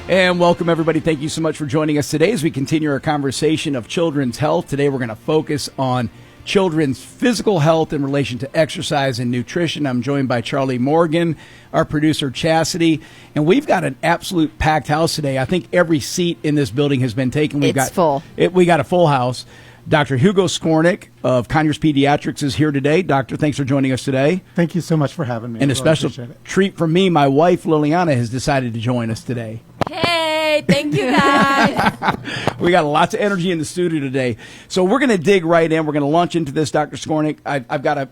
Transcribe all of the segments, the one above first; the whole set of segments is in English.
And welcome, everybody. Thank you so much for joining us today as we continue our conversation of children's health. Today, we're going to focus on children's physical health in relation to exercise and nutrition. I'm joined by Charlie Morgan, our producer, Chastity, and we've got an absolute packed house today. I think every seat in this building has been taken. We got a full house. Dr. Hugo Skornick of Conyers Pediatrics is here today. Doctor, thanks for joining us today. Tink you so much for having me. And a special treat for me, my wife, Liliana, has decided to join us today. Hey, thank you, guys. We got lots of energy in the studio today. So we're going to dig right in. We're going to launch into this, Dr. Skornick. I've got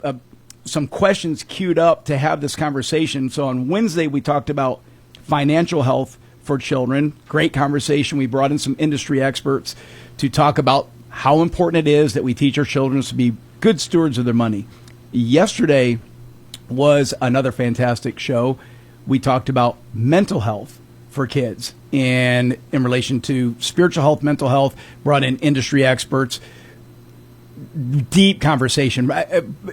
some questions queued up to have this conversation. So on Wednesday, we talked about financial health for children. Great conversation. We brought in some industry experts to talk about how important it is that we teach our children to be good stewards of their money. Yesterday was another fantastic show. We talked about mental health for kids and in relation to spiritual health, mental health, brought in industry experts. Deep conversation.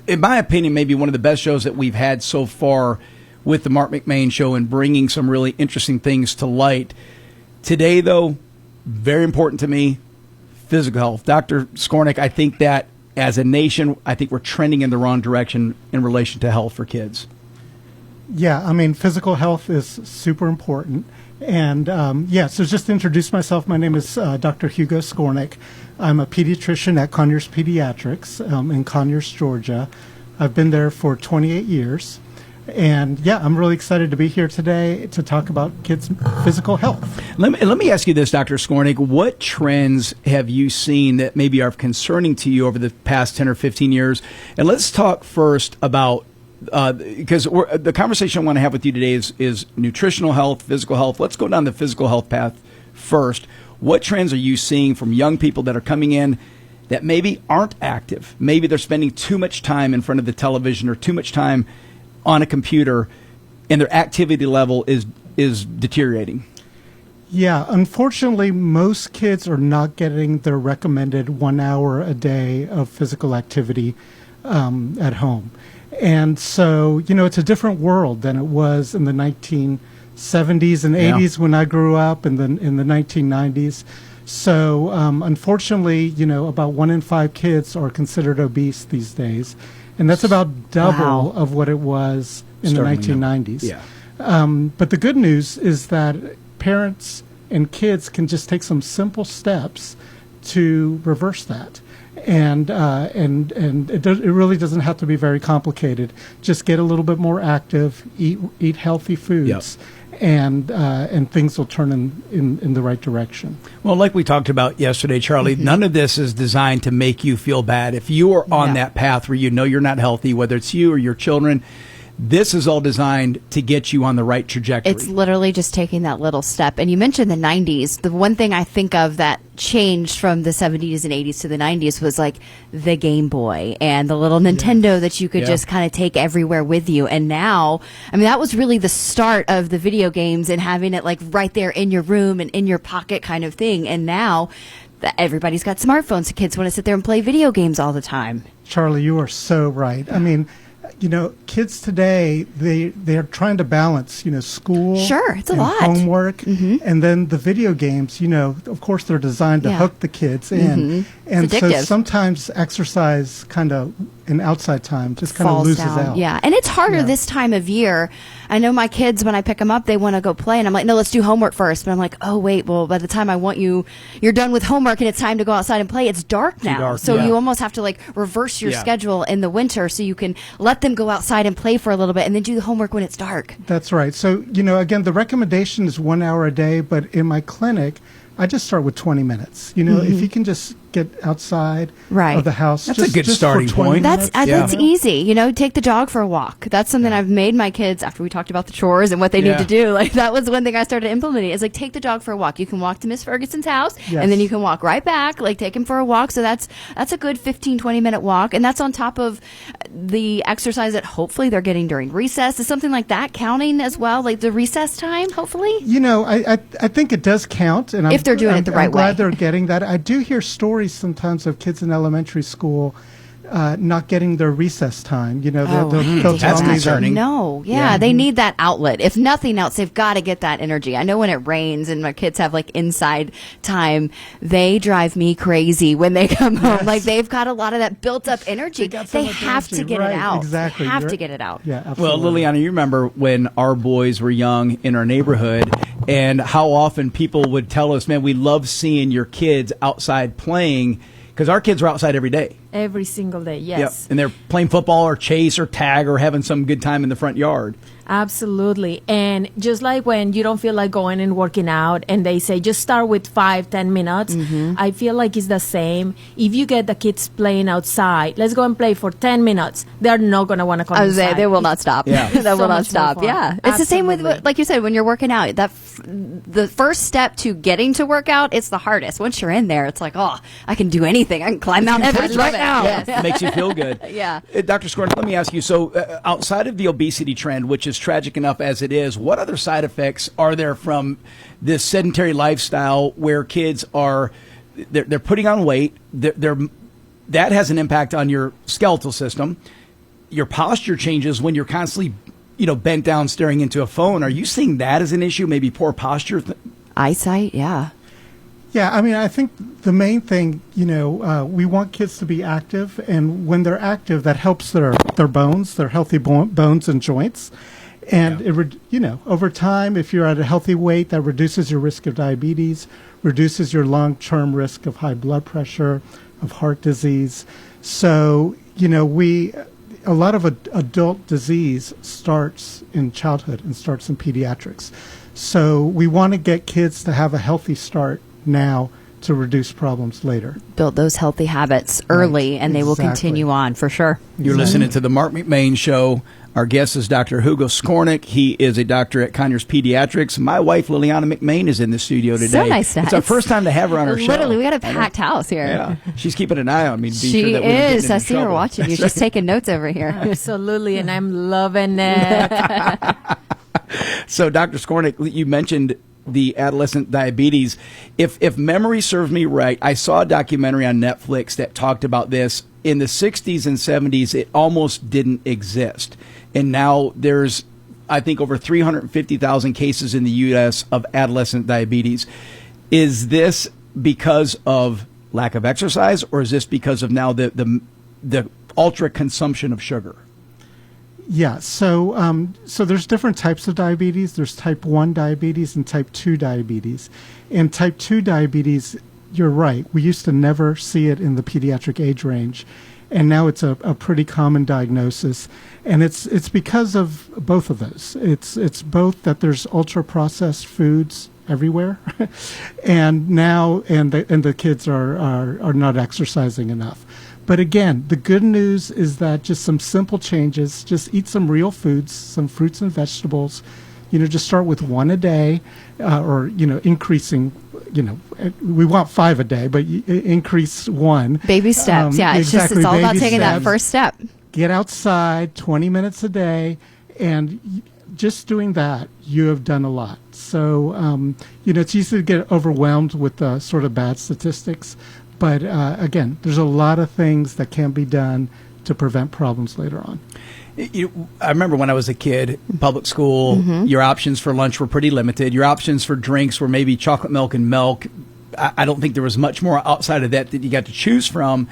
In my opinion, maybe one of the best shows that we've had so far with the Marc McMain show and bringing some really interesting things to light. Today, though, very important to me, physical health. Dr. Skornick, I think that as a nation, I think we're trending in the wrong direction in relation to health for kids. Yeah, I mean, physical health is super important. And so just to introduce myself, my name is Dr. Hugo Skornick. I'm a pediatrician at Conyers Pediatrics in Conyers, Georgia. I've been there for 28 years. And yeah, I'm really excited to be here today to talk about kids' physical health. Let me ask you this, Dr. Skornick. What trends have you seen that maybe are concerning to you over the past 10 or 15 years? And let's talk first about, because the conversation I want to have with you today is nutritional health, physical health. Let's go down the physical health path first. What trends are you seeing from young people that are coming in that maybe aren't active? Maybe they're spending too much time in front of the television or too much time on a computer, and their activity level is deteriorating. Yeah, unfortunately, most kids are not getting their recommended 1 hour a day of physical activity at home. And so, it's a different world than it was in the 1970s and 80s when I grew up, and then in the 1990s. So, unfortunately, about 1 in 5 kids are considered obese these days. And that's about double of what it was in the 1990s. Yeah. But the good news is that parents and kids can just take some simple steps to reverse that. And it really doesn't have to be very complicated. Just get a little bit more active, eat healthy foods. Yep. And things will turn in the right direction. Well, like we talked about yesterday, Charlie, none of this is designed to make you feel bad. If you are on that path where you know you're not healthy, whether it's you or your children, this is all designed to get you on the right trajectory. It's literally just taking that little step. And you mentioned the 90s. The one thing I think of that changed from the 70s and 80s to the 90s was like the Game Boy and the little Nintendo that you could just kind of take everywhere with you. And now, I mean, that was really the start of the video games and having it like right there in your room and in your pocket kind of thing. And now everybody's got smartphones. So kids want to sit there and play video games all the time. Charlie, you are so right. I mean, kids today, they are trying to balance, school, it's a lot, homework, and then the video games, of course they're designed to hook the kids in. And so sometimes exercise kind of in outside time just kind of loses out. Yeah, and it's harder this time of year. I know my kids, when I pick them up, they want to go play, and I'm like, no, let's do homework first. But I'm like, oh, wait, well, by the time I want you're done with homework and it's time to go outside and play, it's dark now. So you almost have to like reverse your schedule in the winter so you can let them go outside and play for a little bit and then do the homework when it's dark. That's right. So, again, the recommendation is 1 hour a day, but in my clinic, I just start with 20 minutes. If you can just get outside of the house. That's a good starting point. That's easy. Take the dog for a walk. That's something I've made my kids after we talked about the chores and what they need to do. Like that was one thing I started implementing. Is like take the dog for a walk. You can walk to Miss Ferguson's house and then you can walk right back. Like take him for a walk. So that's a good 15-20 minute walk, and that's on top of the exercise that hopefully they're getting during recess. Is something like that counting as well? Like the recess time, hopefully. I think it does count, and if they're doing it the right way. I'm glad they're getting that. I do hear stories sometimes of kids in elementary school not getting their recess time. You know, they'll That's tell me concerning. No, yeah, they need that outlet. If nothing else, they've got to get that energy. I know when it rains and my kids have like inside time, they drive me crazy when they come home. Like they've got a lot of that built up energy. They have to get it out. Exactly. They have to get it out. Yeah, Well, absolutely. Liliana, you remember when our boys were young in our neighborhood and how often people would tell us, man, we love seeing your kids outside playing, because our kids are outside every day. Every single day, yes. Yep. And they're playing football or chase or tag or having some good time in the front yard. Absolutely. And just like when you don't feel like going and working out and they say just start with 5-10 minutes, I feel like it's the same. If you get the kids playing outside, let's go and play for 10 minutes, they're not going to want to come I was inside. they will not stop. Yeah. They So will not much stop. more fun. Yeah, it's the same with Absolutely. like you said when you're working out. The first step to getting to work out, it's the hardest. Once you're in there, it's like, oh, I can do anything. I can climb Mount Everest right now. Yes. It makes you feel good. Yeah. Dr. Scorn, let me ask you, so outside of the obesity trend, which is tragic enough as it is, what other side effects are there from this sedentary lifestyle where kids are, they're putting on weight, that has an impact on your skeletal system, your posture changes when you're constantly, bent down staring into a phone. Are you seeing that as an issue, maybe poor posture? Eyesight, yeah. Yeah, I mean, I think the main thing, we want kids to be active, and when they're active, that helps their bones, their healthy bones and joints. And, over time, if you're at a healthy weight, that reduces your risk of diabetes, reduces your long-term risk of high blood pressure, of heart disease. So, a lot of adult disease starts in childhood and starts in pediatrics. So we want to get kids to have a healthy start now to reduce problems later. Build those healthy habits early, and they will Exactly. continue on for sure. You're listening to the Marc McMain Show. Our guest is Dr. Hugo Skornick. He is a doctor at Conyers Pediatrics. My wife, Liliana McMain, is in the studio today. So nice to It's have- our first time to have her on our show. Literally, we got a I know. packed house here. Yeah, she's keeping an eye on me. To be She sure that we don't get is. into I see her trouble. watching you. She's taking notes over here. Absolutely, and I'm loving it. So, Dr. Skornick, you mentioned the adolescent diabetes. If memory serves me right, I saw a documentary on Netflix that talked about this. In the 60s and 70s, it almost didn't exist. And now there's, I think, over 350,000 cases in the U.S. of adolescent diabetes. Is this because of lack of exercise, or is this because of now the ultra consumption of sugar? Yeah, so there's different types of diabetes. There's type 1 diabetes and type 2 diabetes. And type 2 diabetes, you're right, we used to never see it in the pediatric age range. And now it's a pretty common diagnosis. And it's because of both of those. It's both that there's ultra-processed foods everywhere, and the kids are not exercising enough. But again, the good news is that just some simple changes, just eat some real foods, some fruits and vegetables, just start with one a day, or, increasing, we want 5 a day, but increase one. Baby steps. Yeah, it's exactly, all about baby taking that steps. first step. Get outside 20 minutes a day, and just doing that, you have done a lot. So, it's easy to get overwhelmed with the sort of bad statistics. But again, there's a lot of things that can be done to prevent problems later on. I remember when I was a kid, public school, your options for lunch were pretty limited. Your options for drinks were maybe chocolate milk and milk. I don't think there was much more outside of that you got to choose from.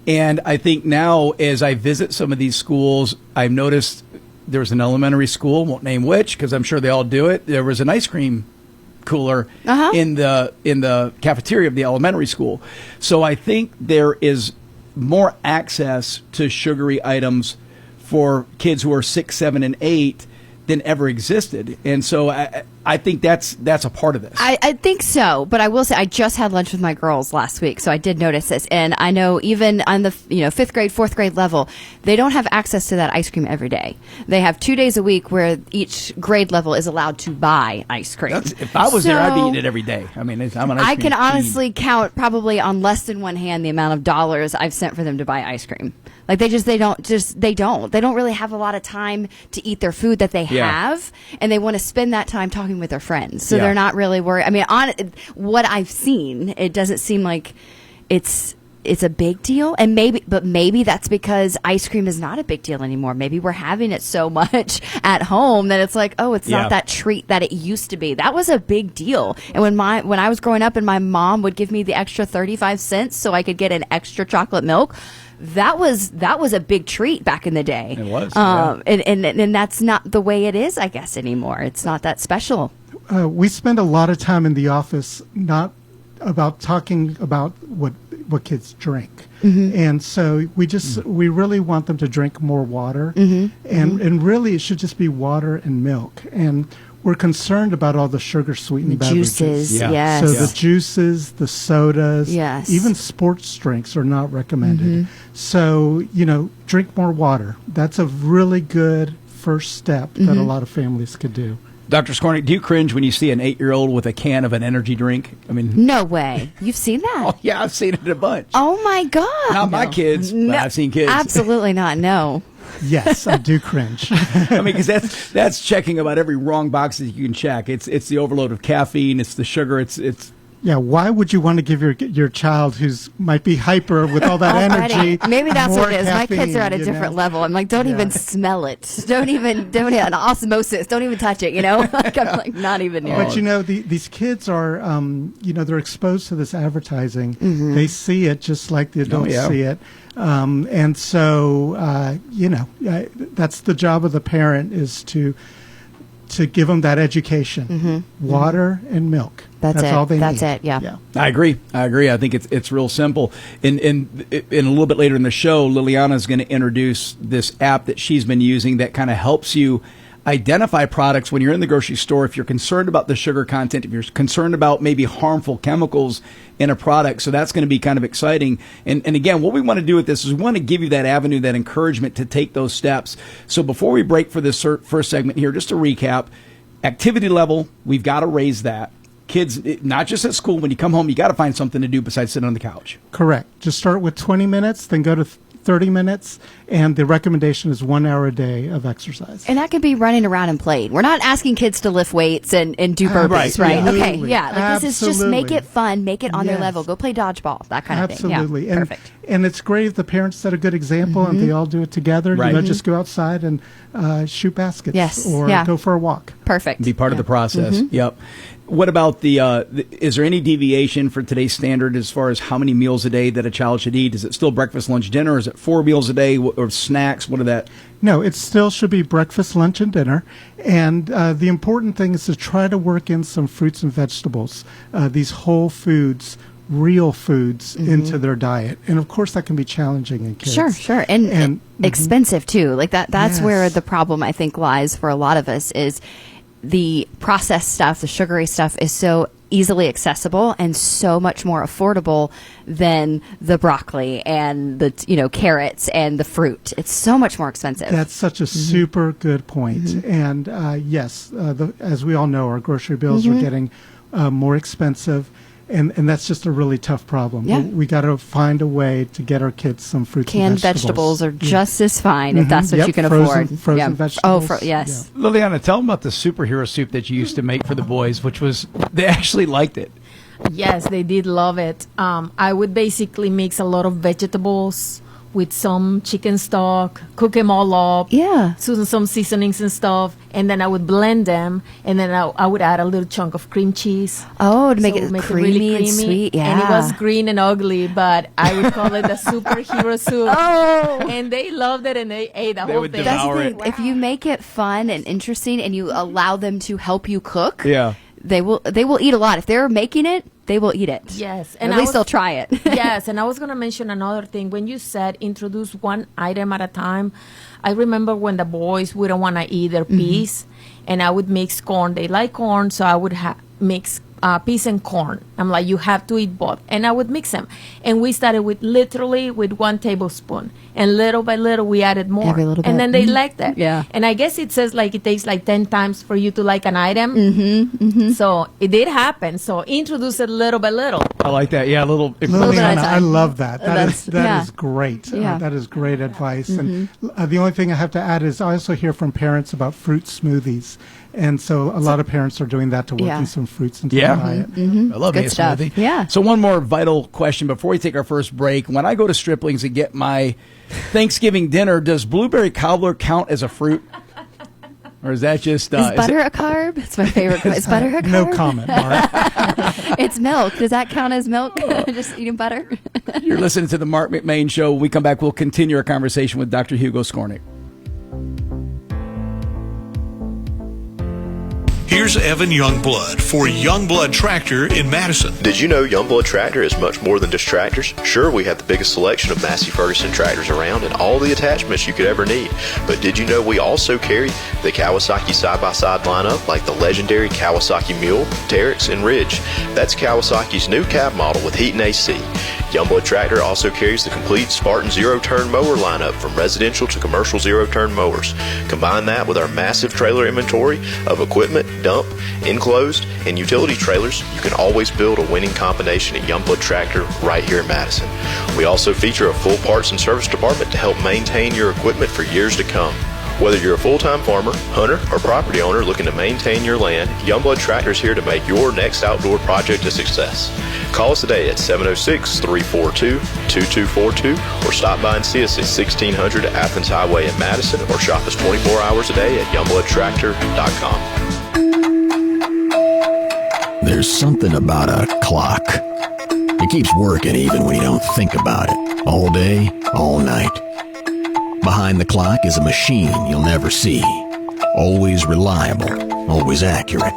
And I think now, as I visit some of these schools, I've noticed there was an elementary school, won't name which, because I'm sure they all do it. There was an ice cream cooler in the cafeteria of the elementary school. So I think there is more access to sugary items for kids who are 6, 7, and 8 than ever existed. And so I think that's a part of this. I think so, but I will say I just had lunch with my girls last week, so I did notice this. And I know even on the 5th grade, 4th grade level, they don't have access to that ice cream every day. They have 2 days a week where each grade level is allowed to buy ice cream. If I was there, I'd be eating it every day. I mean, I'm an ice I cream can fiend. honestly count probably on less than one hand the amount of dollars I've sent for them to buy ice cream. Like they don't really have a lot of time to eat their food that they have, and they want to spend that time talking with their friends. So they're not really worried. I mean, on what I've seen, it doesn't seem like it's it's a big deal, and maybe that's because ice cream is not a big deal anymore. Maybe we're having it so much at home that it's like, oh, it's not that treat that it used to be. That was a big deal. And when I was growing up and my mom would give me the extra 35 cents so I could get an extra chocolate milk, that was a big treat back in the day. It was, and that's not the way it is, I guess, anymore. It's not that special. We spend a lot of time in the office not about talking about what kids drink. And so we really want them to drink more water. And really it should just be water and milk. And we're concerned about all the sugar sweetened beverages. Juices, yes. So the juices, the sodas, yes. even sports drinks are not recommended. So, drink more water. That's a really good first step that a lot of families could do. Dr. Skornick, do you cringe when you see an 8-year-old with a can of an energy drink? I mean, no way. You've seen that? Oh, yeah, I've seen it a bunch. Oh my God! Not my kids, but I've seen kids. Absolutely not. No. Yes, I do cringe. I mean, because that's checking about every wrong box that you can check. It's the overload of caffeine. It's the sugar. It's. Yeah, why would you want to give your child who's might be hyper with all that energy? Maybe that's more what it is. My kids are at a caffeine, different level. I'm like, don't even smell it. Don't an osmosis. Don't even touch it. Like, I'm like, not even near. But these kids are, they're exposed to this advertising. They see it just like the adults see it, and so that's the job of the parent is to give them that education, water and milk. That's it. all they need. That's it. Yeah. I agree. I think it's real simple. In a little bit later in the show, Liliana is going to introduce this app that she's been using that kind of helps you identify products when you're in the grocery store. If you're concerned about the sugar content, if you're concerned about maybe harmful chemicals in a product. So that's going to be kind of exciting. And again, what we want to do with this is we want to give you that avenue, that encouragement to take those steps. So before we break for this first segment here, just to recap, activity level, we've got to raise that. Kids, not just at school, when you come home, you got to find something to do besides sitting on the couch. Correct. Just start with 20 minutes, then go to 30 minutes, and the recommendation is 1 hour a day of exercise. And that could be running around and playing. We're not asking kids to lift weights and do burpees, right? Absolutely. Okay, yeah. Like this is just make it fun, make it on their Yes. level. Go play dodgeball, that kind of thing. Absolutely. Yeah, And, perfect. and it's great if the parents set a good example and they all do it together. Right. Just go outside and shoot baskets Yes. or Yeah. go for a walk. Perfect. Be part of the process. Yep. What about is there any deviation for today's standard as far as how many meals a day that a child should eat? Is it still breakfast, lunch, dinner? Is it 4 meals a day or snacks? What are that? No, it still should be breakfast, lunch, and dinner. And the important thing is to try to work in some fruits and vegetables, these whole foods, real foods into their diet. And of course, that can be challenging in kids. Sure. And expensive too. Like that's Yes. where the problem I think lies for a lot of us is the processed stuff, the sugary stuff is so easily accessible and so much more affordable than the broccoli and the carrots and the fruit. It's so much more expensive. That's such a super good point. And yes, as we all know, our grocery bills are getting more expensive. And that's just a really tough problem. Yeah. We got to find a way to get our kids some fruits Canned and vegetables. vegetables are just as fine if that's what Yep, you can frozen- afford. frozen vegetables. Yes. Liliana, tell them about the superhero soup that you used to make for the boys, which was, they actually liked it. Yes, they did love it. I would basically mix a lot of vegetables with some chicken stock, cook them all up, Yeah. some seasonings and stuff, and then I would blend them, and then I would add a little chunk of cream cheese. Oh, to make So it creamy and sweet. Yeah. And it was green and ugly, but I would call it the superhero soup. Oh. And they loved it, and they ate the They whole would thing. That's the devour thing. it. If you make it fun and interesting and you allow them to help you cook, Yeah. they will eat a lot. If they're making it, they will eat it. Yes, And at least they'll try it. Yes, and I was going to mention another thing. When you said introduce one item at a time, I remember when the boys wouldn't want to eat their peas, and I would mix corn. They like corn, so I would mix peas and corn. I'm like, you have to eat both. And I would mix them. And we started with literally with 1 tablespoon. And little by little, we added more. Every little bit. And then they liked it. Yeah. And I guess it says like it takes like 10 times for you to like an item. So it did happen. So introduce it little by little. I like that. Yeah, a little. little bit at a Liliana, I time. love that. That That's- is yeah. great. Yeah. That is great advice. And the only thing I have to add is I also hear from parents about fruit smoothies. And so a lot of parents are doing that to work Yeah. in some fruits into Yeah. the diet. I love Good it. a stuff. smoothie. Yeah. So one more vital question before we take our first break. When I go to Stripling's and get my Thanksgiving dinner, does blueberry cobbler count as a fruit? Or is that just... is butter a carb? It's my favorite. Is butter a carb? No comment, Mark. It's milk. Does that count as milk? Just eating butter? You're listening to the Marc McMain Show. When we come back, we'll continue our conversation with Dr. Hugo Skornick. Here's Evan Youngblood for Youngblood Tractor in Madison. Did you know Youngblood Tractor is much more than just tractors? Sure, we have the biggest selection of Massey Ferguson tractors around and all the attachments you could ever need. But did you know we also carry the Kawasaki side-by-side lineup like the legendary Kawasaki Mule, Terex, and Ridge? That's Kawasaki's new cab model with heat and AC. Youngblood Tractor also carries the complete Spartan zero-turn mower lineup from residential to commercial zero-turn mowers. Combine that with our massive trailer inventory of equipment, dump, enclosed, and utility trailers, you can always build a winning combination at Youngblood Tractor right here in Madison. We also feature a full parts and service department to help maintain your equipment for years to come. Whether you're a full-time farmer, hunter, or property owner looking to maintain your land, Youngblood Tractor is here to make your next outdoor project a success. Call us today at 706-342-2242 or stop by and see us at 1600 Athens Highway in Madison or shop us 24 hours a day at youngbloodtractor.com. There's something about a clock. It keeps working even when you don't think about it. All day, all night. Behind the clock is a machine you'll never see. Always reliable, always accurate.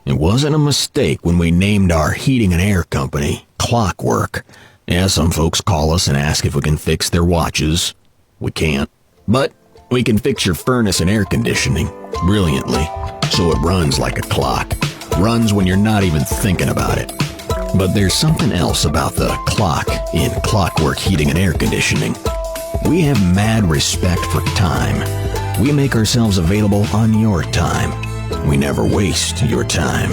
It wasn't a mistake when we named our heating and air company Clockwork. Yeah, some folks call us and ask if we can fix their watches. We can't. But we can fix your furnace and air conditioning brilliantly, so it runs like a clock. Runs when you're not even thinking about it. But there's something else about the clock in Clockwork Heating and Air Conditioning. We have mad respect for time. We make ourselves available on your time. We never waste your time.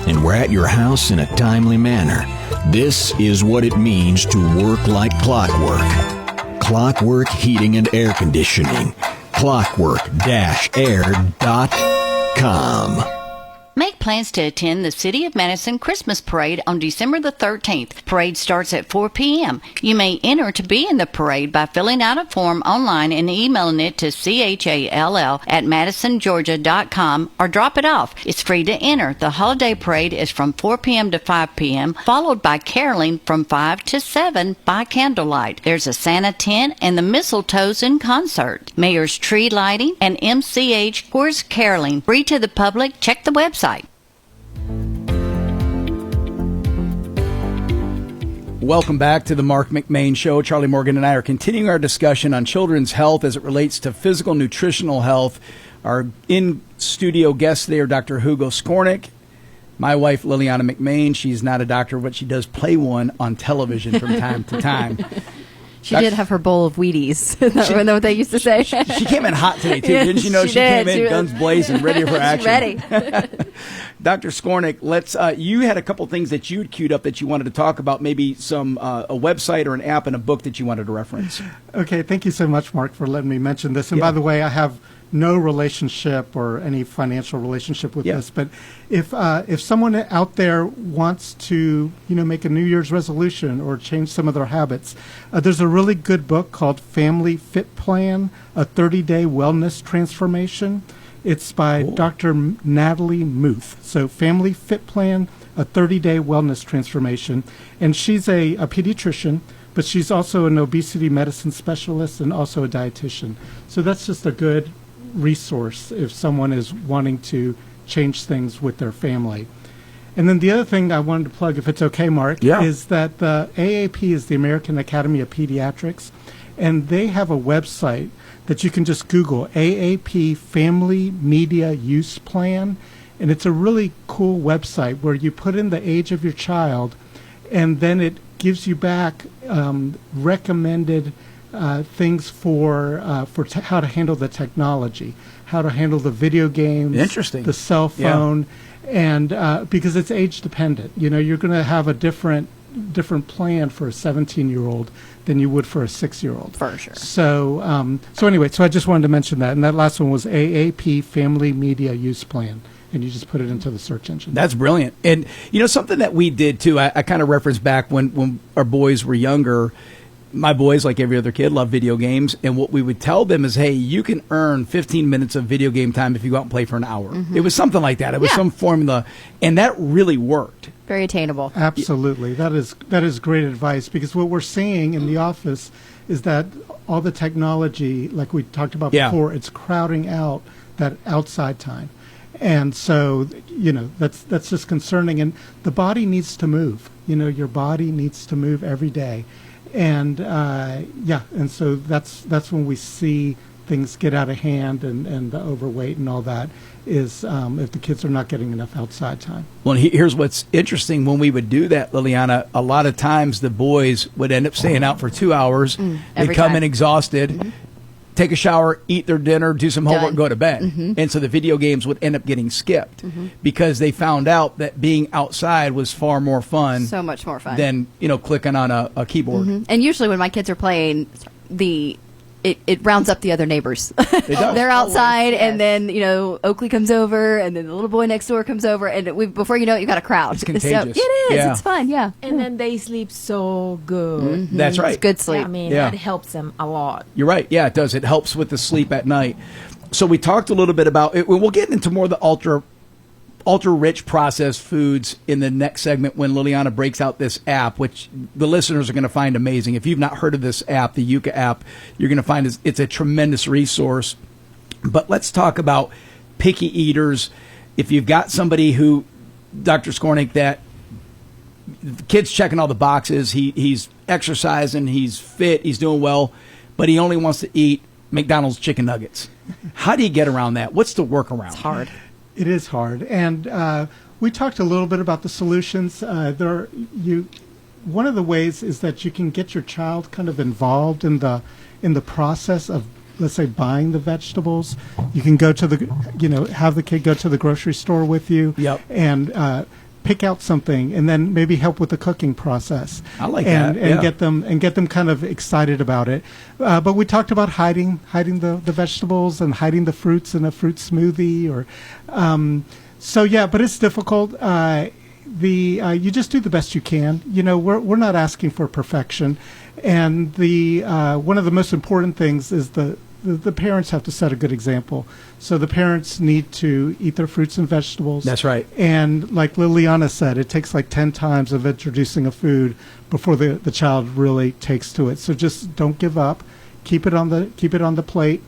And we're at your house in a timely manner. This is what it means to work like clockwork. Clockwork Heating and Air Conditioning. Clockwork-air.com. Make plans to attend the City of Madison Christmas Parade on December the 13th. Parade starts at 4 p.m. You may enter to be in the parade by filling out a form online and emailing it to chall@madisongeorgia.com or drop it off. It's free to enter. The holiday parade is from 4 p.m. to 5 p.m., followed by caroling from 5 to 7 by candlelight. There's a Santa tent and the mistletoes in concert. Mayor's tree lighting and MCH Coors caroling. Free to the public. Check the website. Welcome back to the Marc McMain Show. Charlie Morgan and I are continuing our discussion on children's health as it relates to physical nutritional health. Our in-studio guests today are Dr. Hugo Skornick, my wife Liliana McMain. She's not a doctor, but she does play one on television from time to time. She did have her bowl of Wheaties. Isn't that what they used to say? She came in hot today, too. Didn't you know she came in guns blazing, ready for action? Ready. Dr. Skornick, you had a couple things that you had queued up that you wanted to talk about, maybe some a website or an app and a book that you wanted to reference. Okay, thank you so much, Mark, for letting me mention this. And by the way, I have no relationship or any financial relationship with this, but if someone out there wants to, make a New Year's resolution or change some of their habits, there's a really good book called Family Fit Plan, a 30-day wellness transformation. It's by Dr. Natalie Muth. So Family Fit Plan, a 30-day wellness transformation. And she's a pediatrician, but she's also an obesity medicine specialist and also a dietitian. So that's just a good resource if someone is wanting to change things with their family. And then the other thing I wanted to plug, if it's okay, Mark, is that the AAP is the American Academy of Pediatrics, and they have a website that you can just Google, AAP Family Media Use Plan, and it's a really cool website where you put in the age of your child, and then it gives you back recommended things for how to handle the technology, how to handle the video games, the cell phone, and because it's age dependent. You're going to have a different plan for a 17-year-old than you would for a 6-year-old. For sure. So anyway, so I just wanted to mention that, and that last one was AAP Family Media Use Plan. and you just put it into the search engine. That's brilliant. And, something that we did, too, I kind of reference back when our boys were younger. My boys, like every other kid, love video games. And what we would tell them is, hey, you can earn 15 minutes of video game time if you go out and play for an hour. It was something like that. It was some formula. And that really worked. Very attainable. Absolutely. That is great advice, because what we're seeing in the office is that all the technology, like we talked about before, it's crowding out that outside time. And so, that's just concerning. And the body needs to move. Your body needs to move every day. And, and so that's when we see things get out of hand, and the overweight and all that is if the kids are not getting enough outside time. Well, here's what's interesting. When we would do that, Liliana, a lot of times the boys would end up staying out for 2 hours. They come in exhausted, take a shower, eat their dinner, do some homework, go to bed. And so the video games would end up getting skipped because they found out that being outside was far more fun. So much more fun. Than, clicking on a keyboard. And usually when my kids are playing, it rounds up the other neighbors. It does. They're outside, and then Oakley comes over, and then the little boy next door comes over, and before you know it, you've got a crowd. It's contagious. So it is. Yeah. It's fun. Yeah. And then they sleep so good. That's right. It's good sleep. That helps them a lot. You're right. Yeah, it does. It helps with the sleep at night. So we talked a little bit about it. We'll get into more of the ultra-rich processed foods in the next segment when Liliana breaks out this app, which the listeners are going to find amazing. If you've not heard of this app, the Yuka app, you're going to find it's a tremendous resource. But let's talk about picky eaters. If you've got somebody who, Dr. Skornick, that the kid's checking all the boxes, he's exercising, he's fit, he's doing well, but he only wants to eat McDonald's chicken nuggets. How do you get around that? What's the workaround? It's hard. It is hard, and we talked a little bit about the solutions. One of the ways is that you can get your child kind of involved in the process of, let's say, buying the vegetables. You can go to have the kid go to the grocery store with you, and pick out something, and then maybe help with the cooking process. I like that. And get them kind of excited about it. But we talked about hiding the vegetables and hiding the fruits in a fruit smoothie, or but it's difficult. You just do the best you can. We're not asking for perfection, and one of the most important things is the parents have to set a good example. So the parents need to eat their fruits and vegetables. That's right. And like Liliana said, it takes like 10 times of introducing a food before the child really takes to it. So just don't give up. Keep it on the plate,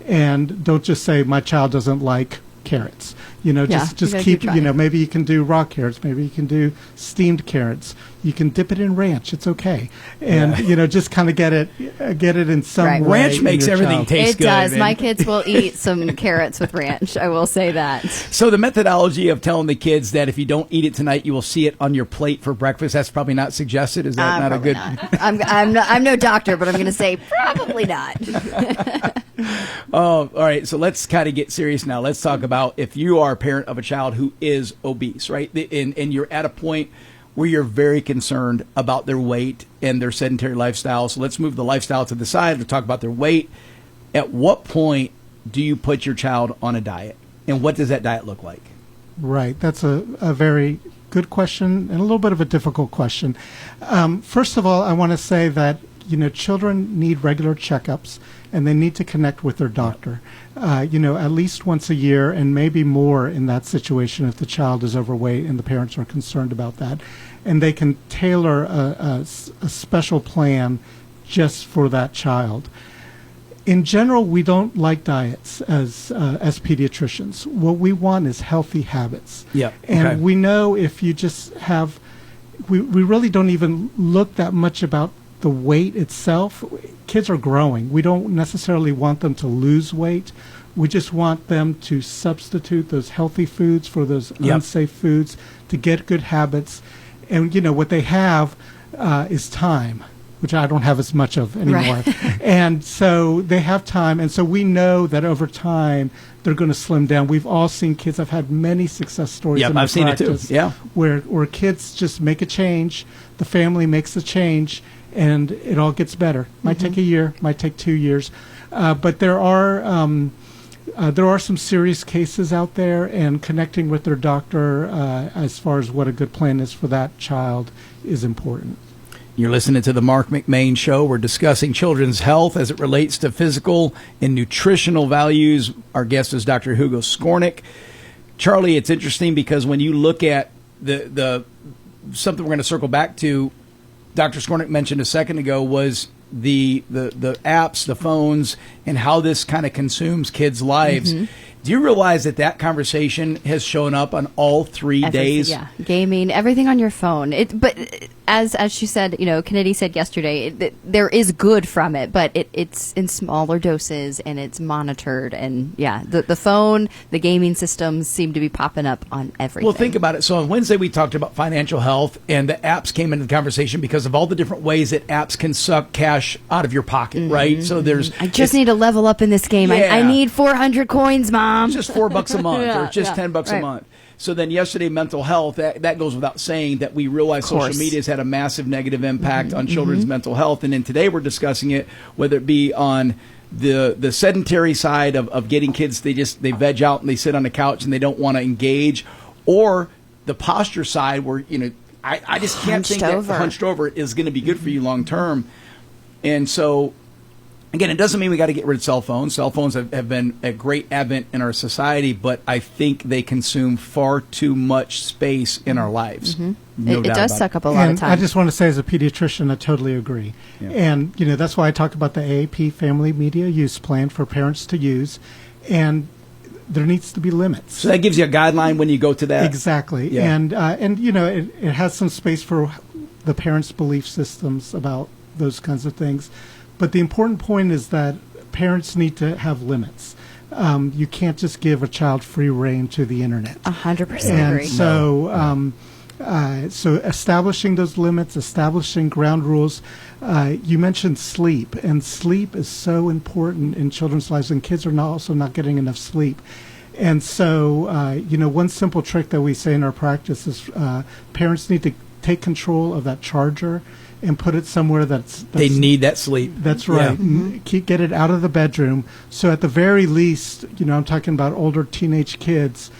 and don't just say my child doesn't like carrots. Just keep maybe you can do raw carrots, maybe you can do steamed carrots. You can dip it in ranch. It's okay. And just kind of get it in some way. Ranch makes everything taste good. It does. My kids will eat some carrots with ranch. I will say that. So the methodology of telling the kids that if you don't eat it tonight, you will see it on your plate for breakfast, that's probably not suggested. Is that not a good? Not. I'm no doctor, but I'm going to say probably not. Oh, all right. So let's kind of get serious now. Let's talk about if you are a parent of a child who is obese, right? And you're at a point where you're very concerned about their weight and their sedentary lifestyle. So let's move the lifestyle to the side to talk about their weight. At what point do you put your child on a diet? And what does that diet look like? Right. That's a very good question, and a little bit of a difficult question. First of all, I want to say that children need regular checkups, and they need to connect with their doctor, at least once a year, and maybe more in that situation if the child is overweight and the parents are concerned about that. And they can tailor a special plan just for that child. In general, we don't like diets as pediatricians. What we want is healthy habits. Yeah. And we know if you just have, we really don't even look that much about the weight itself. Kids are growing. We don't necessarily want them to lose weight. We just want them to substitute those healthy foods for those unsafe foods, to get good habits. And, what they have is time, which I don't have as much of anymore. Right. And so they have time. And so we know that over time, they're going to slim down. We've all seen kids. I've had many success stories in my I've seen practice, it too. Yeah. Where kids just make a change, the family makes a change, and it all gets better. Might take a year, might take 2 years. But there are there are some serious cases out there, and connecting with their doctor as far as what a good plan is for that child is important. You're listening to the Marc McMain Show. We're discussing children's health as it relates to physical and nutritional values. Our guest is Dr. Hugo Skornick. Charlie, it's interesting because when you look at the something we're going to circle back to, Dr. Skornick mentioned a second ago was the apps, the phones, and how this kind of consumes kids' lives. Mm-hmm. Do you realize that conversation has shown up on all 3 days? Yeah, gaming, everything on your phone. But as she said, Kennedy said yesterday, there is good from it, but it's in smaller doses and it's monitored. And yeah, the phone, the gaming systems seem to be popping up on everything. Well, think about it. So on Wednesday we talked about financial health, and the apps came into the conversation because of all the different ways that apps can suck cash out of your pocket, mm-hmm. right? So I just need to level up in this game. Yeah. I need 400 coins, Mom. It's just $4 a month, Yeah, or just $10 right. a month. So then yesterday, mental health, that goes without saying that we realize social media has had a massive negative impact on children's mental health. And then today we're discussing it, whether it be on the sedentary side of getting kids, they veg out and they sit on the couch and they don't want to engage, or the posture side where, I just can't think that hunched over is going to be good for you long term. And so, again, it doesn't mean we got to get rid of cell phones. Cell phones have been a great advent in our society, but I think they consume far too much space in our lives. Mm-hmm. No it doubt does about suck up a lot of time. I just want to say, as a pediatrician, I totally agree. Yeah. And, that's why I talk about the AAP Family Media Use Plan for parents to use. And there needs to be limits. So that gives you a guideline when you go to that? Exactly. Yeah. And it has some space for the parents' belief systems about those kinds of things. But the important point is that parents need to have limits. You can't just give a child free rein to the internet. 100% agree. And so establishing those limits, establishing ground rules. You mentioned sleep, and sleep is so important in children's lives, and kids are also not getting enough sleep. And so, one simple trick that we say in our practice is parents need to take control of that charger and put it somewhere that's they need that sleep. That's right. Yeah. Get it out of the bedroom. So at the very least, I'm talking about older teenage kids,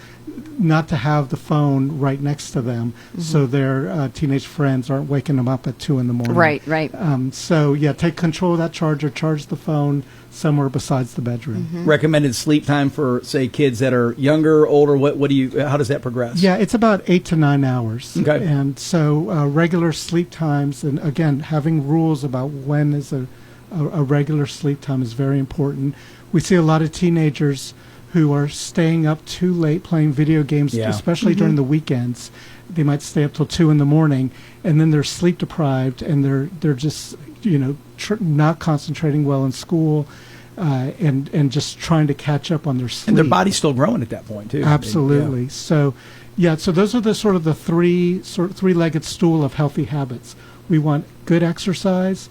not to have the phone right next to them, so their teenage friends aren't waking them up at 2 a.m. Right. So take control of that charger, charge the phone somewhere besides the bedroom. Recommended sleep time for, say, kids that are younger, older. How does that progress? Yeah, it's about 8 to 9 hours. Okay. And so regular sleep times, and again, having rules about when is a regular sleep time is very important. We see a lot of teenagers who are staying up too late playing video games, especially during the weekends. They might stay up till 2 a.m, and then they're sleep deprived, and they're just not concentrating well in school, and just trying to catch up on their sleep. And their body's still growing at that point too. Absolutely. So those are the sort of the three-legged stool of healthy habits. We want good exercise,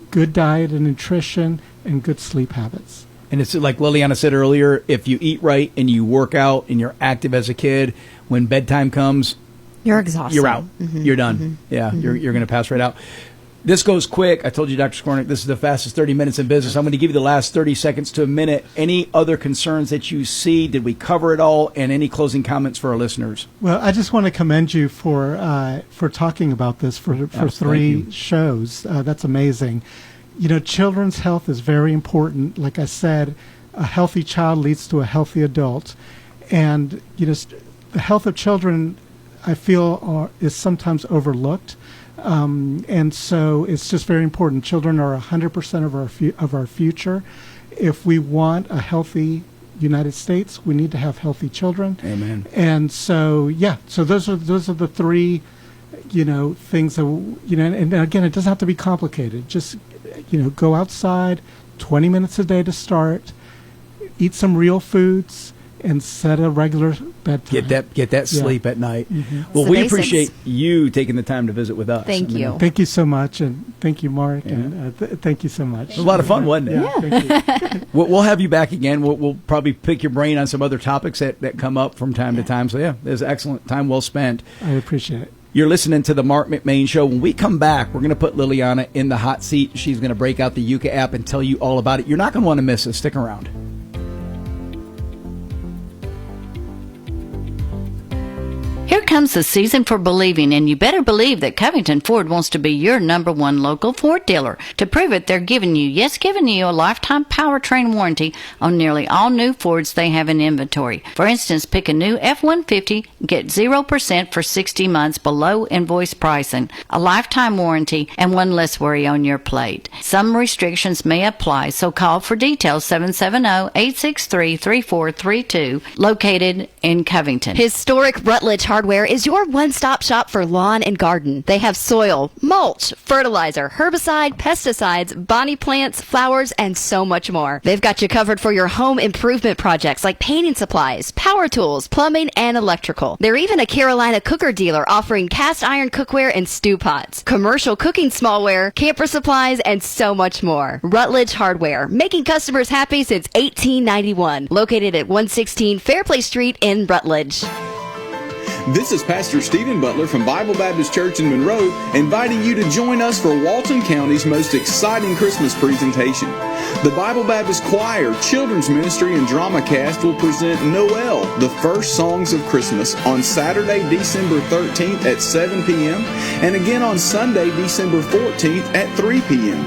good diet and nutrition, and good sleep habits. And it's like Liliana said earlier, if you eat right and you work out and you're active as a kid, when bedtime comes, you're exhausted. You're out. You're done. Yeah, you're going to pass right out. This goes quick. I told you, Dr. Skornick, this is the fastest 30 minutes in business. I'm going to give you the last 30 seconds to a minute. Any other concerns that you see? Did we cover it all? And any closing comments for our listeners? Well, I just want to commend you for talking about this for 3 shows. That's amazing. Children's health is very important. Like I said, a healthy child leads to a healthy adult. And, the health of children, I feel, is sometimes overlooked. And so it's just very important. Children are 100% of our future. If we want a healthy United States, we need to have healthy children. Amen. And so, so those are the 3, things that, and again, it doesn't have to be complicated. Just, go outside 20 minutes a day to start, eat some real foods, and set a regular bedtime. Get that sleep at night. Well, the we basics. Appreciate you taking the time to visit with us. Thank you. Thank you so much, and thank you, Mark, and thank you so much. It was a lot of fun, wasn't it? Yeah. Thank you. We'll have you back again. We'll probably pick your brain on some other topics that come up from time to time. So, it was excellent. Time well spent. I appreciate it. You're listening to the Marc McMain Show. When we come back, we're going to put Liliana in the hot seat. She's going to break out the Yuka app and tell you all about it. You're not going to want to miss it. Stick around. comes the season for believing, and you better believe that Covington Ford wants to be your number one local Ford dealer. To prove it, they're giving you a lifetime powertrain warranty on nearly all new Fords they have in inventory. For instance, pick a new F-150, get 0% for 60 months below invoice pricing, a lifetime warranty, and one less worry on your plate. Some restrictions may apply, so call for details 770-863-3432, located in Covington. Historic Rutledge Hardware is your one-stop shop for lawn and garden. They have soil, mulch, fertilizer, herbicide, pesticides, bonnie plants, flowers, and so much more. They've got you covered for your home improvement projects like painting supplies, power tools, plumbing, and electrical. They're even a Carolina cooker dealer offering cast iron cookware and stew pots, commercial cooking smallware, camper supplies, and so much more. Rutledge Hardware, making customers happy since 1891. Located at 116 Fairplay Street in Rutledge. This is Pastor Stephen Butler from Bible Baptist Church in Monroe, inviting you to join us for Walton County's most exciting Christmas presentation. The Bible Baptist Choir, Children's Ministry, and Drama Cast will present Noel, the First Songs of Christmas, on Saturday, December 13th at 7 p.m. and again on Sunday, December 14th at 3 p.m.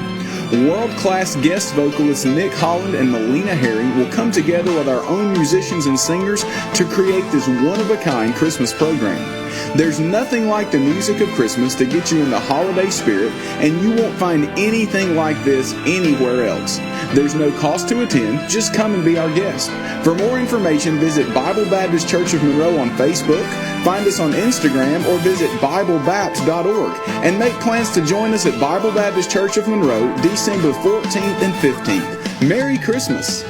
World-class guest vocalists Nick Holland and Melina Herring will come together with our own musicians and singers to create this one-of-a-kind Christmas program. There's nothing like the music of Christmas to get you in the holiday spirit, and you won't find anything like this anywhere else. There's no cost to attend, just come and be our guest. For more information, visit Bible Baptist Church of Monroe on Facebook, find us on Instagram, or visit BibleBapt.org, and make plans to join us at Bible Baptist Church of Monroe December 14th and 15th. Merry Christmas!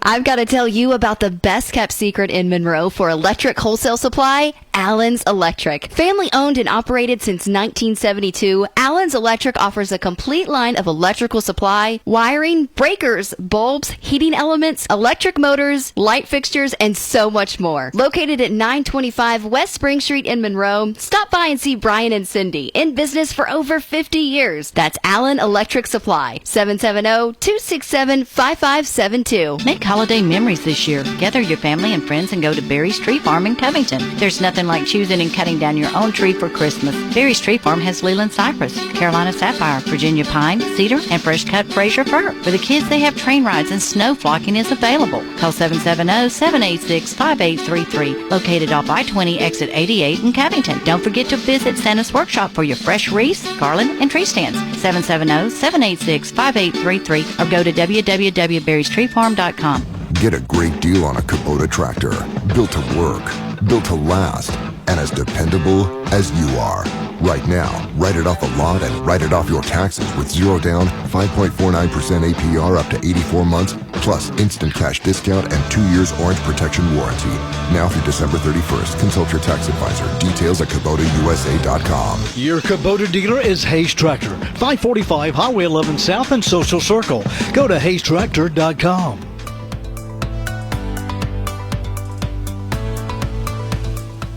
I've got to tell you about the best kept secret in Monroe for electric wholesale supply, Allen's Electric. Family owned and operated since 1972, Allen's Electric offers a complete line of electrical supply, wiring, breakers, bulbs, heating elements, electric motors, light fixtures, and so much more. Located at 925 West Spring Street in Monroe, stop by and see Brian and Cindy, in business for over 50 years. That's Allen Electric Supply, 770-267-5572. Make holiday memories this year. Gather your family and friends and go to Berry's Tree Farm in Covington. There's nothing like choosing and cutting down your own tree for Christmas. Berry's Tree Farm has Leland cypress, Carolina sapphire, Virginia pine, cedar, and fresh cut Fraser fir. For the kids, they have train rides and snow flocking is available. Call 770-786-5833, located off I-20 exit 88 in Covington. Don't forget to visit Santa's Workshop for your fresh wreaths, garland, and tree stands. 770-786-5833 or go to www.berrystreefarm.com. Get a great deal on a Kubota tractor, built to work, built to last, and as dependable as you are. Right now, write it off the lot and write it off your taxes with 0 down, 5.49% APR up to 84 months, plus instant cash discount and 2 years orange protection warranty. Now through December 31st. Consult your tax advisor. Details at KubotaUSA.com. Your Kubota dealer is Hayes Tractor, 545 Highway 11 South and Social Circle. Go to HayesTractor.com.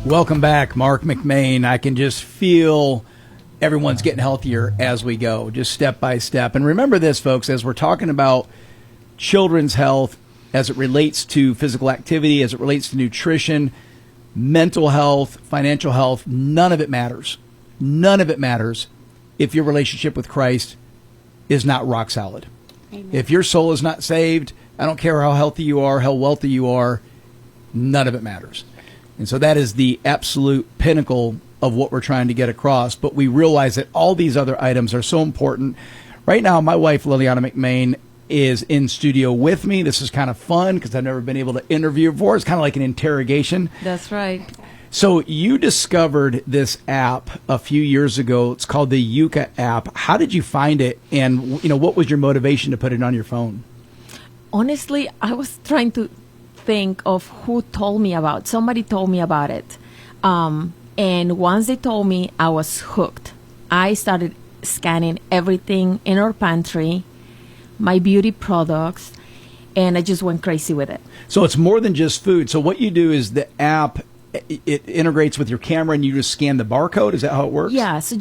Welcome back, Marc McMain. I can just feel everyone's getting healthier as we go, just step by step. And remember this, folks, as we're talking about children's health, as it relates to physical activity, as it relates to nutrition, mental health, financial health, none of it matters. None of it matters if your relationship with Christ is not rock solid. Amen. If your soul is not saved, I don't care how healthy you are, how wealthy you are, none of it matters. And so that is the absolute pinnacle of what we're trying to get across. But we realize that all these other items are so important. Right now, my wife, Liliana McMain, is in studio with me. This is kind of fun because I've never been able to interview before. It's kind of like an interrogation. That's right. So you discovered this app a few years ago. It's called the Yuka app. How did you find it? And, what was your motivation to put it on your phone? Honestly, I was trying to think of who told me about. Somebody told me about it. And once they told me, I was hooked. I started scanning everything in our pantry, my beauty products, and I just went crazy with it. So it's more than just food. So what you do is the app, it integrates with your camera and you just scan the barcode? Is that how it works? Yeah. So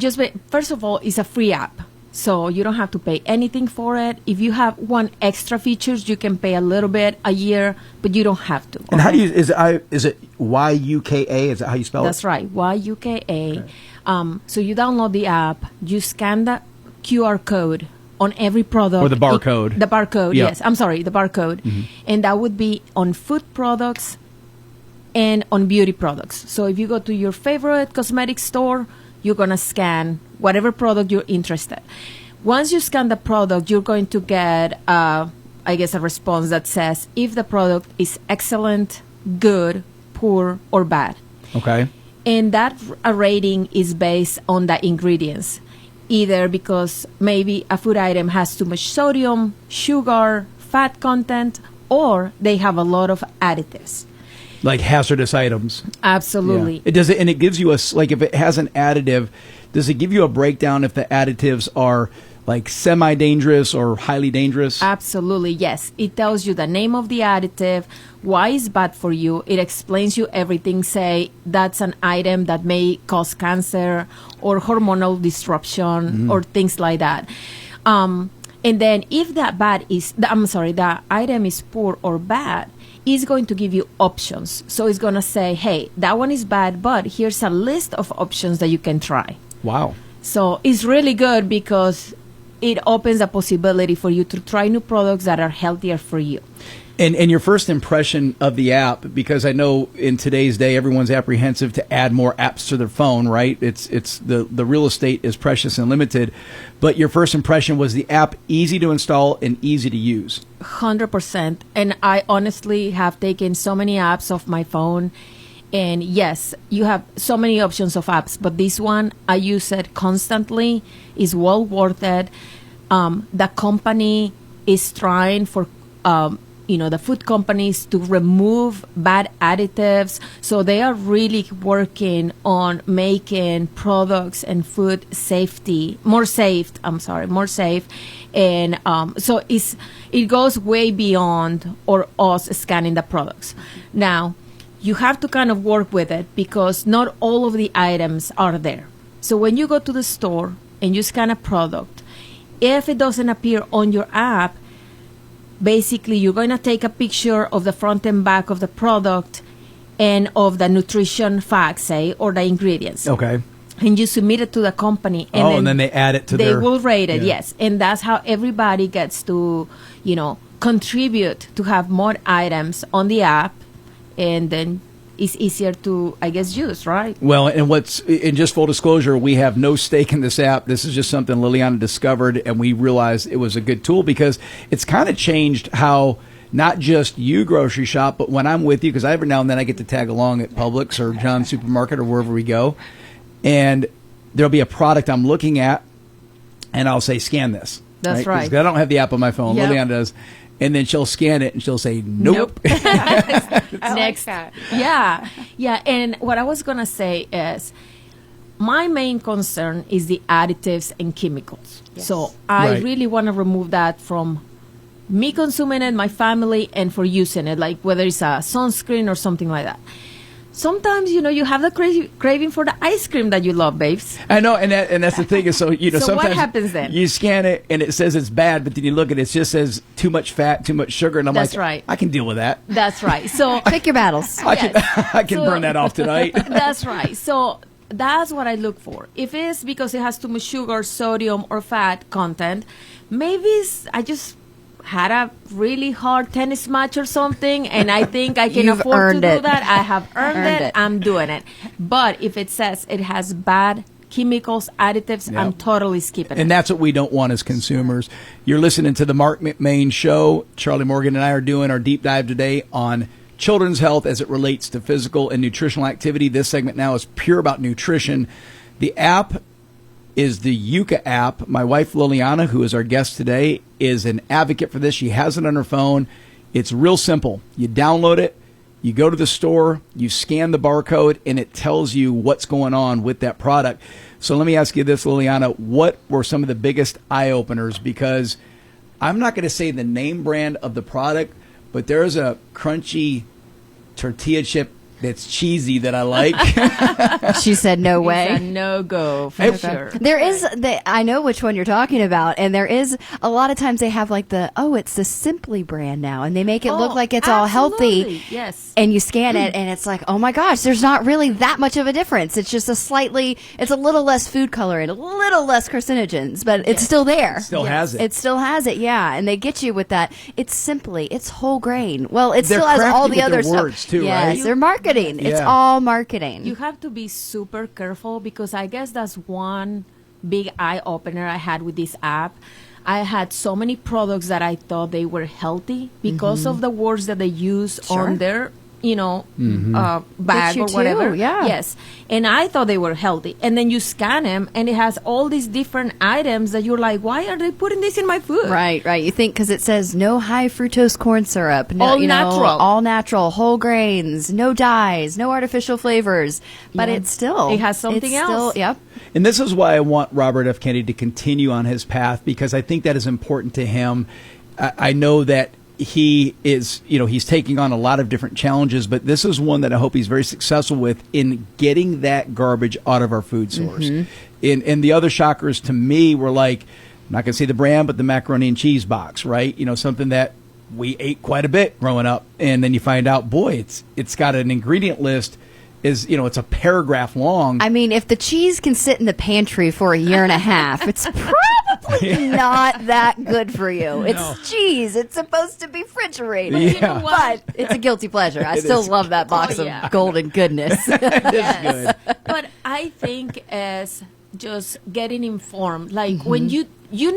first of all, it's a free app. So you don't have to pay anything for it. If you have one extra features, you can pay a little bit a year, but you don't have to. And how do you, is it YUKA? Is that how you spell That's it? right, YUKA. Okay. So you download the app, you scan the QR code on every product. Or the barcode. The barcode, Yeah. yes. I'm sorry, the barcode. Mm-hmm. And that would be on food products and on beauty products. So if you go to your favorite cosmetic store, you're going to scan whatever product you're interested. Once you scan the product, you're going to get, a response that says if the product is excellent, good, poor, or bad. Okay. And that rating is based on the ingredients, either because maybe a food item has too much sodium, sugar, fat content, or they have a lot of additives. Like hazardous items. Absolutely. Yeah. It does it, and it gives you like if it has an additive, does it give you a breakdown if the additives are like semi-dangerous or highly dangerous? Absolutely, yes. It tells you the name of the additive, why it's bad for you. It explains you everything. Say that's an item that may cause cancer or hormonal disruption or things like that. And then if the item is poor or bad, it's going to give you options. So it's going to say, hey, that one is bad, but here's a list of options that you can try. Wow. So it's really good because it opens a possibility for you to try new products that are healthier for you. And your first impression of the app, because I know in today's day everyone's apprehensive to add more apps to their phone, right? It's the real estate is precious and limited. But your first impression was the app easy to install and easy to use. 100%. And I honestly have taken so many apps off my phone. And yes, you have so many options of apps, but this one, I use it constantly. It's well worth it. The company is trying for, the food companies to remove bad additives. So they are really working on making products and food more safe. And so it goes way beyond us scanning the products. Now, you have to kind of work with it because not all of the items are there. So when you go to the store and you scan a product, if it doesn't appear on your app, basically you're going to take a picture of the front and back of the product and of the nutrition facts, or the ingredients. Okay. And you submit it to the company. And then they add it to they their... will rate it, yeah. yes. And that's how everybody gets to, contribute to have more items on the app. And then it's easier to, use, right? Well, in just full disclosure, we have no stake in this app. This is just something Liliana discovered, and we realized it was a good tool because it's kind of changed how not just you grocery shop, but when I'm with you, because every now and then I get to tag along at Publix or John's Supermarket or wherever we go, and there'll be a product I'm looking at, and I'll say, scan this. That's right. 'Cause I don't have the app on my phone. Yep. Liliana does. And then she'll scan it and she'll say, nope. Next. that. Yeah. And what I was going to say is my main concern is the additives and chemicals. Yes. So I Right. really want to remove that from me consuming it, my family, and for using it, like whether it's a sunscreen or something like that. Sometimes, you have the craving for the ice cream that you love, babes. I know, and that's the thing is, so So sometimes what happens then? You scan it and it says it's bad, but then you look at it, it just says too much fat, too much sugar, and I'm That's like, right. I can deal with that. That's right. So Pick your battles. I can So- burn that off tonight. That's right. So that's what I look for. If it's because it has too much sugar, sodium, or fat content, maybe I just had a really hard tennis match or something, and I think I can You've afford to earned do it. that. I have earned Earned it. it. I'm doing it. But if it says it has bad chemicals, additives, Yeah. I'm totally skipping And it. that's what we don't want as consumers. You're listening to the Marc McMain Show. Charlie Morgan and I are doing our deep dive today on children's health as it relates to physical and nutritional activity. This segment now is pure about nutrition. The app is the Yuka app. My wife, Liliana, who is our guest today, is an advocate for this. She has it on her phone. It's real simple. You download it, you go to the store, you scan the barcode, and it tells you what's going on with that product. So let me ask you this, Liliana. What were some of the biggest eye-openers? Because I'm not going to say the name brand of the product, but there's a crunchy tortilla chip that's cheesy that I like. She said, "No way." It's a no-go for sure. There is I know which one you're talking about, and there is a lot of times they have like it's the Simply brand now, and they make it look like it's all healthy. Yes. And you scan it, and it's like, oh my gosh, there's not really that much of a difference. It's just it's a little less food coloring, a little less carcinogens, but it's still there. Still has it. It still has it, yeah. And they get you with that. It's Simply, it's whole grain. Well, it They're still has all crafty the with other their stuff. words, too, yes, right? they're marketing. It's Yeah. all marketing. You have to be super careful because I guess that's one big eye opener I had with this app. I had so many products that I thought they were healthy because of the words that they use on their bag you or too, whatever. yeah. Yes. And I thought they were healthy. And then you scan them and it has all these different items that you're like, why are they putting this in my food? Right. You think because it says no high fructose corn syrup, no, All natural. all natural, whole grains, no dyes, no artificial flavors, but Yeah. it has something it's else. Still, yep. And this is why I want Robert F. Kennedy to continue on his path, because I think that is important to him. I know that he is, he's taking on a lot of different challenges, but this is one that I hope he's very successful with in getting that garbage out of our food source. And the other shockers to me were like, I'm not going to say the brand, but the macaroni and cheese box, right? Something that we ate quite a bit growing up. And then you find out, boy, it's got an ingredient list. It's a paragraph long. I mean, if the cheese can sit in the pantry for a year and a half, it's probably not that good for you. It's cheese. It's supposed to be refrigerated. Yeah. You know what? But it's a guilty pleasure. I It still is. love that box Oh, yeah. of golden goodness. Yes. But I think as just getting informed, like when you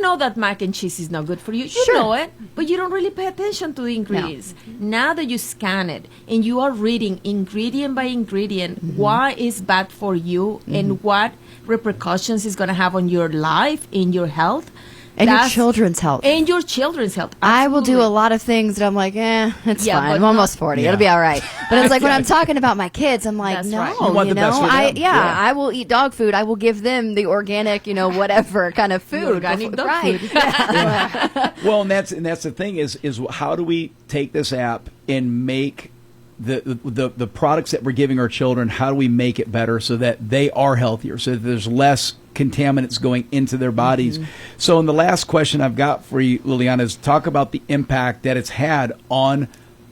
know that mac and cheese is not good for you, you Sure. know it, but you don't really pay attention to the ingredients. Now that you scan it and you are reading ingredient by ingredient why it's bad for you and what repercussions it's going to have on your life, in your health, And your children's health. and your children's health. I will do a Absolutely. lot of things that I'm like, it's Yeah, fine. but I'm not- almost 40. Yeah. It'll be all right. But it's like when I'm talking about my kids, I'm like, That's no, right. You want the best for them. Yeah. I will eat dog food. I will give them the organic, whatever kind of food. organic dog right. food. Well, and that's the thing is how do we take this app and make the products that we're giving our children, how do we make it better so that they are healthier, so that there's less contaminants going into their bodies? So in the last question I've got for you, Liliana, is talk about the impact that it's had on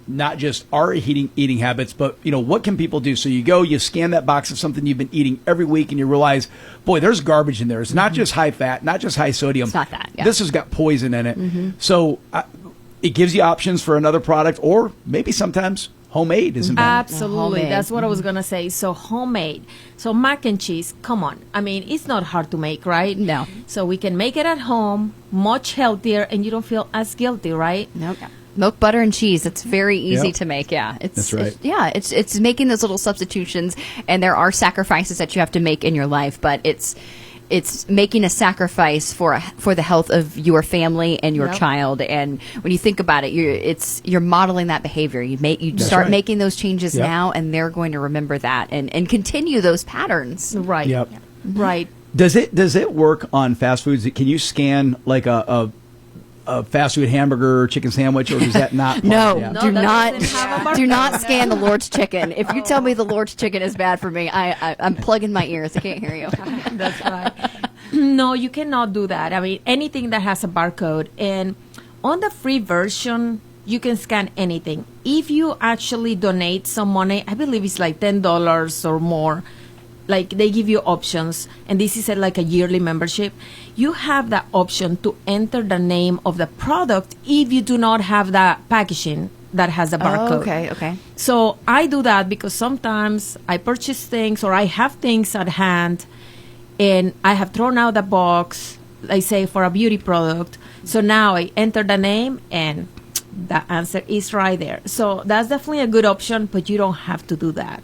not just our eating habits, but what can people do? So you scan that box of something you've been eating every week, and you realize, boy, there's garbage in there. It's not just high fat, not just high sodium. It's not that, yeah. This has got poison in it. So it gives you options for another product, or maybe sometimes homemade isn't bad. Absolutely. Homemade. That's what I was going to say. So homemade. So mac and cheese, come on. I mean, it's not hard to make, right? No. So we can make it at home, much healthier, and you don't feel as guilty, right? Nope. Milk, butter, and cheese. It's very easy Yep. to make. Yeah, That's right. It's making those little substitutions, and there are sacrifices that you have to make in your life, but it's making a sacrifice for the health of your family and your Yep. child. And when you think about it, you're modeling that behavior. You start right. making those changes Yep. now, and they're going to remember that and continue those patterns. Right. Yep. Right. Does it work on fast foods? Can you scan like a fast food hamburger or chicken sandwich, or does that not? No, Yeah. do that not doesn't have a do not scan the Lord's chicken. If you tell me the Lord's chicken is bad for me, I'm plugging my ears. I can't hear you. That's right. No, you cannot do that. I mean, anything that has a barcode. And on the free version, you can scan anything. If you actually donate some money, I believe it's like $10 or more, like they give you options, and this is like a yearly membership. You have the option to enter the name of the product if you do not have the packaging that has a barcode. Okay. So I do that because sometimes I purchase things or I have things at hand and I have thrown out the box, I say for a beauty product. So now I enter the name and the answer is right there. So that's definitely a good option, but you don't have to do that.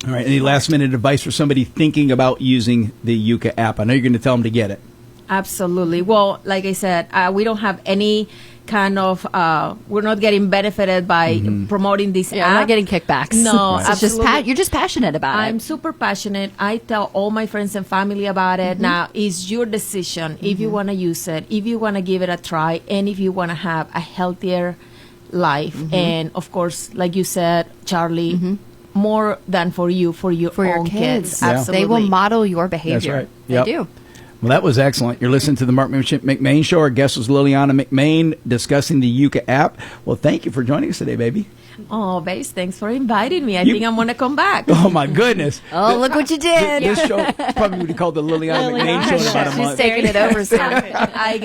All right. Any last minute advice for somebody thinking about using the Yuka app? I know you're going to tell them to get it. Absolutely. Well, like I said, we don't have any kind of, we're not getting benefited by promoting this Yeah, app. I'm not getting kickbacks. No, It's just absolutely. you're just passionate about I'm it. super passionate. I tell all my friends and family about it. Now, it's your decision if you want to use it, if you want to give it a try, and if you want to have a healthier life. And of course, like you said, Charlie, more than for your own kids. Yeah. Absolutely. They will model your behavior. That's right. They Yep. do. Well, that was excellent. You're listening to the Marc McMain Show. Our guest was Liliana McMain discussing the Yuka app. Well, thank you for joining us today, baby. Oh, Base, thanks for inviting me. I think I'm going to come back. Oh, my goodness. Oh, look what you did. This show probably would be called the Liliana McMain Show in about a She's month. taking it over soon. I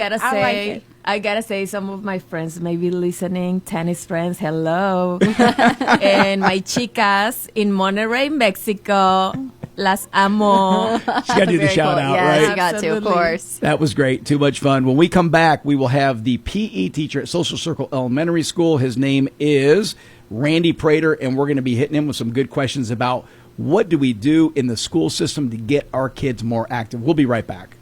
gotta say, some of my friends may be listening. Tennis friends, hello, and my chicas in Monterrey, Mexico. Las amo. She's got to do the Very shout cool. out, Yes, right? you got to, of course. That was great. Too much fun. When we come back, we will have the PE teacher at Social Circle Elementary School. His name is Randy Prater, and we're going to be hitting him with some good questions about what do we do in the school system to get our kids more active. We'll be right back.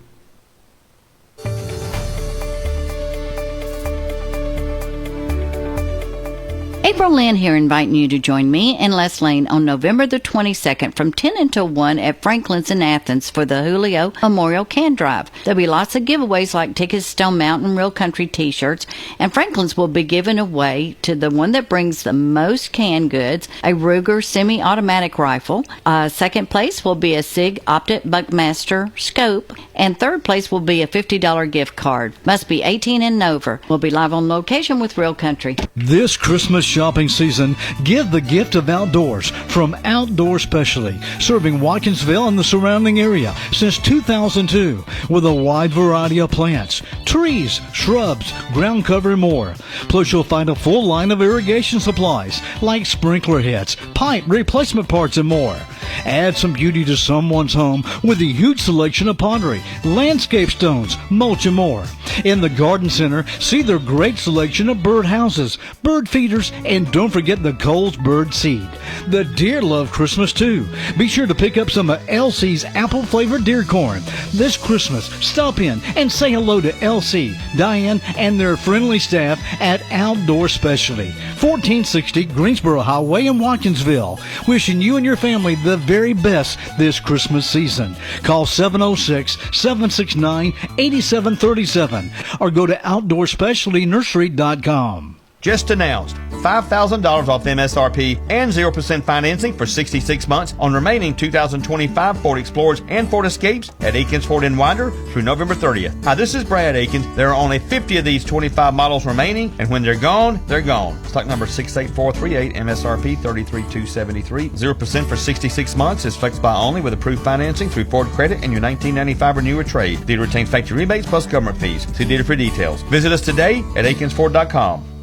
April Lynn here inviting you to join me and Les Lane on November the 22nd from 10 until 1 at Franklin's in Athens for the Julio Memorial Can Drive. There'll be lots of giveaways like tickets to Stone Mountain Real Country t-shirts, and Franklin's will be giving away to the one that brings the most canned goods a Ruger semi-automatic rifle. Second place will be a SIG Optic Buckmaster scope, and third place will be a $50 gift card. Must be 18 and over. We'll be live on location with Real Country. This Christmas shopping season, give the gift of outdoors from Outdoor Specialty, serving Watkinsville and the surrounding area since 2002 with a wide variety of plants, trees, shrubs, ground cover, and more. Plus, you'll find a full line of irrigation supplies like sprinkler heads, pipe replacement parts, and more. Add some beauty to someone's home with a huge selection of pottery, landscape stones, mulch, and more. In the Garden Center, see their great selection of bird houses, bird feeders, and don't forget the Coles bird seed. The deer love Christmas too. Be sure to pick up some of Elsie's apple-flavored deer corn. This Christmas, stop in and say hello to Elsie, Diane, and their friendly staff at Outdoor Specialty, 1460 Greensboro Highway in Watkinsville. Wishing you and your family the very best this Christmas season. Call 706-769-8737 or go to OutdoorSpecialtyNursery.com. Just announced $5,000 off MSRP and 0% financing for 66 months on remaining 2025 Ford Explorers and Ford Escapes at Aikens Ford in Winder through November 30th. Hi, this is Brad Aikens. There are only 50 of these 25 models remaining, and when they're gone, they're gone. Stock number 68438, MSRP 33273. 0% for 66 months is flex buy only with approved financing through Ford Credit and your 1995 Renew or Trade. Dealer retains factory rebates plus government fees. See dealer for details. Visit us today at AikensFord.com.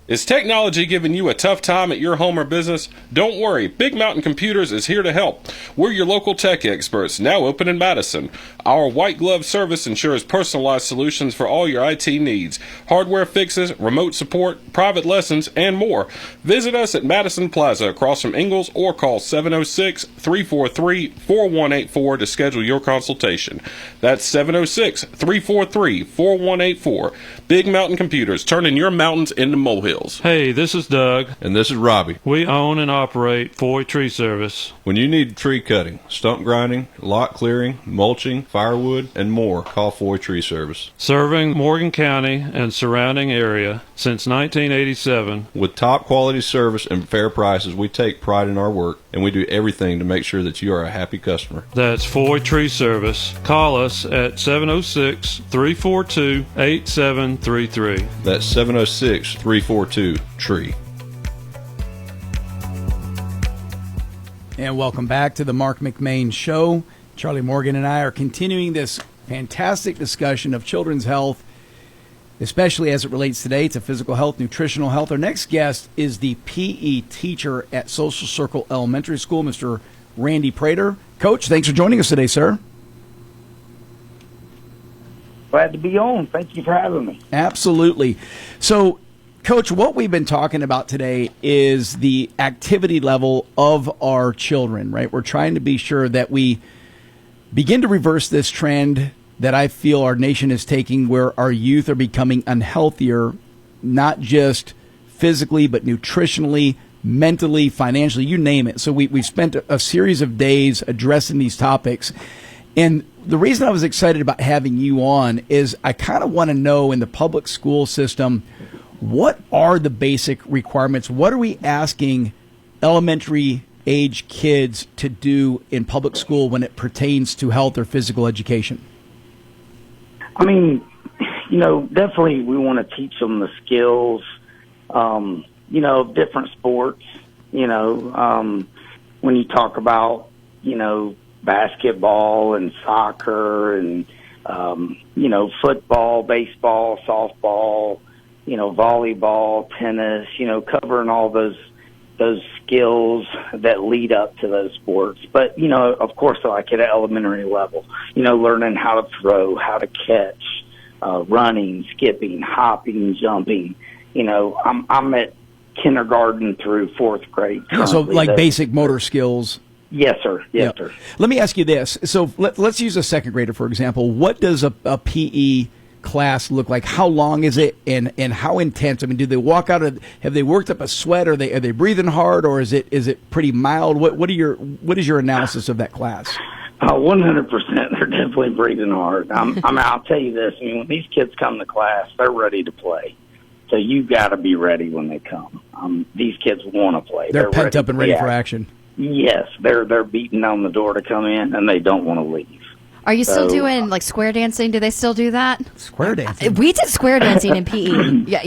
Is technology giving you a tough time at your home or business? Don't worry, Big Mountain Computers is here to help. We're your local tech experts, now open in Madison. Our white glove service ensures personalized solutions for all your IT needs. Hardware fixes, remote support, private lessons, and more. Visit us at Madison Plaza across from Ingalls or call 706-343-4184 to schedule your consultation. That's 706-343-4184. Big Mountain Computers, turning your mountains into molehills. Hey, this is Doug. And this is Robbie. We own and operate Foy Tree Service. When you need tree cutting, stump grinding, lot clearing, mulching, firewood, and more, call Foy Tree Service. Serving Morgan County and surrounding area since 1987. With top quality service and fair prices, we take pride in our work, and we do everything to make sure that you are a happy customer. That's Foy Tree Service. Call us at 706-342-8733. That's 706-342-TREE. And welcome back to the Marc McMain Show. Charlie Morgan and I are continuing this fantastic discussion of children's health, especially as it relates today to physical health, nutritional health. Our next guest is the PE teacher at Social Circle Elementary School, Mr. Randy Prater. Coach, thanks for joining us today, sir. Glad to be on. Thank you for having me. Absolutely. So, Coach, what we've been talking about today is the activity level of our children, right? We're trying to be sure that we begin to reverse this trend that I feel our nation is taking, where our youth are becoming unhealthier, not just physically, but nutritionally, mentally, financially, you name it. So we've spent a series of days addressing these topics. And the reason I was excited about having you on is I kind of want to know, in the public school system, what are the basic requirements? What are we asking elementary age kids to do in public school when it pertains to health or physical education? I mean, definitely we want to teach them the skills, different sports. When you talk about, basketball and soccer and, football, baseball, softball, volleyball, tennis, covering all those skills that lead up to those sports. But, of course, like at an elementary level, learning how to throw, how to catch, running, skipping, hopping, jumping. I'm at kindergarten through fourth grade. So like basic motor skills. Yes, sir. Yes, sir. Let me ask you this. So let's use a second grader, for example. What does a PE class look like? How long is it, and how intense? I mean, do they walk out have they worked up a sweat? Are they breathing hard, or is it pretty mild? What is your analysis of that class? 100%. They're definitely breathing hard. I'll tell you this. I mean, when these kids come to class, they're ready to play. So you got to be ready when they come. These kids want to play. They're pent up and ready for action. Yes, they're beating down the door to come in, and they don't want to leave. Are you still doing like square dancing? Do they still do that? Square dancing? We did square dancing in PE. Yeah.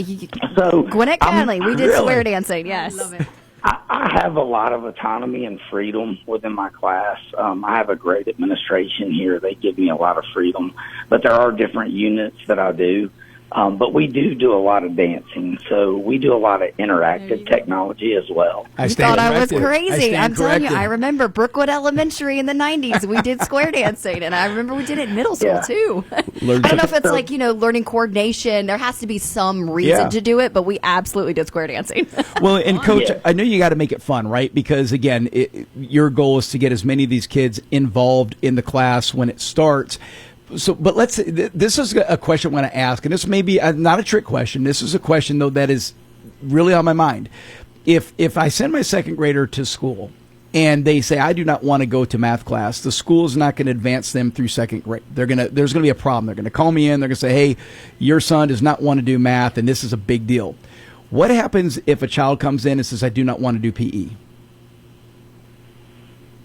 So Gwinnett County, we did square dancing. Yes. I love it. I have a lot of autonomy and freedom within my class. I have a great administration here. They give me a lot of freedom, but there are different units that I do. But we do a lot of dancing, so we do a lot of interactive technology as well. I thought I was crazy. I'm telling you, I remember Brookwood Elementary in the 90s. We did square dancing, and I remember we did it in middle school, too. I don't know if it's like, learning coordination. There has to be some reason to do it, but we absolutely did square dancing. Well, and Coach, I know you got to make it fun, right? Because, again, your goal is to get as many of these kids involved in the class when it starts. So, but this is a question I want to ask, and this may be not a trick question. This is a question, though, that is really on my mind. If I send my second grader to school and they say, I do not want to go to math class, the school is not going to advance them through second grade. There's going to be a problem. They're going to call me in. They're going to say, hey, your son does not want to do math, and this is a big deal. What happens if a child comes in and says, I do not want to do PE?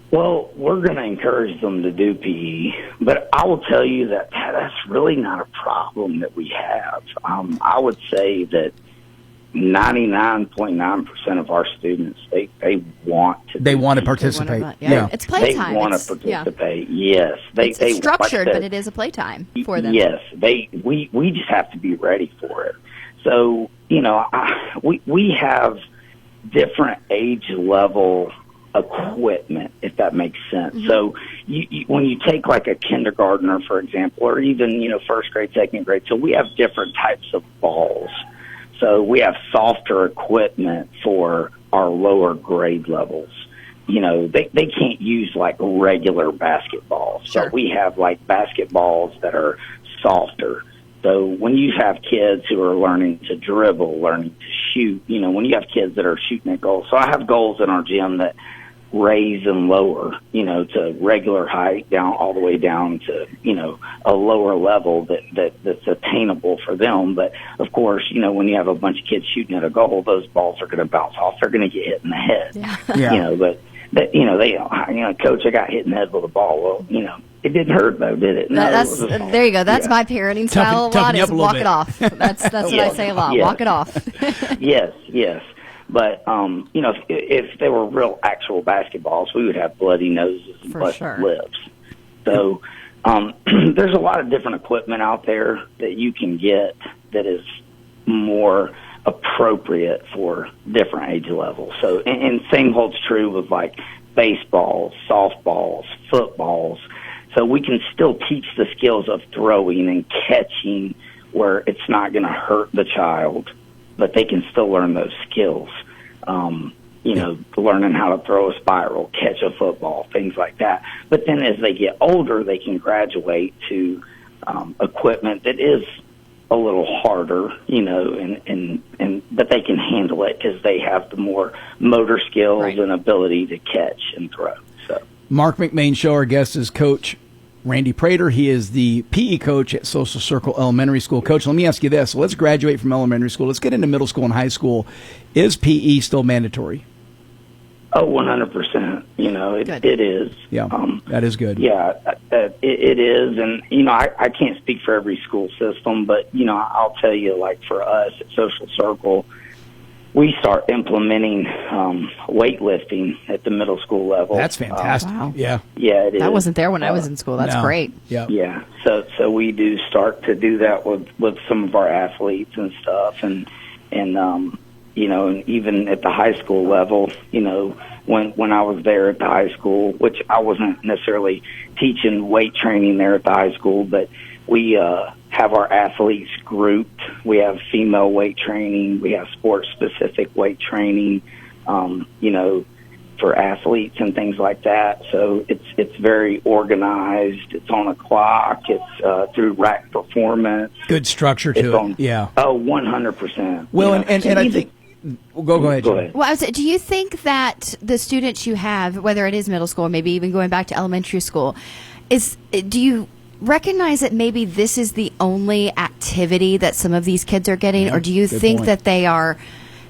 Well, we're going to encourage them to do PE, but I will tell you that that's really not a problem that we have. I would say that 99.9% of our students, they want to. They want to participate. It's playtime. They want to participate. Yes, it's structured, but it is a playtime for them. Yes, we just have to be ready for it. So we have different age level equipment, if that makes sense. Mm-hmm. So when you take like a kindergartner, for example, or even, first grade, second grade, so we have different types of balls. So we have softer equipment for our lower grade levels. They can't use like regular basketballs. Sure. So we have like basketballs that are softer. So when you have kids who are learning to dribble, learning to shoot, when you have kids that are shooting at goals. So I have goals in our gym that raise and lower, to regular height down all the way down to, a lower level that's attainable for them. But of course, when you have a bunch of kids shooting at a goal, those balls are going to bounce off. They're going to get hit in the head, Coach, I got hit in the head with a ball. Well, it didn't hurt though, did it? No, there you go. That's my parenting style a lot is walk it off. That's what I say a lot. Yes. Walk it off. Yes. But, if they were real actual basketballs, we would have bloody noses and busted lips. So there's a lot of different equipment out there that you can get that is more appropriate for different age levels. So, and same holds true with like baseballs, softballs, footballs. So we can still teach the skills of throwing and catching where it's not going to hurt the child, but they can still learn those skills. Learning how to throw a spiral, catch a football, things like that. But then as they get older, they can graduate to equipment that is a little harder, but they can handle it because they have the more motor skills and ability to catch and throw. So, Marc McMain Show, our guest is Coach Randy Prater. He is the PE coach at Social Circle Elementary School. Coach, let me ask you this. So let's graduate from elementary school. Let's get into middle school and high school. Is PE still mandatory? Oh, 100%. It is. Yeah, that is good. Yeah, it is. And, I can't speak for every school system, but, I'll tell you, like for us at Social Circle, we start implementing weightlifting at the middle school level. That's fantastic. Wow. Yeah. Yeah, it is. That wasn't there when I was in school. That's great. Yeah. Yeah. So we do start to do that with some of our athletes and stuff. And and even at the high school level, when I was there at the high school, which I wasn't necessarily teaching weight training there at the high school, but we have our athletes grouped. We have female weight training. We have sports-specific weight training, for athletes and things like that. So it's very organized. It's on a clock. It's through rack performance. Good structure to it. Yeah. Oh, 100%. Well, and I think... Go ahead. Go ahead. Well, do you think that the students you have, whether it is middle school or maybe even going back to elementary school, do you recognize that maybe this is the only activity that some of these kids are getting, or do you think that they are,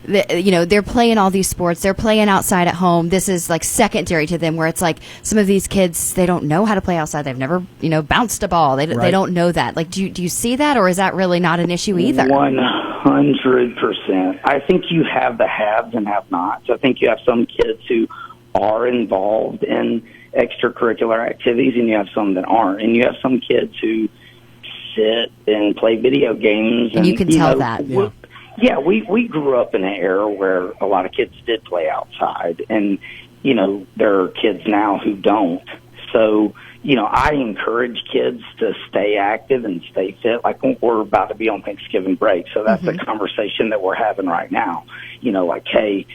they're playing all these sports, they're playing outside at home, this is like secondary to them, where it's like some of these kids, they don't know how to play outside, they've never bounced a ball, they don't know that. Like, do you see that, or is that really not an issue either? 100%. I think you have the haves and have-nots. I think you have some kids who are involved in extracurricular activities, and you have some that aren't. And you have some kids who sit and play video games. And you can tell that. Yeah, we grew up in an era where a lot of kids did play outside, and, there are kids now who don't. So, I encourage kids to stay active and stay fit. Like, we're about to be on Thanksgiving break, so that's the conversation that we're having right now. Hey,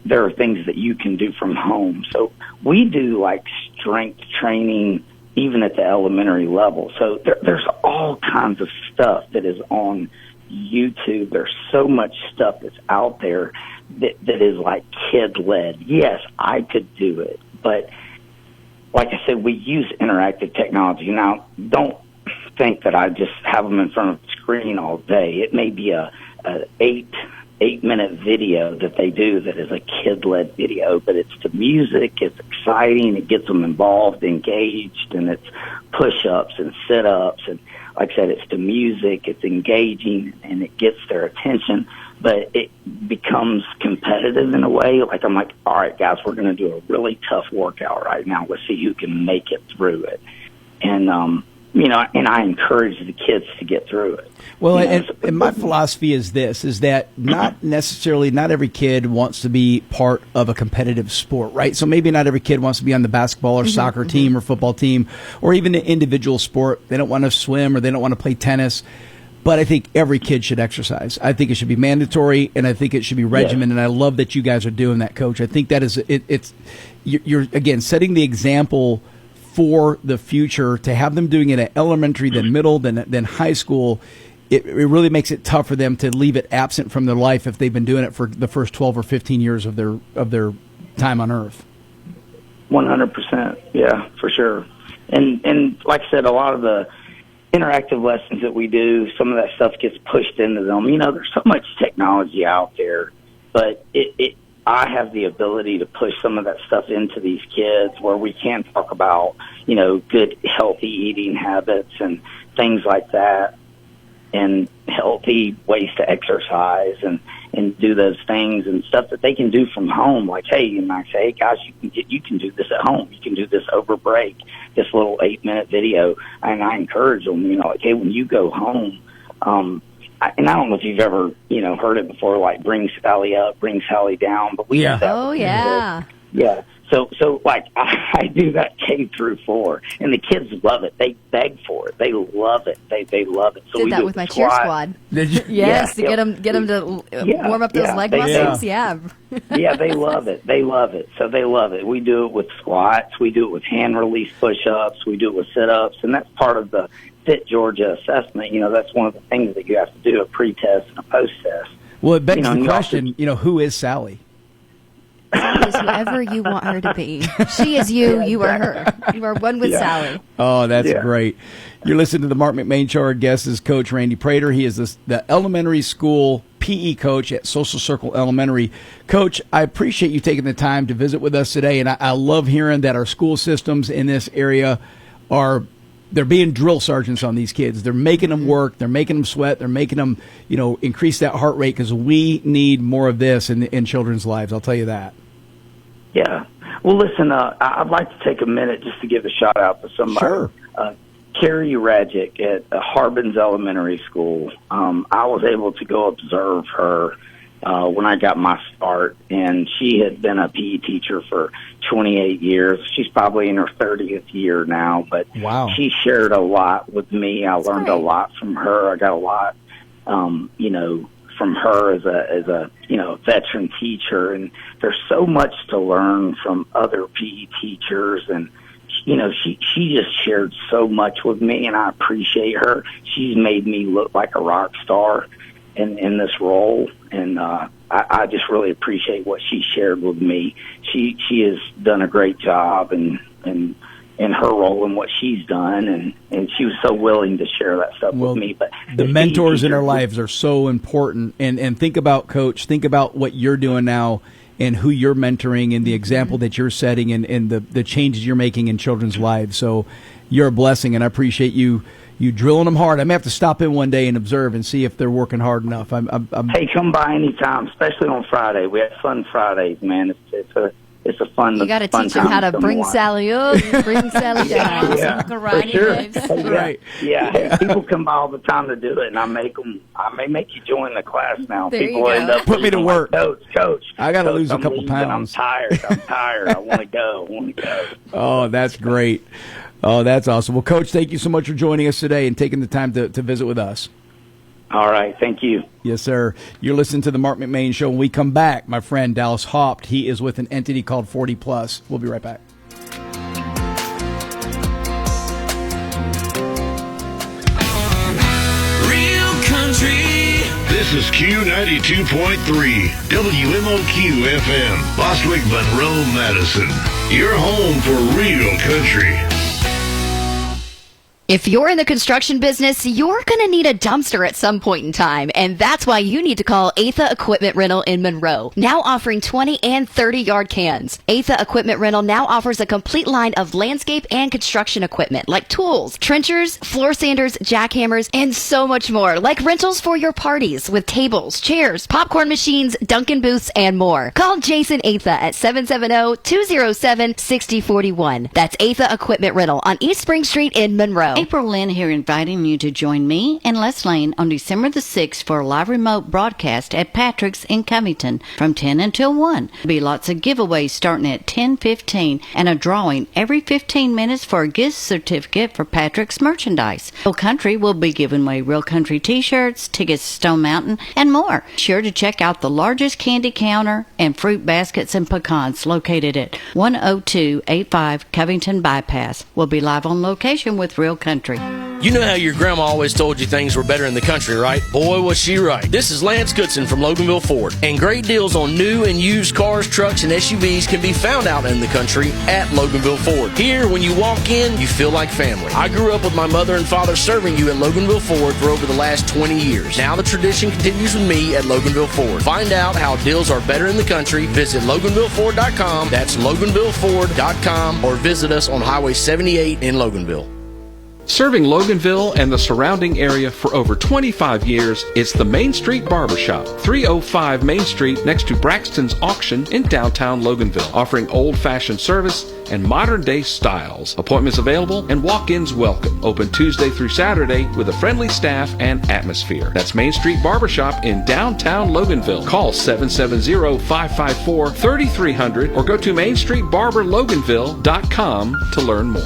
there are things that you can do from home. So we do, like, strength training even at the elementary level. So there's all kinds of stuff that is on YouTube. There's so much stuff that's out there that is, like, kid-led. Yes, I could do it, but like I said, we use interactive technology. Now, don't think that I just have them in front of the screen all day. It may be a 8-minute video that they do that is a kid-led video, but it's the music, it's exciting, it gets them involved, engaged, and it's push-ups and sit-ups. And like I said, it's the music, it's engaging, and it gets their attention. But it becomes competitive in a way. Like, I'm like, all right, guys, we're going to do a really tough workout right now. Let's see who can make it through it. And, and I encourage the kids to get through it. Well, and my philosophy is this, is that not every kid wants to be part of a competitive sport, right? So maybe not every kid wants to be on the basketball or soccer team or football team, or even an individual sport. They don't want to swim or they don't want to play tennis. But I think every kid should exercise. I think it should be mandatory, and I think it should be regimented. And I love that you guys are doing that, Coach. I think that is you're again setting the example for the future to have them doing it at elementary, then middle, then high school. It really makes it tough for them to leave it absent from their life if they've been doing it for the first 12 or 15 years of their time on Earth. 100%, yeah, for sure. And like I said, a lot of the interactive lessons that we do, some of that stuff gets pushed into them. There's so much technology out there, but I have the ability to push some of that stuff into these kids where we can talk about, good, healthy eating habits and things like that, and healthy ways to exercise and do those things and stuff that they can do from home. Like, hey, and I say, hey, guys, you can do this at home. You can do this over break, this little 8-minute video. And I encourage them, like, hey, when you go home, and I don't know if you've ever, heard it before, like, bring Sally up, bring Sally down. But we do that. Oh, yeah. Yeah. So like, I do that K through 4, and the kids love it. They beg for it. They love it. They love it. So Did we that do with my squat. cheer squad. Did you? Yes, to get them to warm up those leg muscles. Yeah. Yeah, they love it. They love it. So they love it. We do it with squats. We do it with hand release push-ups. We do it with sit-ups, and that's part of the Fit Georgia assessment. That's one of the things that you have to do, a pre-test and a post-test. Well, it begs the question, who is Sally? Sally is whoever you want her to be. She is you. You are her. You are one with Sally. Oh, that's great. You're listening to the Marc McMain Show. Our guest is Coach Randy Prater. He is the elementary school PE coach at Social Circle Elementary. Coach, I appreciate you taking the time to visit with us today, and I love hearing that our school systems in this area they're being drill sergeants on these kids. They're making them work. They're making them sweat. They're making them, increase that heart rate, because we need more of this in children's lives. I'll tell you that. Yeah. Well, listen, I'd like to take a minute just to give a shout out to somebody. Sure. Carrie Radjic at Harbins Elementary School. I was able to go observe her when I got my start, and she had been a PE teacher for 28 years. She's probably in her 30th year now, but wow. She shared a lot with me. I learned a lot from her. I got a lot, from her as a veteran teacher, and there's so much to learn from other PE teachers, and she just shared so much with me, and I appreciate her. She's made me look like a rock star in this role, and I just really appreciate what she shared with me. She has done a great job in her role and what she's done, and she was so willing to share that stuff with me. But the mentors in our lives are so important, and think about, Coach, think about what you're doing now and who you're mentoring and the example that you're setting and the changes you're making in children's lives. So you're a blessing, and I appreciate you drilling them hard. I may have to stop in one day and observe and see if they're working hard enough. Hey, come by anytime, especially on Friday. We have fun Fridays, man. It's a fun. You got to teach them how to bring Sally up, bring Sally down, yeah, some karate moves. Hey, right. Yeah. Hey, people come by all the time to do it, and I may make you join the class now. There people you go. end up Put me to work, Coach. I got to lose a couple leaving. pounds. I'm tired. I want to go. Oh, that's great. Oh, that's awesome. Well, Coach, thank you so much for joining us today and taking the time to visit with us. All right. Thank you. Yes, sir. You're listening to the Marc McMain Show. When we come back, my friend Dallas Haupt, he is with an entity called 40 Plus. We'll be right back. Real country. This is Q92.3 WMOQ FM, Bostwick, Monroe, Madison. Your home for real country. If you're in the construction business, you're going to need a dumpster at some point in time, and that's why you need to call Atha Equipment Rental in Monroe, now offering 20 and 30-yard cans. Atha Equipment Rental now offers a complete line of landscape and construction equipment like tools, trenchers, floor sanders, jackhammers, and so much more, like rentals for your parties with tables, chairs, popcorn machines, Dunkin' booths, and more. Call Jason Atha at 770-207-6041. That's Atha Equipment Rental on East Spring Street in Monroe. April Lynn here, inviting you to join me and Les Lane on December the 6th for a live remote broadcast at Patrick's in Covington from 10 until 1. There'll be lots of giveaways starting at 10:15 and a drawing every 15 minutes for a gift certificate for Patrick's merchandise. Real Country will be giving away Real Country t-shirts, tickets to Stone Mountain, and more. Sure to check out the largest candy counter and fruit baskets and pecans located at 10285 Covington Bypass. We'll be live on location with Real Country. You know how your grandma always told you things were better in the country, right? Boy, was she right. This is Lance Goodson from Loganville Ford, and great deals on new and used cars, trucks, and SUVs can be found out in the country at Loganville Ford. Here, when you walk in, you feel like family. I grew up with my mother and father serving you at Loganville Ford for over the last 20 years. Now the tradition continues with me at Loganville Ford. Find out how deals are better in the country. Visit LoganvilleFord.com. That's LoganvilleFord.com, or visit us on Highway 78 in Loganville. Serving Loganville and the surrounding area for over 25 years, it's the Main Street Barbershop, 305 Main Street next to Braxton's Auction in downtown Loganville, offering old-fashioned service and modern-day styles. Appointments available and walk-ins welcome. Open Tuesday through Saturday with a friendly staff and atmosphere. That's Main Street Barbershop in downtown Loganville. Call 770-554-3300 or go to mainstreetbarberloganville.com to learn more.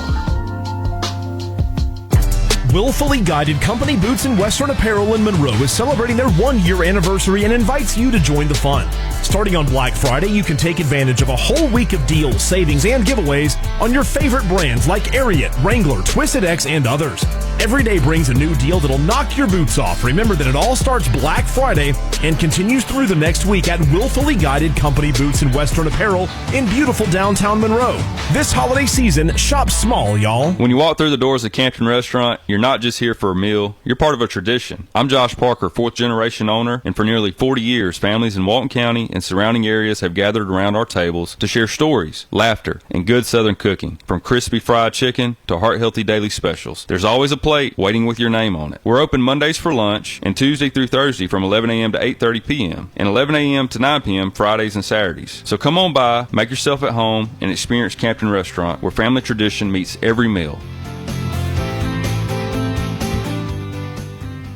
Willfully Guided Company Boots and Western Apparel in Monroe is celebrating their 1-year anniversary and invites you to join the fun. Starting on Black Friday, you can take advantage of a whole week of deals, savings, and giveaways on your favorite brands like Ariat, Wrangler, Twisted X, and others. Every day brings a new deal that'll knock your boots off. Remember that it all starts Black Friday and continues through the next week at Willfully Guided Company Boots and Western Apparel in beautiful downtown Monroe. This holiday season, shop small, y'all. When you walk through the doors of Campton Restaurant, you're you're not just here for a meal, you're part of a tradition. I'm Josh Parker, 4th generation owner, and for nearly 40 years, families in Walton County and surrounding areas have gathered around our tables to share stories, laughter, and good Southern cooking. From crispy fried chicken to heart-healthy daily specials, there's always a plate waiting with your name on it. We're open Mondays for lunch and Tuesday through Thursday from 11 a.m. to 8:30 p.m. and 11 a.m. to 9 p.m. Fridays and Saturdays. So come on by, make yourself at home, and experience Campton Restaurant, where family tradition meets every meal.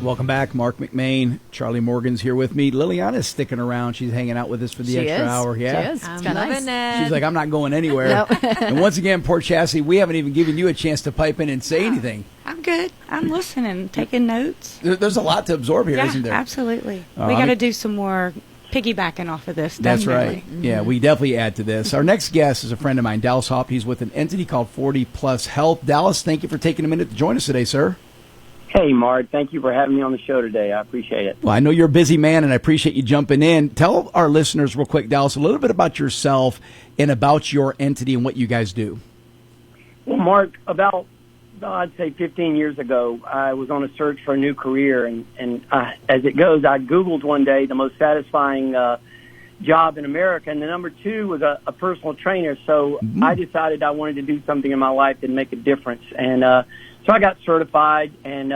Welcome back, Marc McMain. Charlie Morgan's here with me. Liliana's sticking around. She's hanging out with us for the extra hour. Yeah, she is. It's nice. She's like, I'm not going anywhere. Nope. And once again, poor Chassie, we haven't even given you a chance to pipe in and say anything. I'm good. I'm listening, taking notes. There's a lot to absorb here, isn't there? Absolutely. We got to do some more piggybacking off of this. That's definitely. right. Yeah, we definitely add to this. Our next guest is a friend of mine, Dallas Hopp. He's with an entity called 40 Plus Health. Dallas, thank you for taking a minute to join us today, sir. Hey, Mark. Thank you for having me on the show today. I appreciate it. Well, I know you're a busy man, and I appreciate you jumping in. Tell our listeners real quick, Dallas, a little bit about yourself and about your entity and what you guys do. Well, Mark, about, I'd say 15 years ago, I was on a search for a new career, and as it goes, I Googled one day the most satisfying job in America, and the number 2 was a personal trainer. So I decided I wanted to do something in my life that make a difference, and so I got certified, and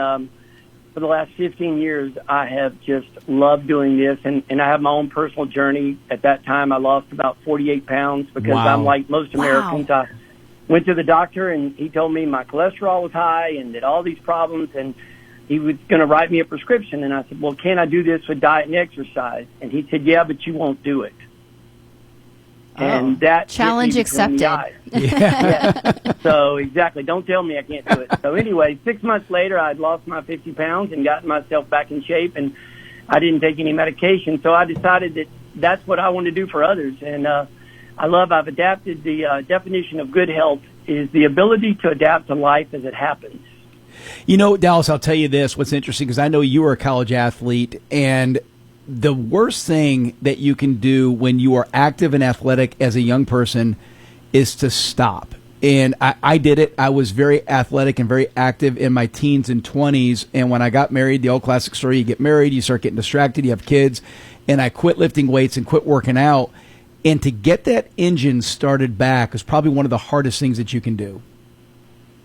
for the last 15 years, I have just loved doing this, and I have my own personal journey. At that time, I lost about 48 pounds because I'm like most Americans. I went to the doctor, and he told me my cholesterol was high and that all these problems, and he was going to write me a prescription. And I said, well, can I do this with diet and exercise? And he said, yeah, but you won't do it. And that challenge accepted. Yeah. So exactly. Don't tell me I can't do it. So anyway, 6 months later, I'd lost my 50 pounds and gotten myself back in shape, and I didn't take any medication. So I decided that that's what I want to do for others. And I've adapted the definition of good health is the ability to adapt to life as it happens. You know, Dallas, I'll tell you this. What's interesting, because I know you were a college athlete, and the worst thing that you can do when you are active and athletic as a young person is to stop. And I did it. I was very athletic and very active in my teens and 20s. And when I got married, the old classic story, you get married, you start getting distracted, you have kids. And I quit lifting weights and quit working out. And to get that engine started back is probably one of the hardest things that you can do.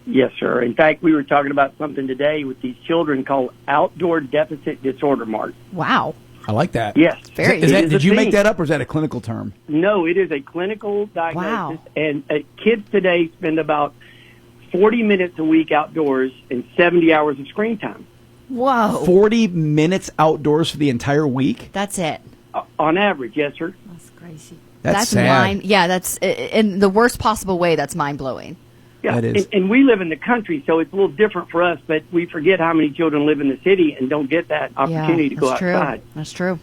Yes, sir. In fact, we were talking about something today with these children called outdoor deficit disorder, Mark. Wow. I like that. Yes. Did you make that up, or is that a clinical term? No, it is a clinical diagnosis. Wow. And kids today spend about 40 minutes a week outdoors and 70 hours of screen time. Whoa. 40 minutes outdoors for the entire week? That's it. On average, yes, sir. That's crazy. That's sad. That's in the worst possible way. That's mind-blowing. Yeah, that is. And we live in the country, so it's a little different for us, but we forget how many children live in the city and don't get that opportunity to go outside. That's true.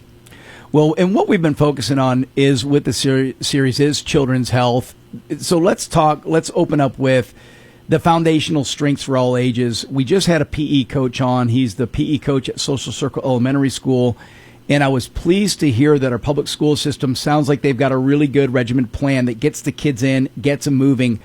Well, and what we've been focusing on is with the series is children's health. So let's open up with the foundational strengths for all ages. We just had a PE coach on. He's the PE coach at Social Circle Elementary School. And I was pleased to hear that our public school system sounds like they've got a really good regimented plan that gets the kids in, gets them moving.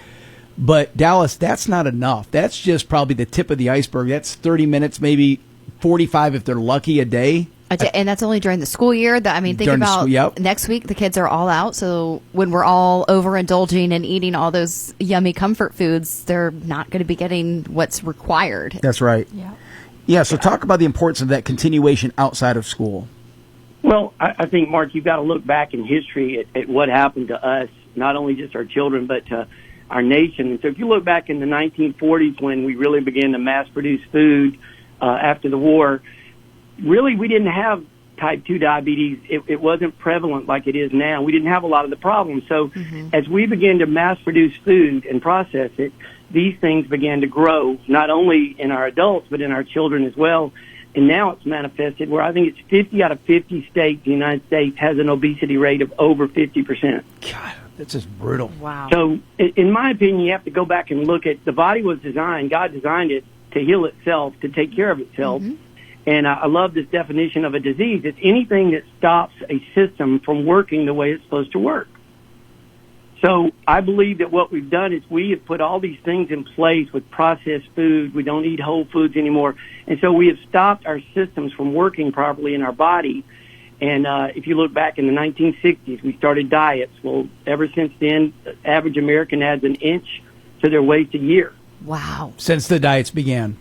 But, Dallas, that's not enough. That's just probably the tip of the iceberg. That's 30 minutes, maybe 45 if they're lucky a day. And that's only during the school year. Think about next week, the kids are all out. So when we're all overindulging and eating all those yummy comfort foods, they're not going to be getting what's required. That's right. Yeah, so talk about the importance of that continuation outside of school. Well, I think, Mark, you've got to look back in history at what happened to us, not only just our children, but to our nation. And so if you look back in the 1940s when we really began to mass produce food after the war, really we didn't have type 2 diabetes. It wasn't prevalent like it is now. We didn't have a lot of the problems. So as we began to mass produce food and process it, these things began to grow, not only in our adults, but in our children as well. And now it's manifested where I think it's 50 out of 50 states in the United States has an obesity rate of over 50%. God. That's just brutal. Wow. So, in my opinion, you have to go back and look at the body was designed, God designed it to heal itself, to take care of itself. And I love this definition of a disease. It's anything that stops a system from working the way it's supposed to work. So I believe that what we've done is we have put all these things in place with processed food. We don't eat whole foods anymore. And so we have stopped our systems from working properly in our body. And if you look back in the 1960s, we started diets. Well, ever since then, the average American adds an inch to their waist a year. Wow. Since the diets began.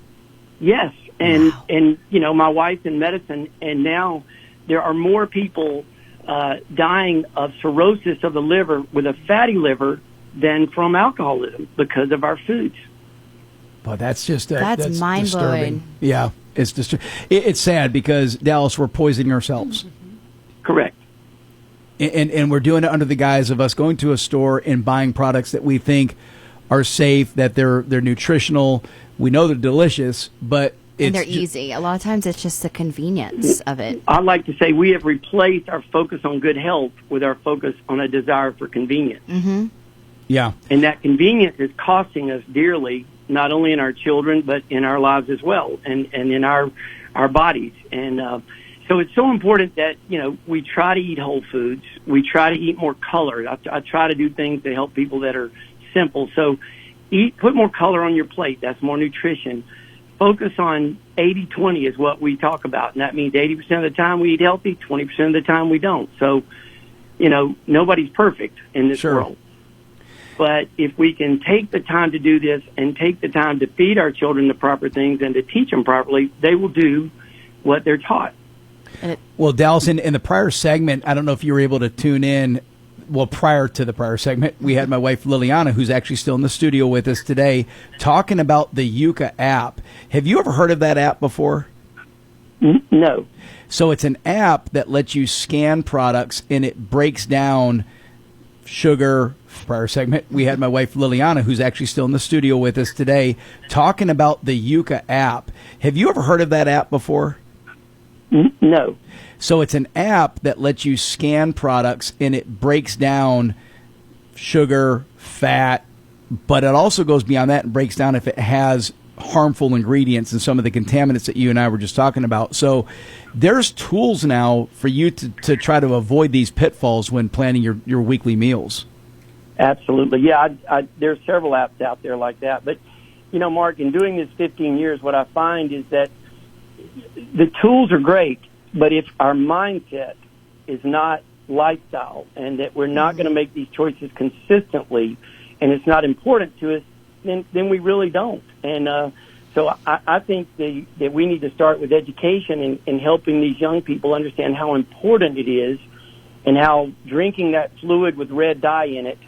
Yes. And, and you know, my wife's in medicine, and now there are more people dying of cirrhosis of the liver with a fatty liver than from alcoholism because of our foods. But that's just that's mind disturbing. blowing. Yeah, it's sad because Dallas, we're poisoning ourselves. Correct. And we're doing it under the guise of us going to a store and buying products that we think are safe, that they're nutritional. We know they're delicious, but And they're easy. A lot of times it's just the convenience of it. I like to say we have replaced our focus on good health with our focus on a desire for convenience. Mm-hmm. Yeah. And that convenience is costing us dearly, not only in our children, but in our lives as well, and in our bodies. And so it's so important that, you know, we try to eat whole foods. We try to eat more color. I try to do things to help people that are simple. So put more color on your plate. That's more nutrition. Focus on 80-20 is what we talk about, and that means 80% of the time we eat healthy, 20% of the time we don't. So, you know, nobody's perfect in this world. But if we can take the time to do this and take the time to feed our children the proper things and to teach them properly, they will do what they're taught. Well, Dallas, in the prior segment, I don't know if you were able to tune in. Well, prior to the prior segment, we had my wife Liliana, who's actually still in the studio with us today, talking about the Yuka app. Have you ever heard of that app before? No. So it's an app that lets you scan products, and it breaks down sugar. Prior segment, we had my wife Liliana, who's actually still in the studio with us today, talking about the Yuka app. Have you ever heard of that app before? No. So it's an app that lets you scan products, and it breaks down sugar, fat, but it also goes beyond that and breaks down if it has harmful ingredients and some of the contaminants that you and I were just talking about. So there's tools now for you to try to avoid these pitfalls when planning your weekly meals. Absolutely. Yeah, there's several apps out there like that. But, you know, Mark, in doing this 15 years, what I find is that the tools are great, but if our mindset is not lifestyle and that we're not going to make these choices consistently and it's not important to us, then we really don't. And so I think that we need to start with education and helping these young people understand how important it is and how drinking that fluid with red dye in it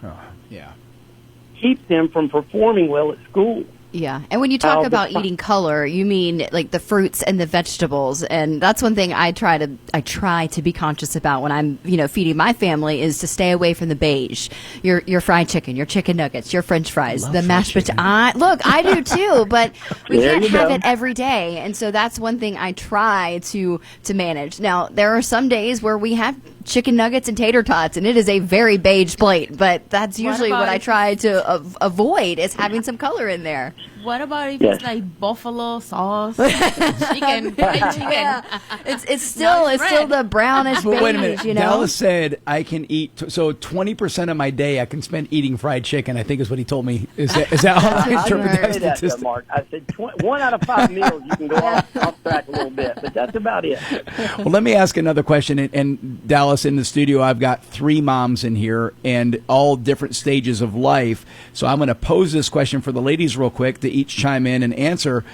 keeps them from performing well at school. Yeah, and when you talk about eating color, you mean like the fruits and the vegetables, and that's one thing I try to be conscious about when I'm feeding my family is to stay away from the beige. Your fried chicken, your chicken nuggets, your French fries, the mashed potatoes. Look, I do too, but we can't have it every day, and so that's one thing I try to manage. Now there are some days where we have chicken nuggets and tater tots, and it is a very beige plate, but that's usually what I try to avoid is having some color in there. What about if it's like buffalo sauce, chicken, fried chicken? Yeah. It's still the brownish beige. Wait a minute. Dallas said I can eat. So 20% of my day I can spend eating fried chicken. I think is what he told me. Is that how I interpret that statistic? Mark. I said 1 out of 5 meals you can go off track a little bit, but that's about it. Well, let me ask another question. And Dallas, in the studio, I've got 3 moms in here and all different stages of life. So I'm going to pose this question for the ladies real quick to each chime in and answer.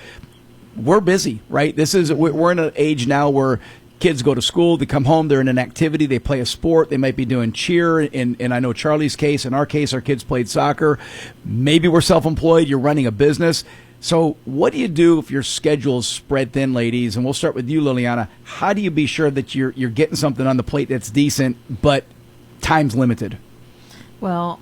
We're busy, right? We're in an age now where kids go to school, they come home, they're in an activity, they play a sport, they might be doing cheer. And I know Charlie's case, in our case, our kids played soccer. Maybe we're self-employed, you're running a business. So what do you do if your schedule is spread thin, ladies? And we'll start with you, Liliana. How do you be sure that you're getting something on the plate that's decent, but time's limited? Well,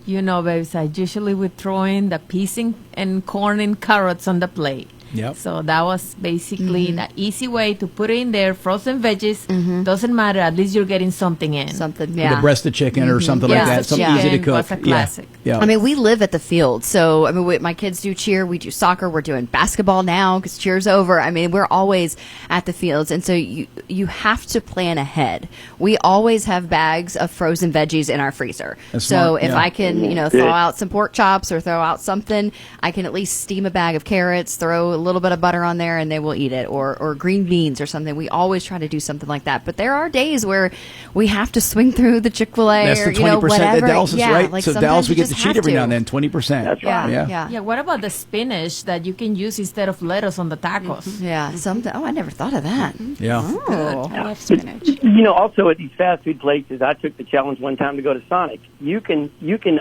babes, I usually would throw in the peas and corn and carrots on the plate. Yep. So that was basically the easy way to put it in there. Frozen veggies, doesn't matter. At least you're getting something in. Something, With a breast of chicken or something like that. Something easy to cook. Was a classic. Yeah. I mean, we live at the field, so I mean, my kids do cheer. We do soccer. We're doing basketball now because cheer's over. I mean, we're always at the fields, and so you have to plan ahead. We always have bags of frozen veggies in our freezer. That's So smart, if yeah. I can, throw out some pork chops or throw out something, I can at least steam a bag of carrots, throw a little bit of butter on there, and they will eat it. Or green beans or something. We always try to do something like that. But there are days where we have to swing through the Chick-fil-A That's or the 20% whatever. that Dallas is right. Like so sometimes Dallas, we you get to just cheat have every to. now and then. 20%. That's right. Yeah. Yeah, what about the spinach that you can use instead of lettuce on the tacos? Yeah, something. Oh, I never thought of that. Yeah. Oh, I love spinach. Also at these fast food places, I took the challenge one time to go to Sonic. You can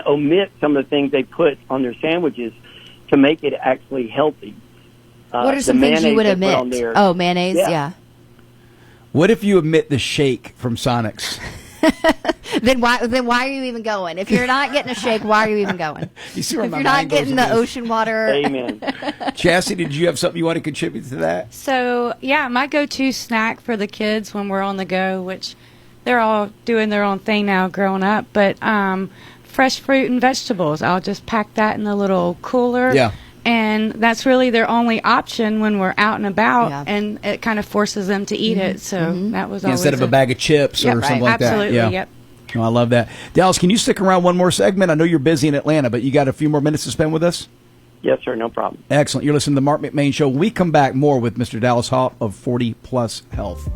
omit some of the things they put on their sandwiches to make it actually healthy. What are some things you would omit? Oh, mayonnaise. Yeah. What if you omit the shake from Sonic's? Then why are you even going? If you're not getting a shake, why are you even going? You see where if my you're not mind goes getting with the this. ocean water. Amen. Chassie, did you have something you want to contribute to that? So, yeah, my go-to snack for the kids when we're on the go, which they're all doing their own thing now growing up, but fresh fruit and vegetables. I'll just pack that in the little cooler. Yeah. And that's really their only option when we're out and about, and it kind of forces them to eat it. So that was always Instead of a bag of chips or something like Absolutely, that. yep. Oh, I love that. Dallas, can you stick around one more segment? I know you're busy in Atlanta, but you got a few more minutes to spend with us? Yes, sir. No problem. Excellent. You're listening to the Marc McMain Show. We come back more with Mr. Dallas Hopp of 40 Plus Health.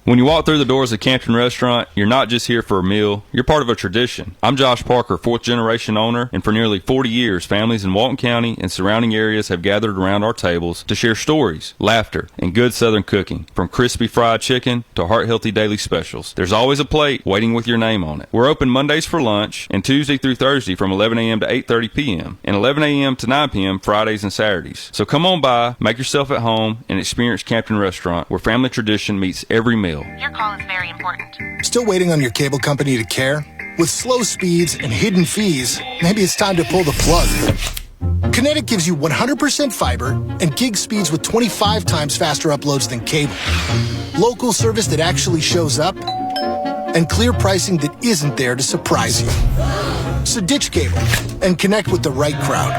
When you walk through the doors of Campton Restaurant, you're not just here for a meal, you're part of a tradition. I'm Josh Parker, fourth generation owner, and for nearly 40 years, families in Walton County and surrounding areas have gathered around our tables to share stories, laughter, and good Southern cooking. From crispy fried chicken to heart-healthy daily specials, there's always a plate waiting with your name on it. We're open Mondays for lunch and Tuesday through Thursday from 11 a.m. to 8:30 p.m. and 11 a.m. to 9 p.m. Fridays and Saturdays. So come on by, make yourself at home, and experience Campton Restaurant, where family tradition meets every meal. Your call is very important. Still waiting on your cable company to care? With slow speeds and hidden fees, maybe it's time to pull the plug. Kinetic gives you 100% fiber and gig speeds with 25 times faster uploads than cable. Local service that actually shows up, and clear pricing that isn't there to surprise you. So ditch cable and connect with the right crowd.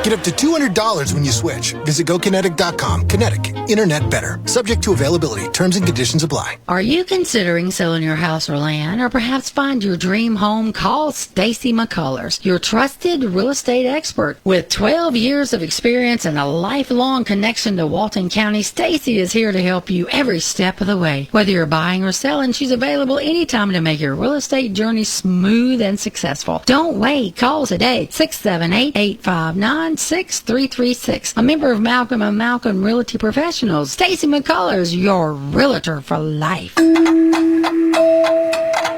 Get up to $200 when you switch. Visit GoKinetic.com. Kinetic. Internet better. Subject to availability. Terms and conditions apply. Are you considering selling your house or land, or perhaps find your dream home? Call Stacy McCullers, your trusted real estate expert. With 12 years of experience and a lifelong connection to Walton County, Stacy is here to help you every step of the way. Whether you're buying or selling, she's available anytime to make your real estate journey smooth and successful. Don't wait. Call today. 678-859-6336. A member of Malcolm & Malcolm Realty Professionals. Stacy McCullers, your realtor for life.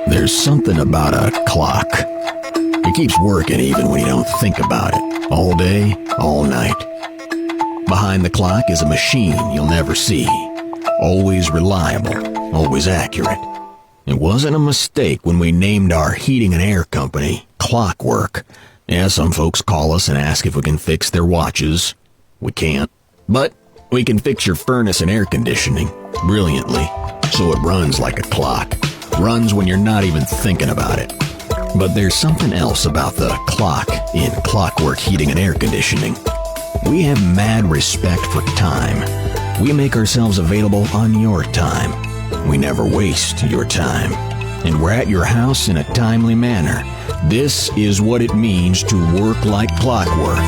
There's something about a clock. It keeps working even when you don't think about it. All day, all night. Behind the clock is a machine you'll never see. Always reliable, always accurate. It wasn't a mistake when we named our heating and air company Clockwork. Yeah, some folks call us and ask if we can fix their watches. We can't. But we can fix your furnace and air conditioning brilliantly, so it runs like a clock. Runs when you're not even thinking about it. But there's something else about the clock in Clockwork Heating and Air Conditioning. We have mad respect for time. We make ourselves available on your time. We never waste your time. And we're at your house in a timely manner. This is what it means to work like clockwork.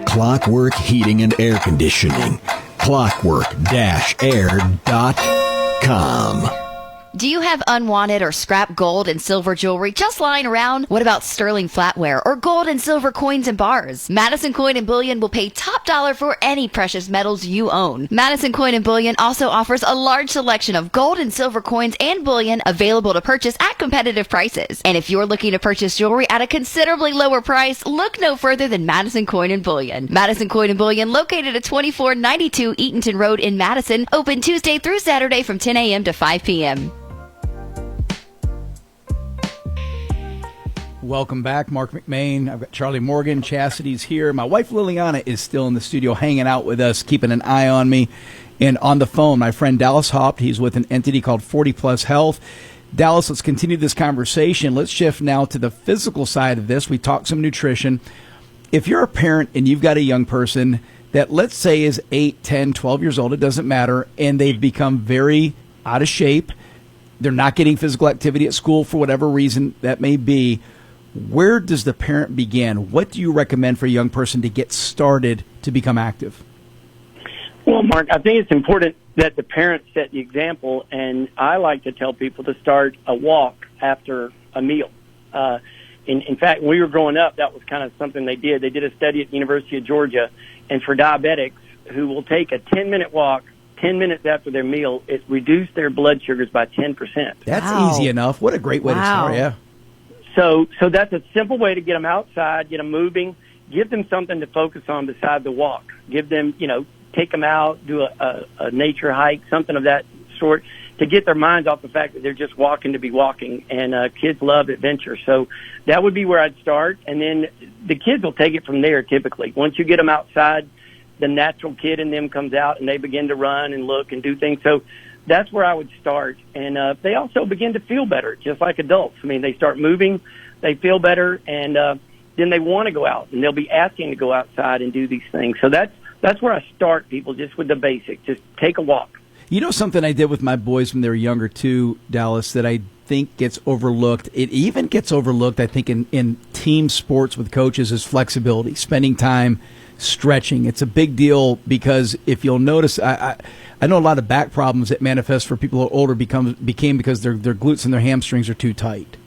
Clockwork Heating and Air Conditioning. Clockwork-air.com. Do you have unwanted or scrap gold and silver jewelry just lying around? What about sterling flatware or gold and silver coins and bars? Madison Coin and Bullion will pay top dollar for any precious metals you own. Madison Coin and Bullion also offers a large selection of gold and silver coins and bullion available to purchase at competitive prices. And if you're looking to purchase jewelry at a considerably lower price, look no further than Madison Coin and Bullion. Madison Coin and Bullion, located at 2492 Eatonton Road in Madison, open Tuesday through Saturday from 10 a.m. to 5 p.m. Welcome back, Marc McMain. I've got Charlie Morgan. Chastity's here. My wife Liliana is still in the studio hanging out with us, keeping an eye on me. And on the phone, my friend Dallas Haupt. He's with an entity called 40 Plus Health. Dallas, let's continue this conversation. Let's shift now to the physical side of this. We talked some nutrition. If you're a parent and you've got a young person that, let's say, is 8, 10, 12 years old, it doesn't matter, and they've become very out of shape, they're not getting physical activity at school for whatever reason that may be, where does the parent begin? What do you recommend for a young person to get started to become active? Well, Mark, I think it's important that the parents set the example, and I like to tell people to start a walk after a meal. In fact, when we were growing up, that was kind of something they did. They did a study at the University of Georgia, and for diabetics who will take a 10-minute walk 10 minutes after their meal, it reduced their blood sugars by 10%. That's easy enough. What a great way to start, yeah. So that's a simple way to get them outside, get them moving, give them something to focus on beside the walk. Give them, take them out, do a nature hike, something of that sort, to get their minds off the fact that they're just walking to be walking. And kids love adventure. So that would be where I'd start. And then the kids will take it from there typically. Once you get them outside, the natural kid in them comes out and they begin to run and look and do things. So that's where I would start. And they also begin to feel better, just like adults. I mean, they start moving, they feel better, and then they want to go out, and they'll be asking to go outside and do these things. So that's where I start people, just with the basics. Just take a walk. You know something I did with my boys when they were younger too, Dallas, that I think gets overlooked. It even gets overlooked, I think, in team sports with coaches, is flexibility, spending time stretching. It's a big deal because if you'll notice, I know a lot of back problems that manifest for people who are older became because their glutes and their hamstrings are too tight.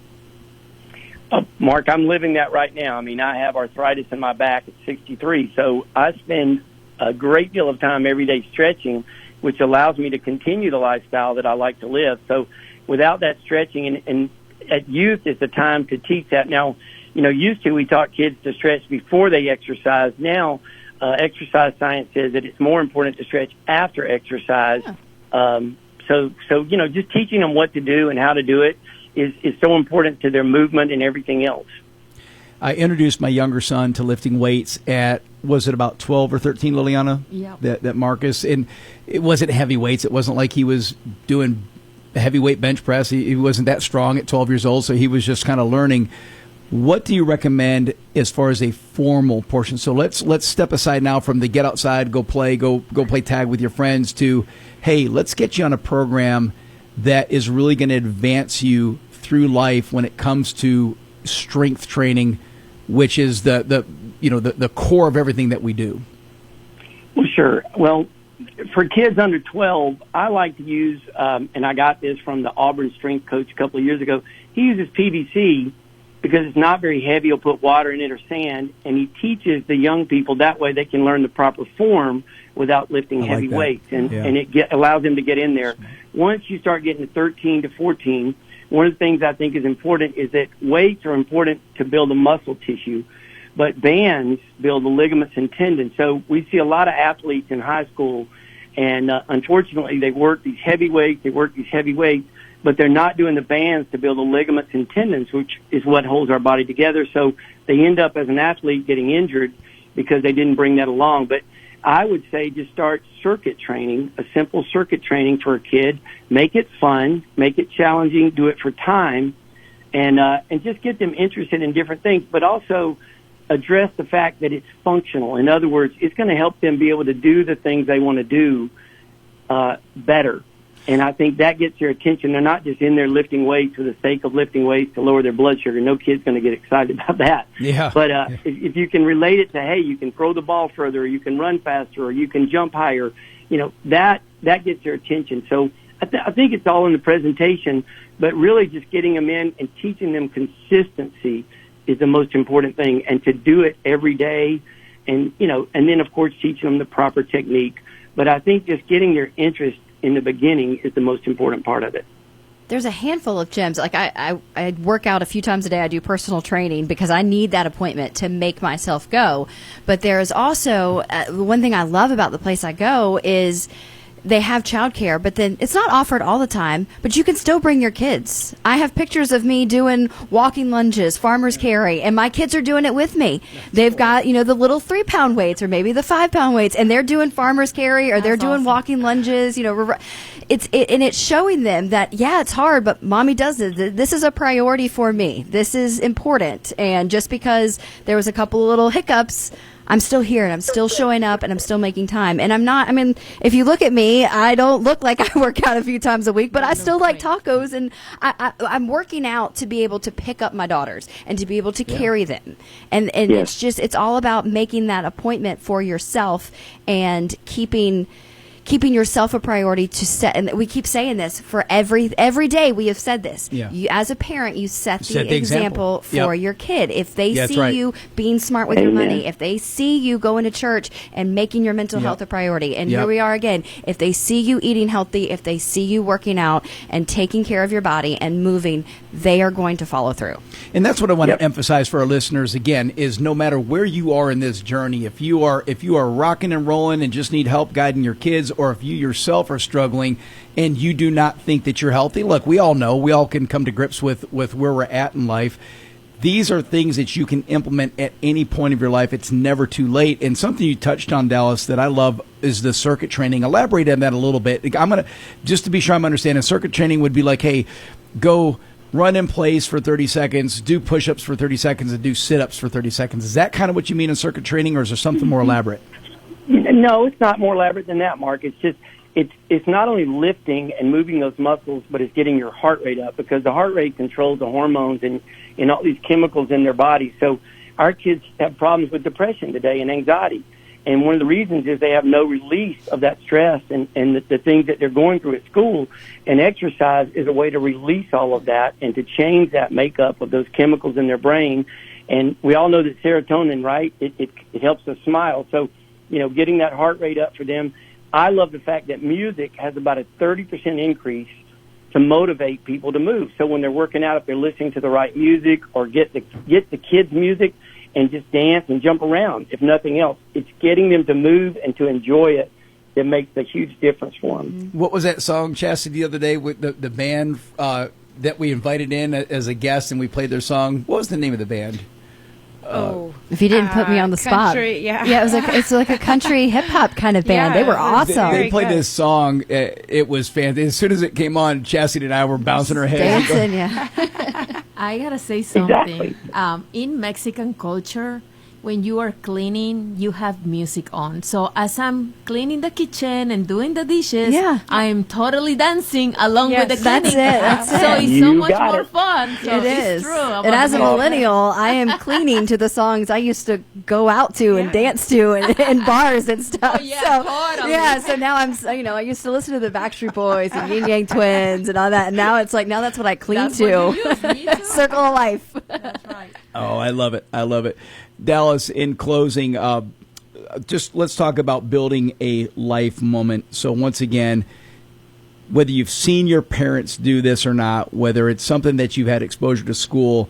Mark, I'm living that right now. I mean, I have arthritis in my back at 63, so I spend a great deal of time every day stretching, which allows me to continue the lifestyle that I like to live. So without that stretching, and at youth, it's a time to teach that. Now, used to we taught kids to stretch before they exercise. Now, exercise science says that it's more important to stretch after exercise. So just teaching them what to do and how to do it is so important to their movement and everything else. I introduced my younger son to lifting weights at, was it about 12 or 13, Liliana? Yeah. That Marcus, and it wasn't heavy weights. It wasn't like he was doing a heavyweight bench press. He wasn't that strong at 12 years old, so he was just kind of learning. What do you recommend as far as a formal portion? So let's step aside now from the get outside, go play tag with your friends to, hey, let's get you on a program that is really going to advance you through life when it comes to strength training, which is the core of everything that we do. Well, sure. Well, for kids under 12, I like to use, and I got this from the Auburn strength coach a couple of years ago. He uses PVC because it's not very heavy. He'll put water in it or sand, and he teaches the young people that way they can learn the proper form without lifting heavy weights, and it allows them to get in there. Once you start getting to 13 to 14, one of the things I think is important is that weights are important to build the muscle tissue, but bands build the ligaments and tendons. So we see a lot of athletes in high school, and unfortunately they work these heavy weights, but they're not doing the bands to build the ligaments and tendons, which is what holds our body together. So they end up as an athlete getting injured because they didn't bring that along. But I would say just start circuit training, a simple circuit training for a kid. Make it fun, make it challenging, do it for time, and just get them interested in different things, but also address the fact that it's functional. In other words, it's going to help them be able to do the things they want to do better. And I think that gets their attention. They're not just in there lifting weights for the sake of lifting weights to lower their blood sugar. No kid's going to get excited about that. Yeah. But if you can relate it to, hey, you can throw the ball further, or you can run faster, or you can jump higher, that gets their attention. So I think it's all in the presentation, but really just getting them in and teaching them consistency is the most important thing, and to do it every day, and then of course teaching them the proper technique. But I think just getting their interest in the beginning is the most important part of it. There's a handful of gyms. Like I work out a few times a day. I do personal training because I need that appointment to make myself go. But there's also one thing I love about the place I go is they have childcare, but then it's not offered all the time, but you can still bring your kids. I have pictures of me doing walking lunges, farmer's carry, and my kids are doing it with me. They've got, the little 3-pound weights or maybe the 5-pound weights, and they're doing farmer's carry or they're doing walking lunges, it's showing them that, yeah, it's hard, but mommy does it. This is a priority for me. This is important. And just because there was a couple of little hiccups, I'm still here and I'm still showing up and I'm still making time. And if you look at me, I don't look like I work out a few times a week, but I still like tacos, and I'm working out to be able to pick up my daughters and to be able to carry them. And it's all about making that appointment for yourself and keeping yourself a priority to set. And we keep saying this for every day. We have said this. Yeah. You, as a parent, you set the example for Yep. your kid. If they Yeah, that's see right. you being smart with your money, if they see you going to church and making your mental Yep. health a priority, and Yep. here we are again, if they see you eating healthy, if they see you working out and taking care of your body and moving, they are going to follow through. And that's what I want to emphasize for our listeners again, is no matter where you are in this journey, if you are rocking and rolling and just need help guiding your kids, or if you yourself are struggling and you do not think that you're healthy, look, we all know, we all can come to grips with where we're at in life. These are things that you can implement at any point of your life. It's never too late. And something you touched on, Dallas, that I love is the circuit training. Elaborate on that a little bit. I'm going to, just to be sure I'm understanding, circuit training would be like, hey, go run in place for 30 seconds, do push-ups for 30 seconds, and do sit-ups for 30 seconds. Is that kind of what you mean in circuit training, or is there something more elaborate? No, it's not more elaborate than that, Mark. It's just it's not only lifting and moving those muscles, but it's getting your heart rate up, because the heart rate controls the hormones and all these chemicals in their body. So our kids have problems with depression today and anxiety. And one of the reasons is they have no release of that stress and the things that they're going through at school. And exercise is a way to release all of that and to change that makeup of those chemicals in their brain. And we all know that serotonin, right, it helps us smile. So, getting that heart rate up for them. I love the fact that music has about a 30% increase to motivate people to move. So when they're working out, if they're listening to the right music, or get the kids' music and just dance and jump around, if nothing else, it's getting them to move and to enjoy it that makes a huge difference for them. What was that song, Chastity, the other day with the band that we invited in as a guest, and we played their song? What was the name of the band? If you didn't put me on the spot. Country, yeah. Yeah, it's like a country hip hop kind of band. Yeah, they were awesome. They played this song. It was fantastic. As soon as it came on, Chastity and I were bouncing our heads. Dancing, yeah. I gotta say something. Exactly. In Mexican culture, when you are cleaning, you have music on. So as I'm cleaning the kitchen and doing the dishes, I'm totally dancing along with the cleaning. That's it. So it's so much more fun. So It it's is. true. And as a millennial, I am cleaning to the songs I used to go out to and dance to in bars and stuff. So now I used to listen to the Backstreet Boys and Yin Yang Twins and all that. And now it's like, that's what I clean to. Circle of life. That's right. Oh, I love it. I love it. Dallas, in closing, just let's talk about building a life moment. So once again, whether you've seen your parents do this or not, whether it's something that you've had exposure to school,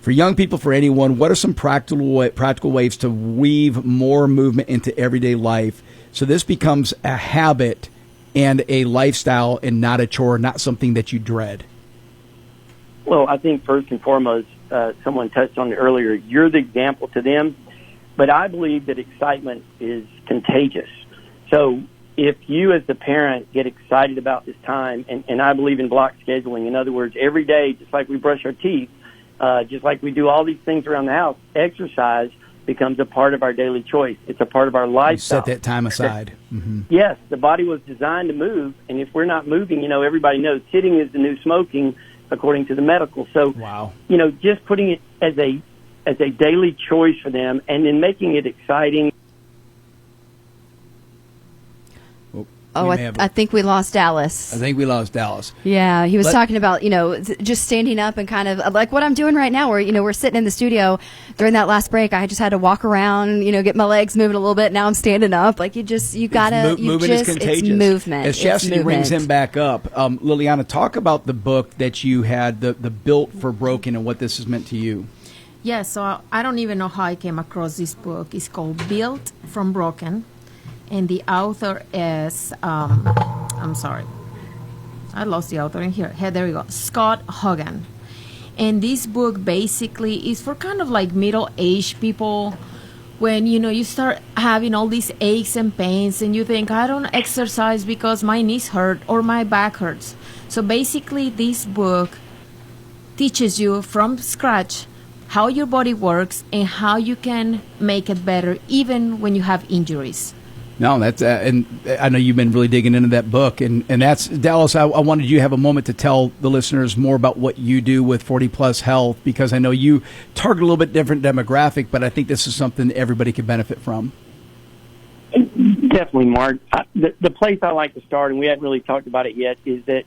for young people, for anyone, what are some practical ways to weave more movement into everyday life so this becomes a habit and a lifestyle and not a chore, not something that you dread? Well, I think first and foremost, someone touched on it earlier, you're the example to them, but I believe that excitement is contagious. So if you as the parent get excited about this time, and I believe in block scheduling, in other words, every day, just like we brush our teeth, just like we do all these things around the house, exercise becomes a part of our daily choice. It's a part of our lifestyle. Set that time aside. Mm-hmm. Yes, the body was designed to move, and if we're not moving, everybody knows sitting is the new smoking, according to the medical. So, just putting it as a daily choice for them, and then making it exciting. Oh, I think we lost Dallas. Yeah, he was talking about, just standing up and kind of like what I'm doing right now, where, we're sitting in the studio during that last break. I just had to walk around, get my legs moving a little bit. Now I'm standing up. Like you gotta, movement is contagious. It's movement. As Chastity brings him back up, Liliana, talk about the book that you had, the Built for Broken, and what this has meant to you. Yeah, so I don't even know how I came across this book. It's called Built from Broken. and the author is, I'm sorry, I lost the author in here. Hey, there we go, Scott Hogan. And this book basically is for kind of like middle-aged people when, you know, you start having all these aches and pains and you think, I don't exercise because my knees hurt or my back hurts. So basically this book teaches you from scratch how your body works and how you can make it better even when you have injuries. No, that's and I know you've been really digging into that book, and that's, Dallas, I wanted you to have a moment to tell the listeners more about what you do with 40 Plus Health, because I know you target a little bit different demographic, but I think this is something everybody could benefit from. Definitely, Mark. The place I like to start, and we haven't really talked about it yet, is that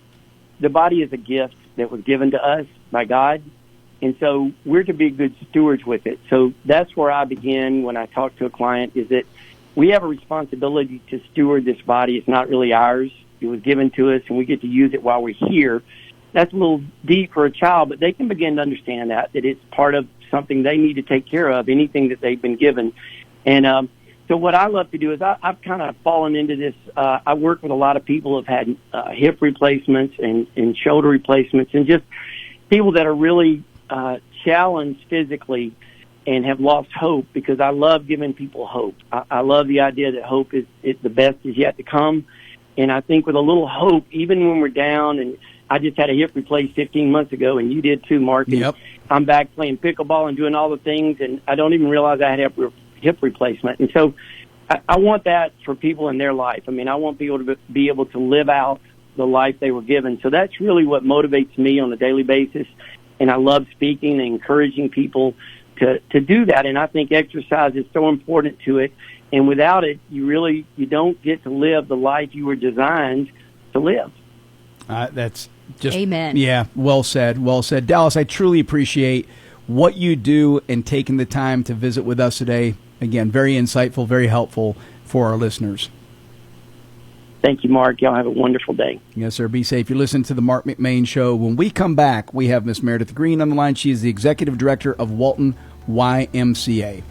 the body is a gift that was given to us by God, and so we're to be good stewards with it. So that's where I begin when I talk to a client, is that we have a responsibility to steward this body. It's not really ours. It was given to us, and we get to use it while we're here. That's a little deep for a child, but they can begin to understand that it's part of something they need to take care of, anything that they've been given. And so what I love to do is I've kind of fallen into this. I work with a lot of people who have had hip replacements and shoulder replacements, and just people that are really challenged physically and have lost hope, because I love giving people hope. I love the idea that hope is the best is yet to come. And I think with a little hope, even when we're down, and I just had a hip replaced 15 months ago, and you did too, Mark. And yep. I'm back playing pickleball and doing all the things, and I don't even realize I had hip replacement. And so I want that for people in their life. I mean, I want people to be able to live out the life they were given. So that's really what motivates me on a daily basis. And I love speaking and encouraging people to do that, and I think exercise is so important to it. And without it, you don't get to live the life you were designed to live. That's just amen. Yeah, well said. Well said, Dallas. I truly appreciate what you do and taking the time to visit with us today. Again, very insightful, very helpful for our listeners. Thank you, Mark. Y'all have a wonderful day. Yes, sir. Be safe. You're listening to the Marc McMain Show. When we come back, we have Miss Meredith Green on the line. She is the executive director of Walton YMCA.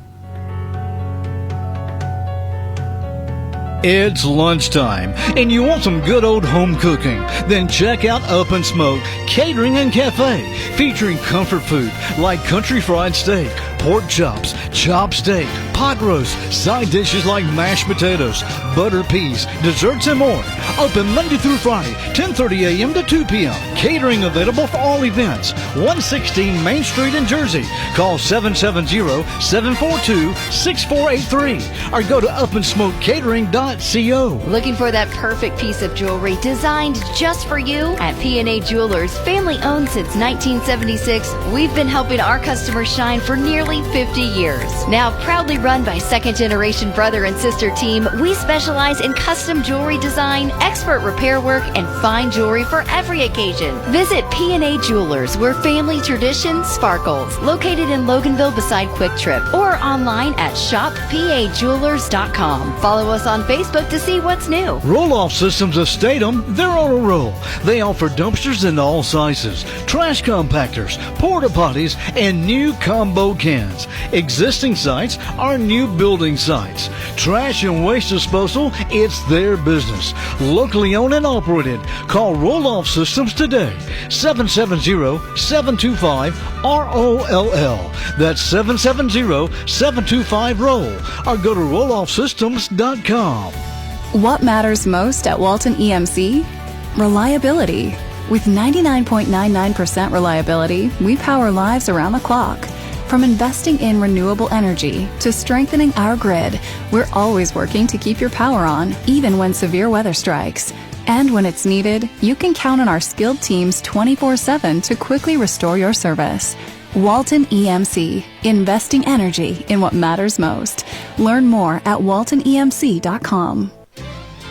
It's lunchtime, and you want some good old home cooking? Then check out Up and Smoke Catering and Cafe, featuring comfort food like country fried steak, pork chops, chopped steak, pot roast, side dishes like mashed potatoes, butter peas, desserts, and more. Open Monday through Friday, 10:30 a.m. to 2 p.m. Catering available for all events. 116 Main Street in Jersey. Call 770-742-6483 or go to upandsmokecatering.co. Looking for that perfect piece of jewelry designed just for you? At P&A Jewelers, family owned since 1976, we've been helping our customers shine for nearly 50 years. Now proudly run by second-generation brother and sister team, we specialize in custom jewelry design, expert repair work, and fine jewelry for every occasion. Visit P&A Jewelers, where family tradition sparkles. Located in Loganville beside Quick Trip, or online at shoppajewelers.com. Follow us on Facebook to see what's new. Roll-Off Systems of Statham, they're on a roll. They offer dumpsters in all sizes, trash compactors, porta potties, and new combo cans. Existing sites are new building sites. Trash and waste disposal, it's their business. Locally owned and operated. Call Roll-Off Systems today. 770-725-ROLL. That's 770-725-ROLL. Or go to rolloffsystems.com. What matters most at Walton EMC? Reliability. With 99.99% reliability, we power lives around the clock. From investing in renewable energy to strengthening our grid, we're always working to keep your power on, even when severe weather strikes. And when it's needed, you can count on our skilled teams 24/7 to quickly restore your service. Walton EMC, investing energy in what matters most. Learn more at waltonemc.com.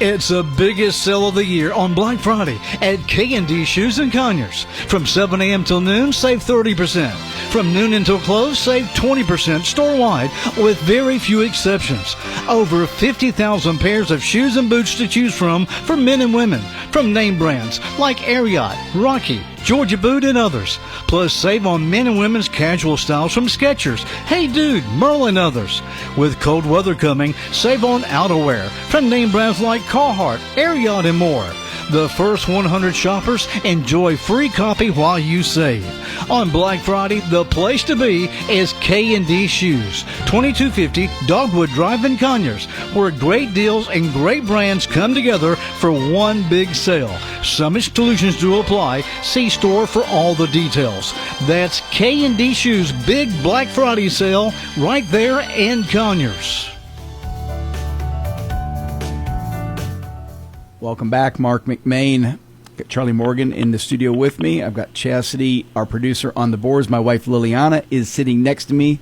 It's the biggest sale of the year on Black Friday at K&D Shoes and Conyers. From 7 a.m. till noon, save 30%. From noon until close, save 20% store-wide with very few exceptions. Over 50,000 pairs of shoes and boots to choose from for men and women. From name brands like Ariat, Rocky, Georgia Boot, and others. Plus, save on men and women's casual styles from Skechers, Hey Dude, Merle, and others. With cold weather coming, save on outerwear from name brands like Carhartt, Ariat, and more. The first 100 shoppers enjoy free copy while you save. On Black Friday, the place to be is K&D Shoes, 2250 Dogwood Drive in Conyers, where great deals and great brands come together for one big sale. Some exclusions do apply. See store for all the details. That's K&D Shoes' big Black Friday sale right there in Conyers. Welcome back, Marc McMain. Got Charlie Morgan in the studio with me. I've got Chastity, our producer, on the boards. My wife Liliana is sitting next to me,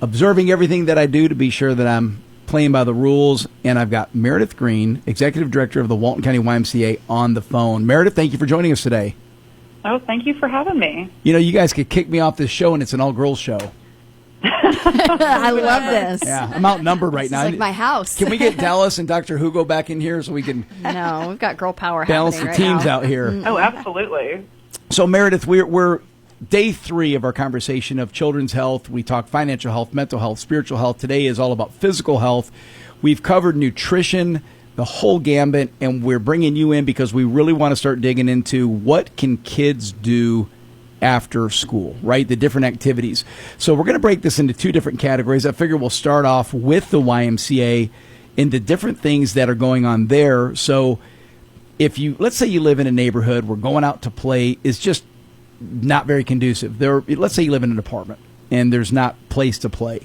observing everything that I do to be sure that I'm playing by the rules. And I've got Meredith Green, Executive Director of the Walton County YMCA, on the phone. Meredith, thank you for joining us today. Oh, thank you for having me. You know, you guys could kick me off this show, and it's an all-girls show. I love this. Yeah, I'm outnumbered right This now. is like my house. Can we get Dallas and Dr. Hugo back in here so we can No, we've got girl power balance the happening right teams now. out here? Oh, absolutely. So, Meredith, we're day 3 of our conversation of children's health. We talk financial health, mental health, spiritual health. Today is all about physical health. We've covered nutrition, the whole gambit, and we're bringing you in because we really want to start digging into what can kids do after school, right? The different activities. So we're going to break this into 2 different categories. I figure we'll start off with the YMCA and the different things that are going on there. So if you, let's say you live in a neighborhood where going out to play is just not very conducive. Let's say you live in an apartment and there's not place to play.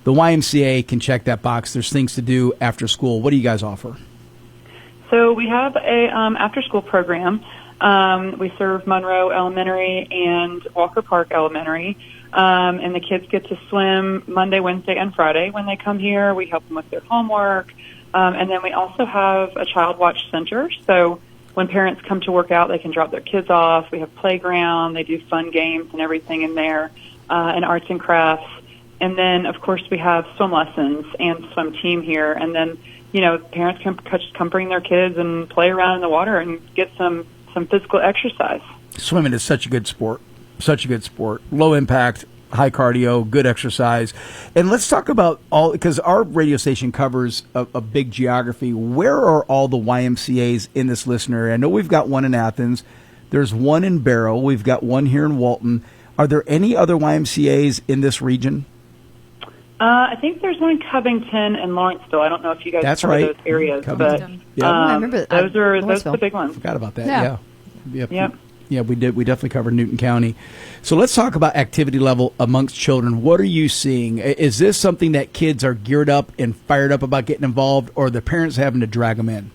The YMCA can check that box. There's things to do after school. What do you guys offer? So we have a after-school program. We serve Monroe Elementary and Walker Park Elementary, and the kids get to swim Monday, Wednesday, and Friday when they come here. We help them with their homework, and then we also have a child watch center. So when parents come to work out, they can drop their kids off. We have playground. They do fun games and everything in there, and arts and crafts. And then, of course, we have swim lessons and swim team here. And then, you know, parents can come bring their kids and play around in the water and get some physical exercise. Swimming is such a good sport. Such a good sport. Low impact, high cardio, good exercise. And let's talk about all, because our radio station covers a big geography. Where are all the YMCAs in this listener area? I know we've got one in Athens. There's one in Barrow. We've got one here in Walton. Are there any other YMCAs in this region? I think there's one in Covington and Lawrenceville. I don't know if you guys cover those areas, Covington. but I remember those are the big ones. Forgot about that. Yep. Yeah, we did. We definitely covered Newton County. So let's talk about activity level amongst children. What are you seeing? Is this something that kids are geared up and fired up about getting involved, or are the parents having to drag them in?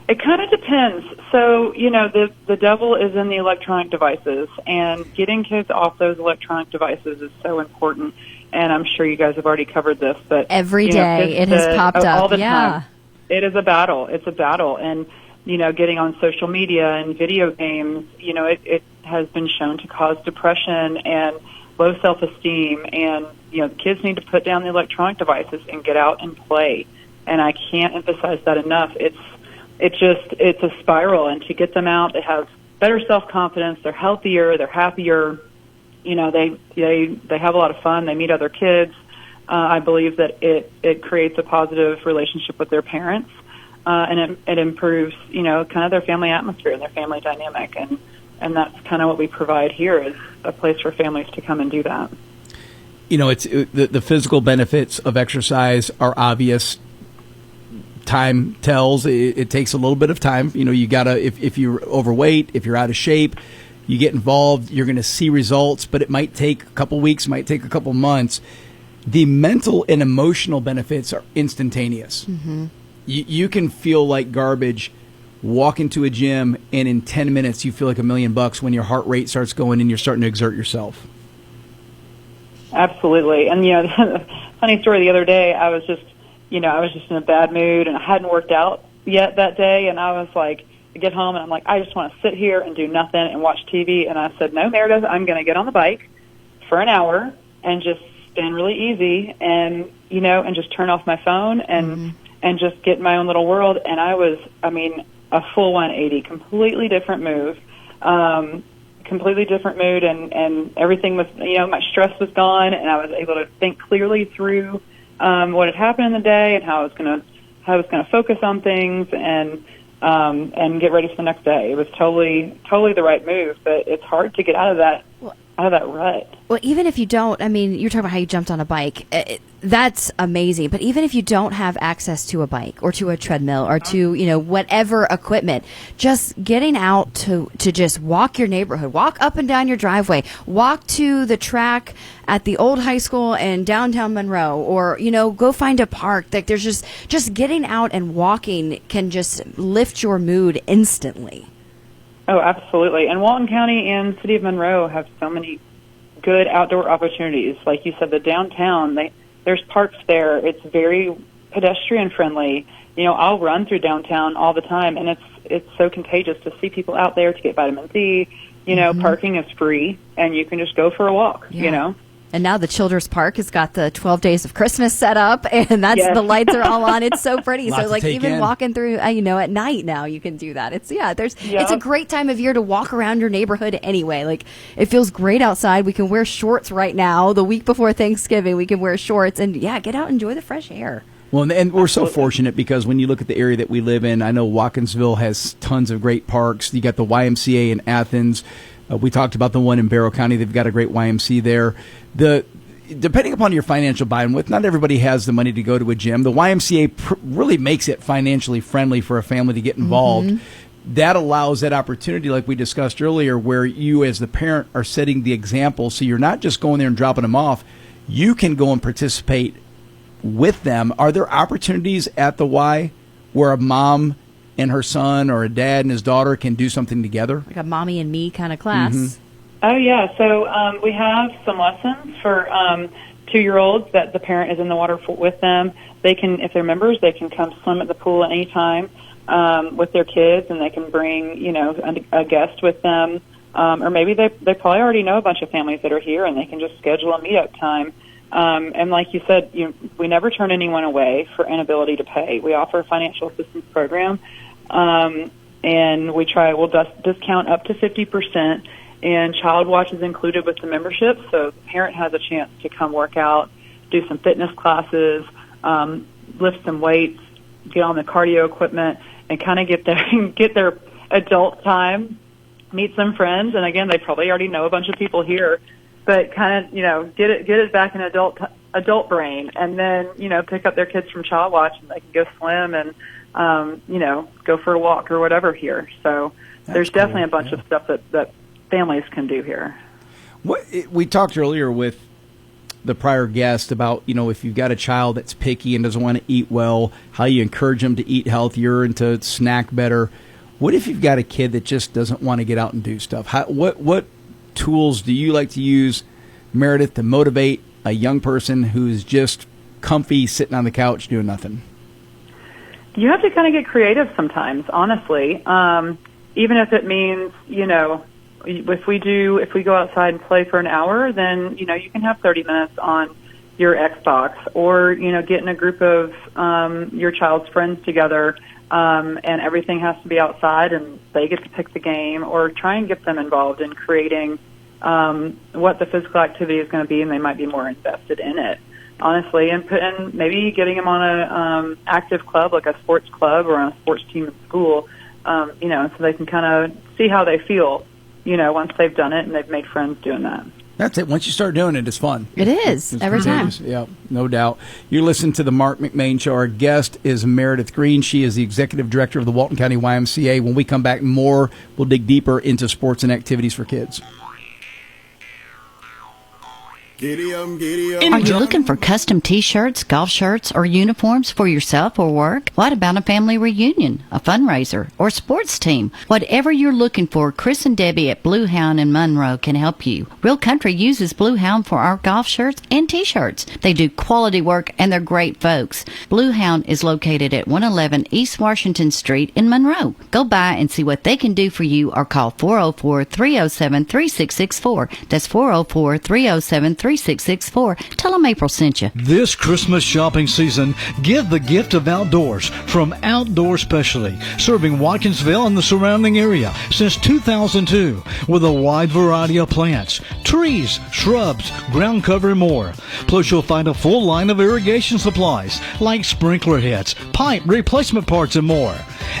It kind of depends. So, you know, the devil is in the electronic devices, and getting kids off those electronic devices is so important. And I'm sure you guys have already covered this, but every day it has popped up. All the yeah. time. It is a battle. It's a battle. And, you know, getting on social media and video games, you know, it has been shown to cause depression and low self-esteem. And, you know, kids need to put down the electronic devices and get out and play. And I can't emphasize that enough. It's a spiral. And to get them out, they have better self-confidence. They're healthier. They're happier. You know, they have a lot of fun. They meet other kids. I believe that it creates a positive relationship with their parents, and it improves, you know, kind of their family atmosphere and their family dynamic. And that's kind of what we provide here, is a place for families to come and do that. You know, the physical benefits of exercise are obvious. Time tells. It takes a little bit of time. You know, you gotta, if you're overweight, if you're out of shape, you get involved, you're going to see results, but it might take a couple weeks, might take a couple months. The mental and emotional benefits are instantaneous. Mm-hmm. You can feel like garbage, walk into a gym, and in 10 minutes you feel like $1 million when your heart rate starts going and you're starting to exert yourself. Absolutely. And, you know, funny story, the other day I was just in a bad mood and I hadn't worked out yet that day, and I was like, I get home and I'm like, I just want to sit here and do nothing and watch TV. And I said, no, Meredith, I'm going to get on the bike for an hour and just spin really easy and, you know, and just turn off my phone and just get in my own little world. And a full 180, completely different move. completely different mood, and everything was, my stress was gone, and I was able to think clearly through what had happened in the day and how I was going to focus on things and get ready for the next day. It was totally the right move, but it's hard to get out of that rut. Well, even if you don't, you're talking about how you jumped on a bike. That's amazing. But even if you don't have access to a bike or to a treadmill or to, whatever equipment, just getting out to just walk your neighborhood, walk up and down your driveway, walk to the track at the old high school in downtown Monroe, or, go find a park. Like, there's just getting out and walking can just lift your mood instantly. Oh, absolutely. And Walton County and City of Monroe have so many good outdoor opportunities. Like you said, the downtown, there's parks there. It's very pedestrian friendly. I'll run through downtown all the time, and it's so contagious to see people out there to get vitamin D. Parking is free, and you can just go for a walk, And now the Children's Park has got the 12 Days of Christmas set up, and the lights are all on. It's so pretty. So, even walking through, at night now, you can do that. It's a great time of year to walk around your neighborhood anyway. Like, it feels great outside. We can wear shorts right now. The week before Thanksgiving, we can wear shorts and, get out and enjoy the fresh air. Well, and we're so fortunate because when you look at the area that we live in, I know Watkinsville has tons of great parks. You got the YMCA in Athens. We talked about the one in Barrow County. They've got a great YMCA there. Depending upon your financial bandwidth, not everybody has the money to go to a gym. The YMCA really makes it financially friendly for a family to get involved. Mm-hmm. That allows that opportunity, like we discussed earlier, where you as the parent are setting the example. So you're not just going there and dropping them off. You can go and participate with them. Are there opportunities at the Y where a mom and her son or a dad and his daughter can do something together? Like a mommy and me kind of class. Mm-hmm. Oh, yeah. So we have some lessons for 2-year-olds that the parent is in the water with them. They can, if they're members, they can come swim at the pool at any time with their kids, and they can bring, a guest with them. Or maybe they probably already know a bunch of families that are here, and they can just schedule a meetup time. And like you said, we never turn anyone away for inability to pay. We offer a financial assistance program, and we'll discount up to 50%. And Child Watch is included with the membership, so the parent has a chance to come work out, do some fitness classes, lift some weights, get on the cardio equipment, and kind of get their adult time, meet some friends. And again, they probably already know a bunch of people here, but kind of get it back in adult brain, and then pick up their kids from Child Watch, and they can go swim and go for a walk or whatever here. So there's definitely a bunch of stuff that families can do here. We talked earlier with the prior guest about, if you've got a child that's picky and doesn't want to eat well, how you encourage them to eat healthier and to snack better. What if you've got a kid that just doesn't want to get out and do stuff? What tools do you like to use, Meredith, to motivate a young person who's just comfy sitting on the couch doing nothing? You have to kind of get creative sometimes, honestly. Even if it means, if we go outside and play for an hour, then, you can have 30 minutes on your Xbox, or, get in a group of your child's friends together, and everything has to be outside and they get to pick the game, or try and get them involved in creating what the physical activity is going to be, and they might be more invested in it, honestly, and maybe getting them on a active club, like a sports club or on a sports team at school, so they can kind of see how they feel, once they've done it and they've made friends doing that. That's it. Once you start doing it, it's fun. It is. It's every time. Yeah, no doubt. You listen to the Marc McMain Show. Our guest is Meredith Green. She is the executive director of the Walton County YMCA. When we come back, we'll dig deeper into sports and activities for kids. Giddy Are you looking for custom T-shirts, golf shirts, or uniforms for yourself or work? What about a family reunion, a fundraiser, or sports team? Whatever you're looking for, Chris and Debbie at Blue Hound in Monroe can help you. Real Country uses Blue Hound for our golf shirts and T-shirts. They do quality work, and they're great folks. Blue Hound is located at 111 East Washington Street in Monroe. Go by and see what they can do for you, or call 404-307-3664. That's 404-307-3664. 3664. Tell them April sent you. This Christmas shopping season, give the gift of outdoors from Outdoor Specialty, serving Watkinsville and the surrounding area since 2002 with a wide variety of plants, trees, shrubs, ground cover, and more. Plus, you'll find a full line of irrigation supplies like sprinkler heads, pipe replacement parts, and more.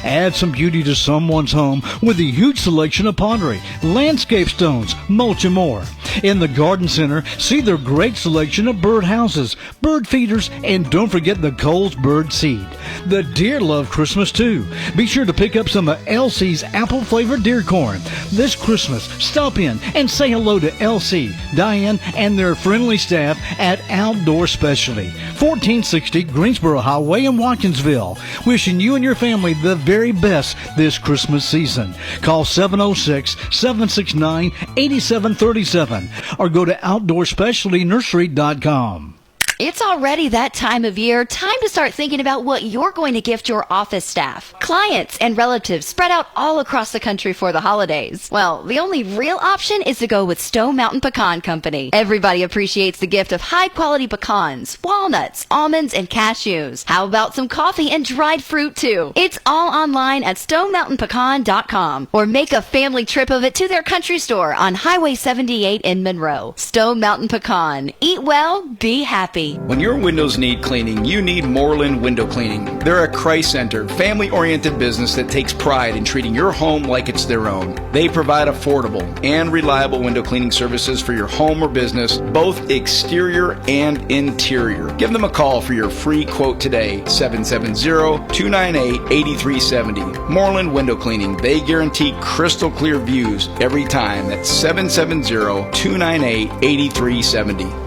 Add some beauty to someone's home with a huge selection of pottery, landscape stones, mulch, and more. In the Garden Center, see their great selection of bird houses, bird feeders, and don't forget the Cole's bird seed. The deer love Christmas too. Be sure to pick up some of Elsie's apple-flavored deer corn. This Christmas, stop in and say hello to Elsie, Diane, and their friendly staff at Outdoor Specialty, 1460 Greensboro Highway in Watkinsville. Wishing you and your family the very best this Christmas season. Call 706-769-8737 or go to OutdoorSpecialtyNursery.com. It's already that time of year. Time to start thinking about what you're going to gift your office staff, clients, and relatives spread out all across the country for the holidays. Well, the only real option is to go with Stone Mountain Pecan Company. Everybody appreciates the gift of high-quality pecans, walnuts, almonds, and cashews. How about some coffee and dried fruit, too? It's all online at StoneMountainPecan.com or make a family trip of it to their country store on Highway 78 in Monroe. Stone Mountain Pecan. Eat well, be happy. When your windows need cleaning, you need Moreland Window Cleaning. They're a Christ-centered, family-oriented business that takes pride in treating your home like it's their own. They provide affordable and reliable window cleaning services for your home or business, both exterior and interior. Give them a call for your free quote today, 770-298-8370. Moreland Window Cleaning. They guarantee crystal clear views every time. That's 770-298-8370.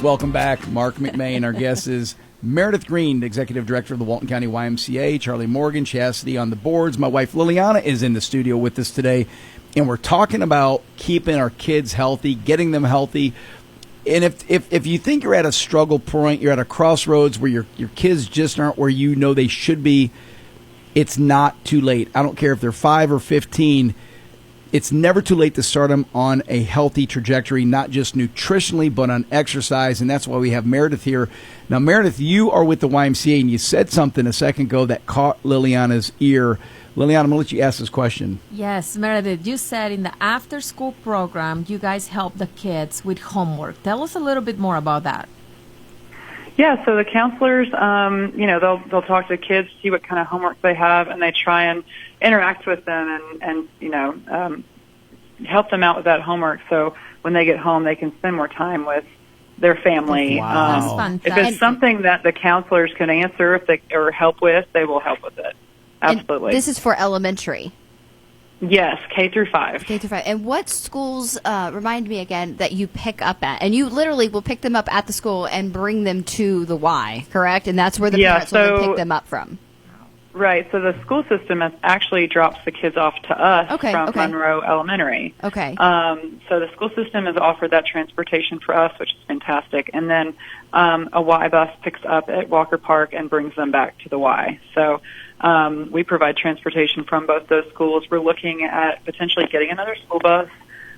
Welcome back, Marc McMain. Our guest is Meredith Green, Executive Director of the Walton County YMCA, Charlie Morgan, Chastity on the boards. My wife Liliana is in the studio with us today, and we're talking about keeping our kids healthy, getting them healthy. And if you think you're at a struggle point, you're at a crossroads where your kids just aren't where you know they should be, it's not too late. I don't care if they're 5 or 15. It's never too late to start them on a healthy trajectory, not just nutritionally, but on exercise, and that's why we have Meredith here. Now, Meredith, you are with the YMCA, and you said something a second ago that caught Liliana's ear. Liliana, I'm going to let you ask this question. Yes, Meredith, you said in the after-school program, you guys help the kids with homework. Tell us a little bit more about that. Yeah, so the counselors, they'll talk to the kids, see what kind of homework they have, and they try and interact with them and help them out with that homework. So when they get home, they can spend more time with their family. Wow. That's fun. If it's something that the counselors can answer or help with, they will help with it. Absolutely. And this is for elementary. Yes, K through 5. K through 5. And what schools, remind me again, that you pick up at? And you literally will pick them up at the school and bring them to the Y, correct? And that's where the parents will then pick them up from. Right. So the school system actually drops the kids off to us from Monroe Elementary. Okay. So the school system has offered that transportation for us, which is fantastic. And then a Y bus picks up at Walker Park and brings them back to the Y. So we provide transportation from both those schools. We're looking at potentially getting another school bus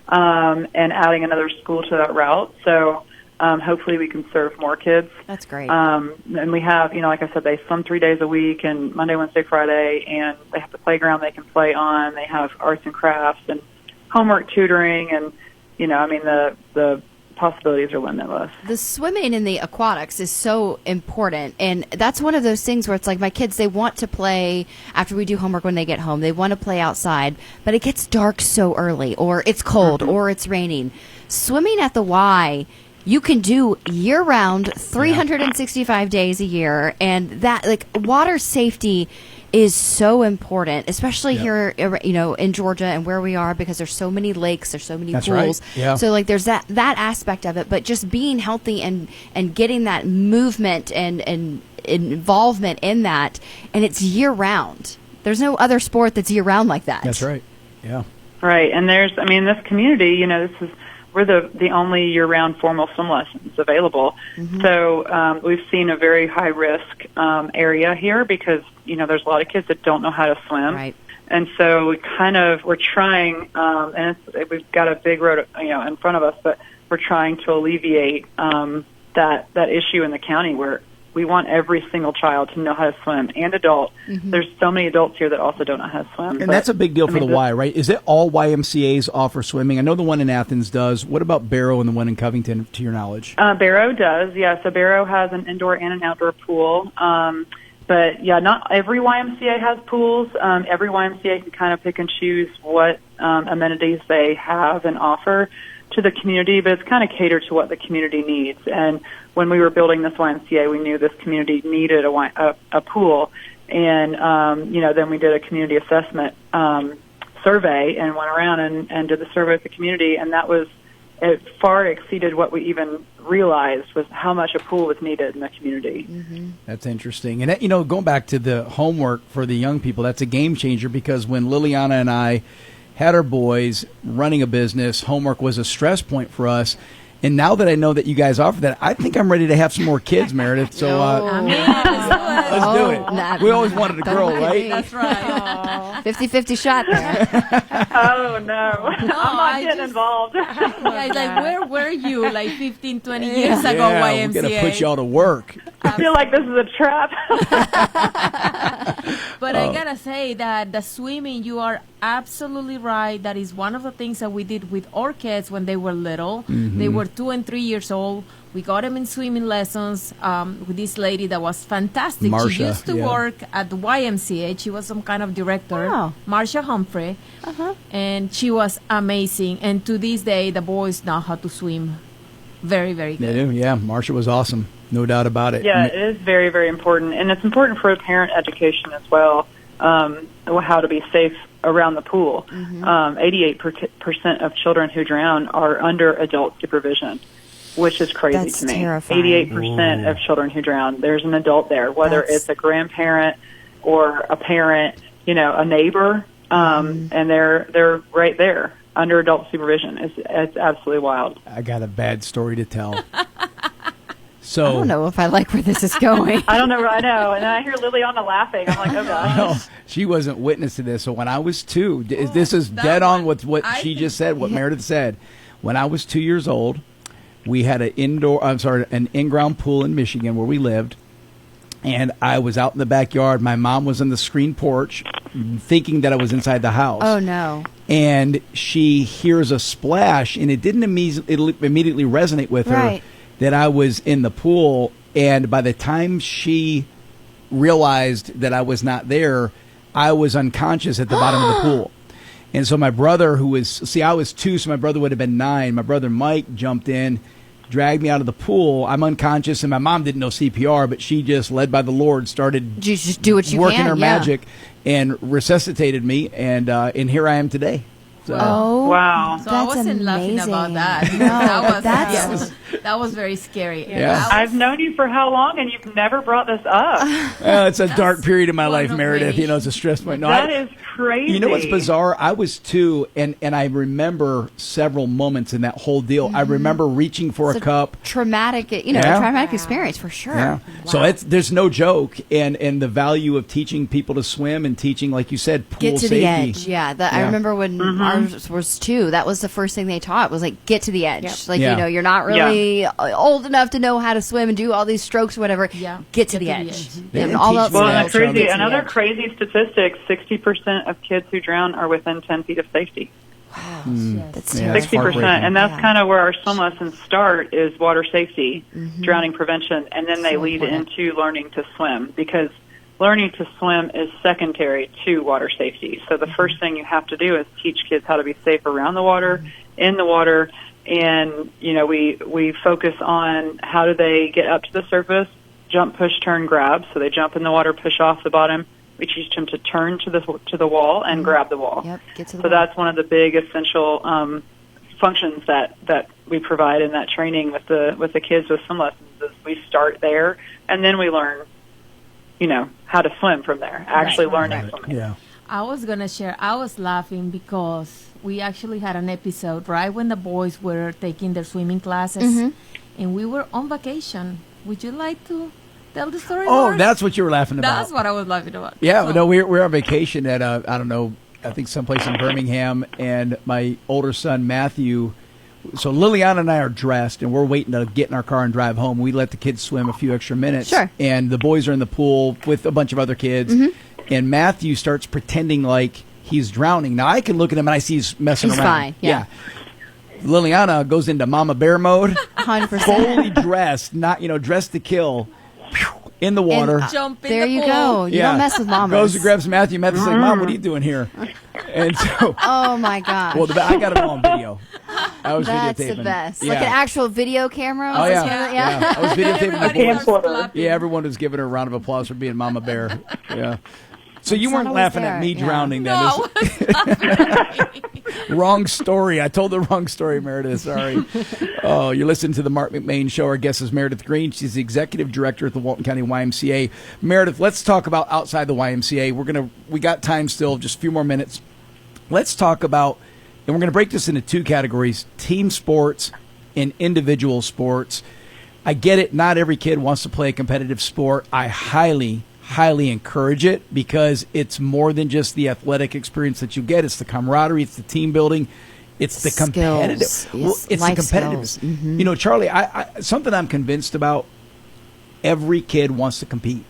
and adding another school to that route. So hopefully we can serve more kids. That's great. And we have, like I said, they swim 3 days a week, and Monday, Wednesday, Friday, and they have the playground they can play on. They have arts and crafts and homework tutoring, and, the possibilities are limitless. The swimming in the aquatics is so important, and that's one of those things where it's like my kids, they want to play after we do homework when they get home. They want to play outside, but it gets dark so early, or it's cold, or it's raining. Swimming at the Y, you can do year-round, 365 days a year, and that, water safety is so important, especially here, in Georgia and where we are, because there's so many lakes, there's so many pools. Right. Yeah. So, there's that aspect of it, but just being healthy and getting that movement and involvement in that, and it's year-round. There's no other sport that's year-round like that. That's right. Yeah. Right, and this community, this is the only year-round formal swim lessons available. So we've seen a very high-risk area here because, there's a lot of kids that don't know how to swim. Right. And so we're trying, and we've got a big road, in front of us, but we're trying to alleviate that issue in the county where we want every single child to know how to swim, and adult. There's so many adults here that also don't know how to swim. And that's a big deal for the Y, right? Is it all YMCAs offer swimming? I know the one in Athens does. What about Barrow and the one in Covington, to your knowledge? Barrow does, yeah. So Barrow has an indoor and an outdoor pool. But, yeah, not every YMCA has pools. Every YMCA can kind of pick and choose what amenities they have and offer to the community, but it's kind of catered to what the community needs. And when we were building this YMCA, we knew this community needed a pool. And, then we did a community assessment survey and went around and did the survey with the community, and it far exceeded what we even realized was how much a pool was needed in the community. That's interesting. And, going back to the homework for the young people, that's a game changer because when Liliana and I had our boys running a business, homework was a stress point for us. And now that I know that you guys offer that, I think I'm ready to have some more kids, Meredith. So let's do it. We always wanted a girl, right? That's right. 50-50 shot there. Oh, no. I'm not getting involved. Yeah, like, where were you 15, 20 years ago, YMCA? We're going to put y'all to work. I feel like this is a trap. But I got to say that the swimming, you are absolutely right. That is one of the things that we did with our kids when they were little. They were 2 and 3 years old. We got them in swimming lessons with this lady that was fantastic. Marsha, she used to work at the YMCA. She was some kind of director, Marsha Humphrey, and she was amazing. And to this day, the boys know how to swim very, very good. They do, yeah. Marsha was awesome. No doubt about it. Yeah, it is very, very important. And it's important for parent education as well, how to be safe around the pool. 88% of children who drown are under adult supervision, which is crazy That's to me. terrifying. 88% of children who drown, there's an adult there, whether it's a grandparent or a parent, a neighbor, and they're right there under adult supervision. It's absolutely wild. I got a bad story to tell. I don't know if I like where this is going. I don't know. I know. And then I hear Liliana laughing. I'm like, oh, gosh. No, she wasn't witness to this. So when I was 2, this is dead on with what she just said, what Meredith said. When I was 2 years old, we had an in-ground pool in Michigan where we lived. And I was out in the backyard. My mom was on the screen porch thinking that I was inside the house. Oh, no. And she hears a splash, and it didn't immediately resonate with her that I was in the pool. And by the time she realized that I was not there, I was unconscious at the bottom of the pool. And so my brother, I was 2, so my brother would have been 9. My brother Mike jumped in, dragged me out of the pool. I'm unconscious, and my mom didn't know CPR, but she just, led by the Lord, started just do what you working can, her magic and resuscitated me, and here I am today. So. Oh, wow. So I wasn't laughing about that. No, that was very scary. Yeah. I've known you for how long, and you've never brought this up? It's a dark period in my life, Meredith. It's a stress point. No, that is crazy. You know what's bizarre? I was 2, and I remember several moments in that whole deal. I remember reaching for a cup. Traumatic, traumatic experience for sure. Yeah. Wow. So there's no joke, and the value of teaching people to swim and teaching, like you said, pool get to safety. the edge. Yeah, I remember when ours was 2. That was the first thing they taught was get to the edge. You're not really old enough to know how to swim and do all these strokes or whatever. Yeah. Get to the edge. And all else. Another crazy statistic: 60% of kids who drown are within 10 feet of safety. Wow, that's 60%, and that's kind of where our swim lessons start: is water safety, drowning prevention, and then they lead into learning to swim, because learning to swim is secondary to water safety. So the first thing you have to do is teach kids how to be safe around the water, in the water, and we focus on how do they get up to the surface, jump, push, turn, grab. So they jump in the water, push off the bottom. We teach them to turn to the wall and grab the wall. Yep, get to the so wall. That's one of the big essential functions that we provide in that training with the kids with swim lessons. Is we start there, and then we learn how to swim from there, actually learning swimming. Yeah. I was going to share. I was laughing because we actually had an episode right when the boys were taking their swimming classes, and we were on vacation. Would you like to tell the story more? Oh, that's what you were laughing about. That's what I was laughing about. Yeah, So- no, we're on vacation at, I don't know, I think someplace in Birmingham, and my older son, Matthew, so Liliana and I are dressed, and we're waiting to get in our car and drive home. We let the kids swim a few extra minutes. Sure. And the boys are in the pool with a bunch of other kids, and Matthew starts pretending like he's drowning. Now, I can look at him, and I see he's messing He's around. fine, yeah. Liliana goes into Mama Bear mode, 100%. fully dressed, not, dressed to kill, in the water. And, there you go. You don't mess with mamas. Goes and grabs Matthew. Matthew's like, Mom, what are you doing here? And so, Oh my gosh. well, I got it all on video. I was That's videotaping. the best. Yeah. Like an actual video camera. Oh, yeah. Yeah. I was videotaping the Everybody boys. starts Yeah, everyone was giving her a round of applause for being Mama Bear. Yeah. So you It's weren't not always laughing at there, me yeah. drowning then. No, Wrong story. I told the wrong story, Meredith. Sorry. Oh, you're listening to the Marc McMain Show. Our guest is Meredith Green. She's the executive director at the Walton County YMCA. Meredith, let's talk about outside the YMCA. We got time still, just a few more minutes. Let's talk about, and we're going to break this into two categories: team sports and individual sports. I get it. Not every kid wants to play a competitive sport. I highly encourage it because it's more than just the athletic experience that you get. It's the camaraderie, it's the team building, it's the competitive. Skills. Well, Yes, it's the life competitive. skills. Mhm. Charlie, I something I'm convinced about. Every kid wants to compete.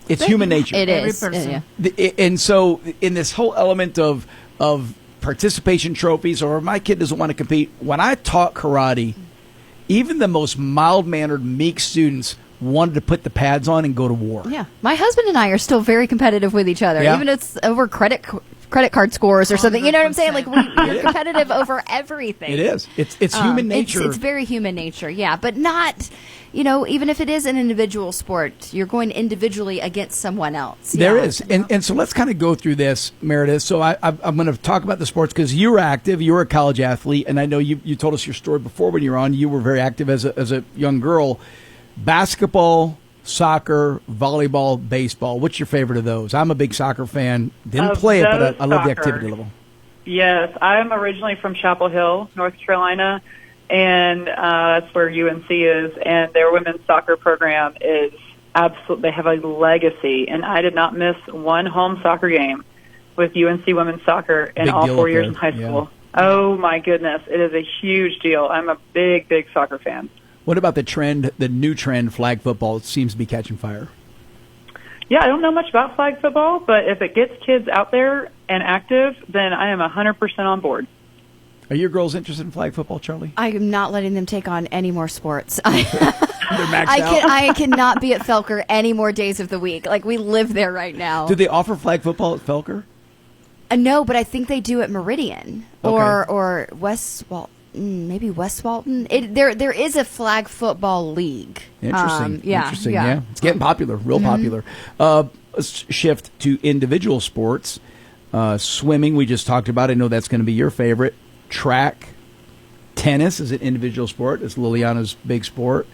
It's human nature. It Every is. person. Yeah. And so, in this whole element of participation trophies, or if my kid doesn't want to compete, when I taught karate, even the most mild-mannered, meek students wanted to put the pads on and go to war. Yeah. My husband and I are still very competitive with each other, Yeah. even if it's over credit card scores or something. You know what I'm saying? Like we're competitive over everything. It is. It's human nature. It's very human nature, yeah. But not, even if it is an individual sport, you're going individually against someone else. There Yeah. is. And so let's kind of go through this, Meredith. So I'm going to talk about the sports because you were active. You were a college athlete. And I know you told us your story before when you were on. You were very active as a young girl. Basketball, soccer, volleyball, baseball. What's your favorite of those? I'm a big soccer fan. Didn't Of play it, but those, I love the soccer. activity level. Yes, I'm originally from Chapel Hill, North Carolina, and that's where UNC is. And their women's soccer program is absolute. They have a legacy, and I did not miss one home soccer game with UNC women's soccer in Big all deal 4 up years there. in high Yeah. school. Oh my goodness, it is a huge deal. I'm a big soccer fan. What about the new trend, flag football? It seems to be catching fire. Yeah, I don't know much about flag football, but if it gets kids out there and active, then I am 100% on board. Are your girls interested in flag football, Charlie? I am not letting them take on any more sports. They're maxed out. I cannot be at Felker any more days of the week. Like we live there right now. Do they offer flag football at Felker? No, but I think they do at Meridian Okay. or West Walton. Maybe West Walton. There is a flag football league. Interesting. Yeah, Interesting. yeah. Yeah. It's getting popular, real popular. Let's shift to individual sports. Swimming, we just talked about. I know that's going to be your favorite. Track, tennis is an individual sport. It's Liliana's big sport.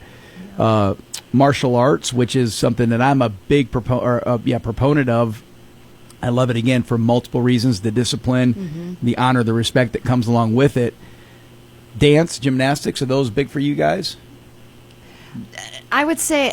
Martial arts, which is something that I'm a big proponent of. I love it again for multiple reasons: the discipline, the honor, the respect that comes along with it. Dance, gymnastics, are those big for you guys? I would say,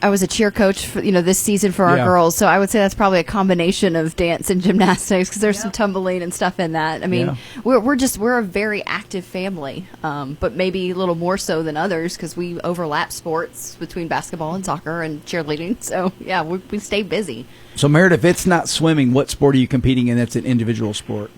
I was a cheer coach for, this season for our Yeah. girls, so I would say that's probably a combination of dance and gymnastics because there's some tumbling and stuff in that. Yeah. We're a very active family, but maybe a little more so than others because we overlap sports between basketball and soccer and cheerleading. So yeah, we stay busy. So Meredith, if it's not swimming, what sport are you competing in that's an individual sport?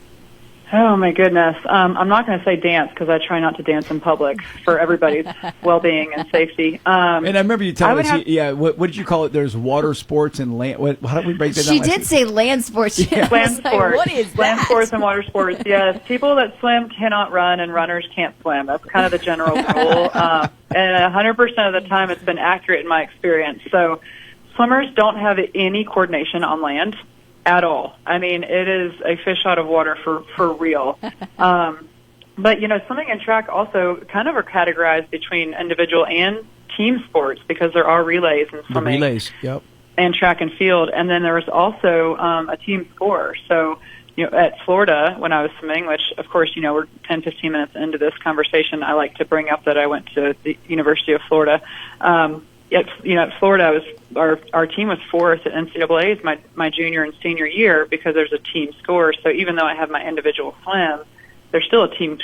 Oh my goodness. I'm not going to say dance because I try not to dance in public for everybody's well-being and safety. And I remember you telling us, have- what did you call it? There's water sports and land. How did we break that down? She did say land sports. Yeah. Land Like, sports. what is Land that? sports and water sports, yes. People that swim cannot run and runners can't swim. That's kind of the general rule. And 100% of the time it's been accurate in my experience. So swimmers don't have any coordination on land at all. I mean, it is a fish out of water for real. But, swimming and track also kind of are categorized between individual and team sports because there are relays in The swimming. relays, yep. and track and field. And then there was also a team score. So, at Florida, when I was swimming, which, of course, we're 10, 15 minutes into this conversation, I like to bring up that I went to the University of Florida. At Florida, our team was fourth at NCAA's my junior and senior year because there's a team score. So even though I have my individual swims, there's still a team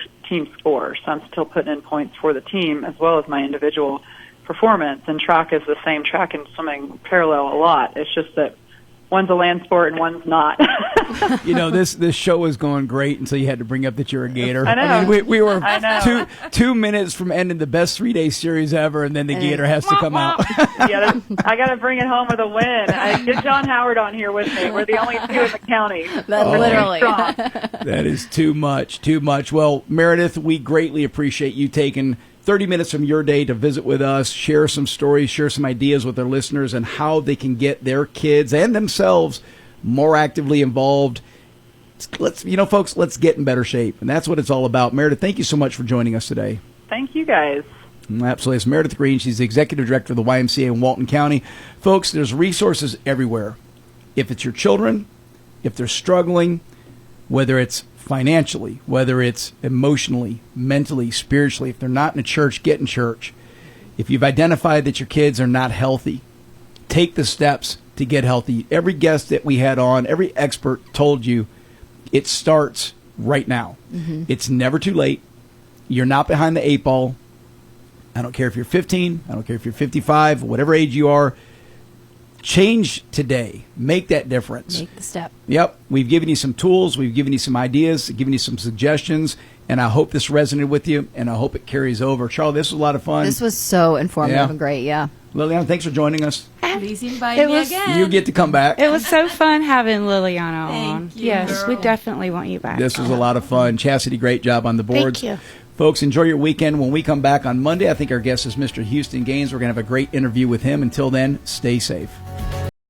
score. So I'm still putting in points for the team as well as my individual performance. And track is the same. Track and swimming parallel a lot. It's just that one's a land sport and one's not. This show was going great until you had to bring up that you're a Gator. I know. I mean, we were 2 minutes from ending the best 3-day series ever, and then the Gator has to come out. Yeah, I got to bring it home with a win. Get John Howard on here with me. We're the only two in the county. Literally. That is too much. Well, Meredith, we greatly appreciate you taking 30 minutes from your day to visit with us, share some stories, share some ideas with our listeners and how they can get their kids and themselves more actively involved. Folks, let's get in better shape. And that's what it's all about. Meredith, thank you so much for joining us today. Thank you, guys. Absolutely. It's Meredith Green. She's the executive director of the YMCA in Walton County. Folks, there's resources everywhere. If it's your children, if they're struggling, whether it's financially, whether it's emotionally, mentally, spiritually, if they're not in a church, get in church. If you've identified that your kids are not healthy, take the steps to get healthy. Every guest that we had on, every expert told you it starts right now. Mm-hmm. It's never too late. You're not behind the 8 ball. I don't care if you're 15. I don't care if you're 55, whatever age you are. Change today. Make that difference. Make the step. Yep. We've given you some tools. We've given you some ideas, given you some suggestions, and I hope this resonated with you, and I hope it carries over. Charlie, this was a lot of fun. This was so informative and great, yeah. Liliana, thanks for joining us. Please invite me again. You get to come back. It was so fun having Liliana on. Thank you, Yes, girl. we definitely want you back. This was a lot of fun. Chastity, great job on the boards. Thank you. Folks, enjoy your weekend. When we come back on Monday, I think our guest is Mr. Houston Gaines. We're going to have a great interview with him. Until then, stay safe.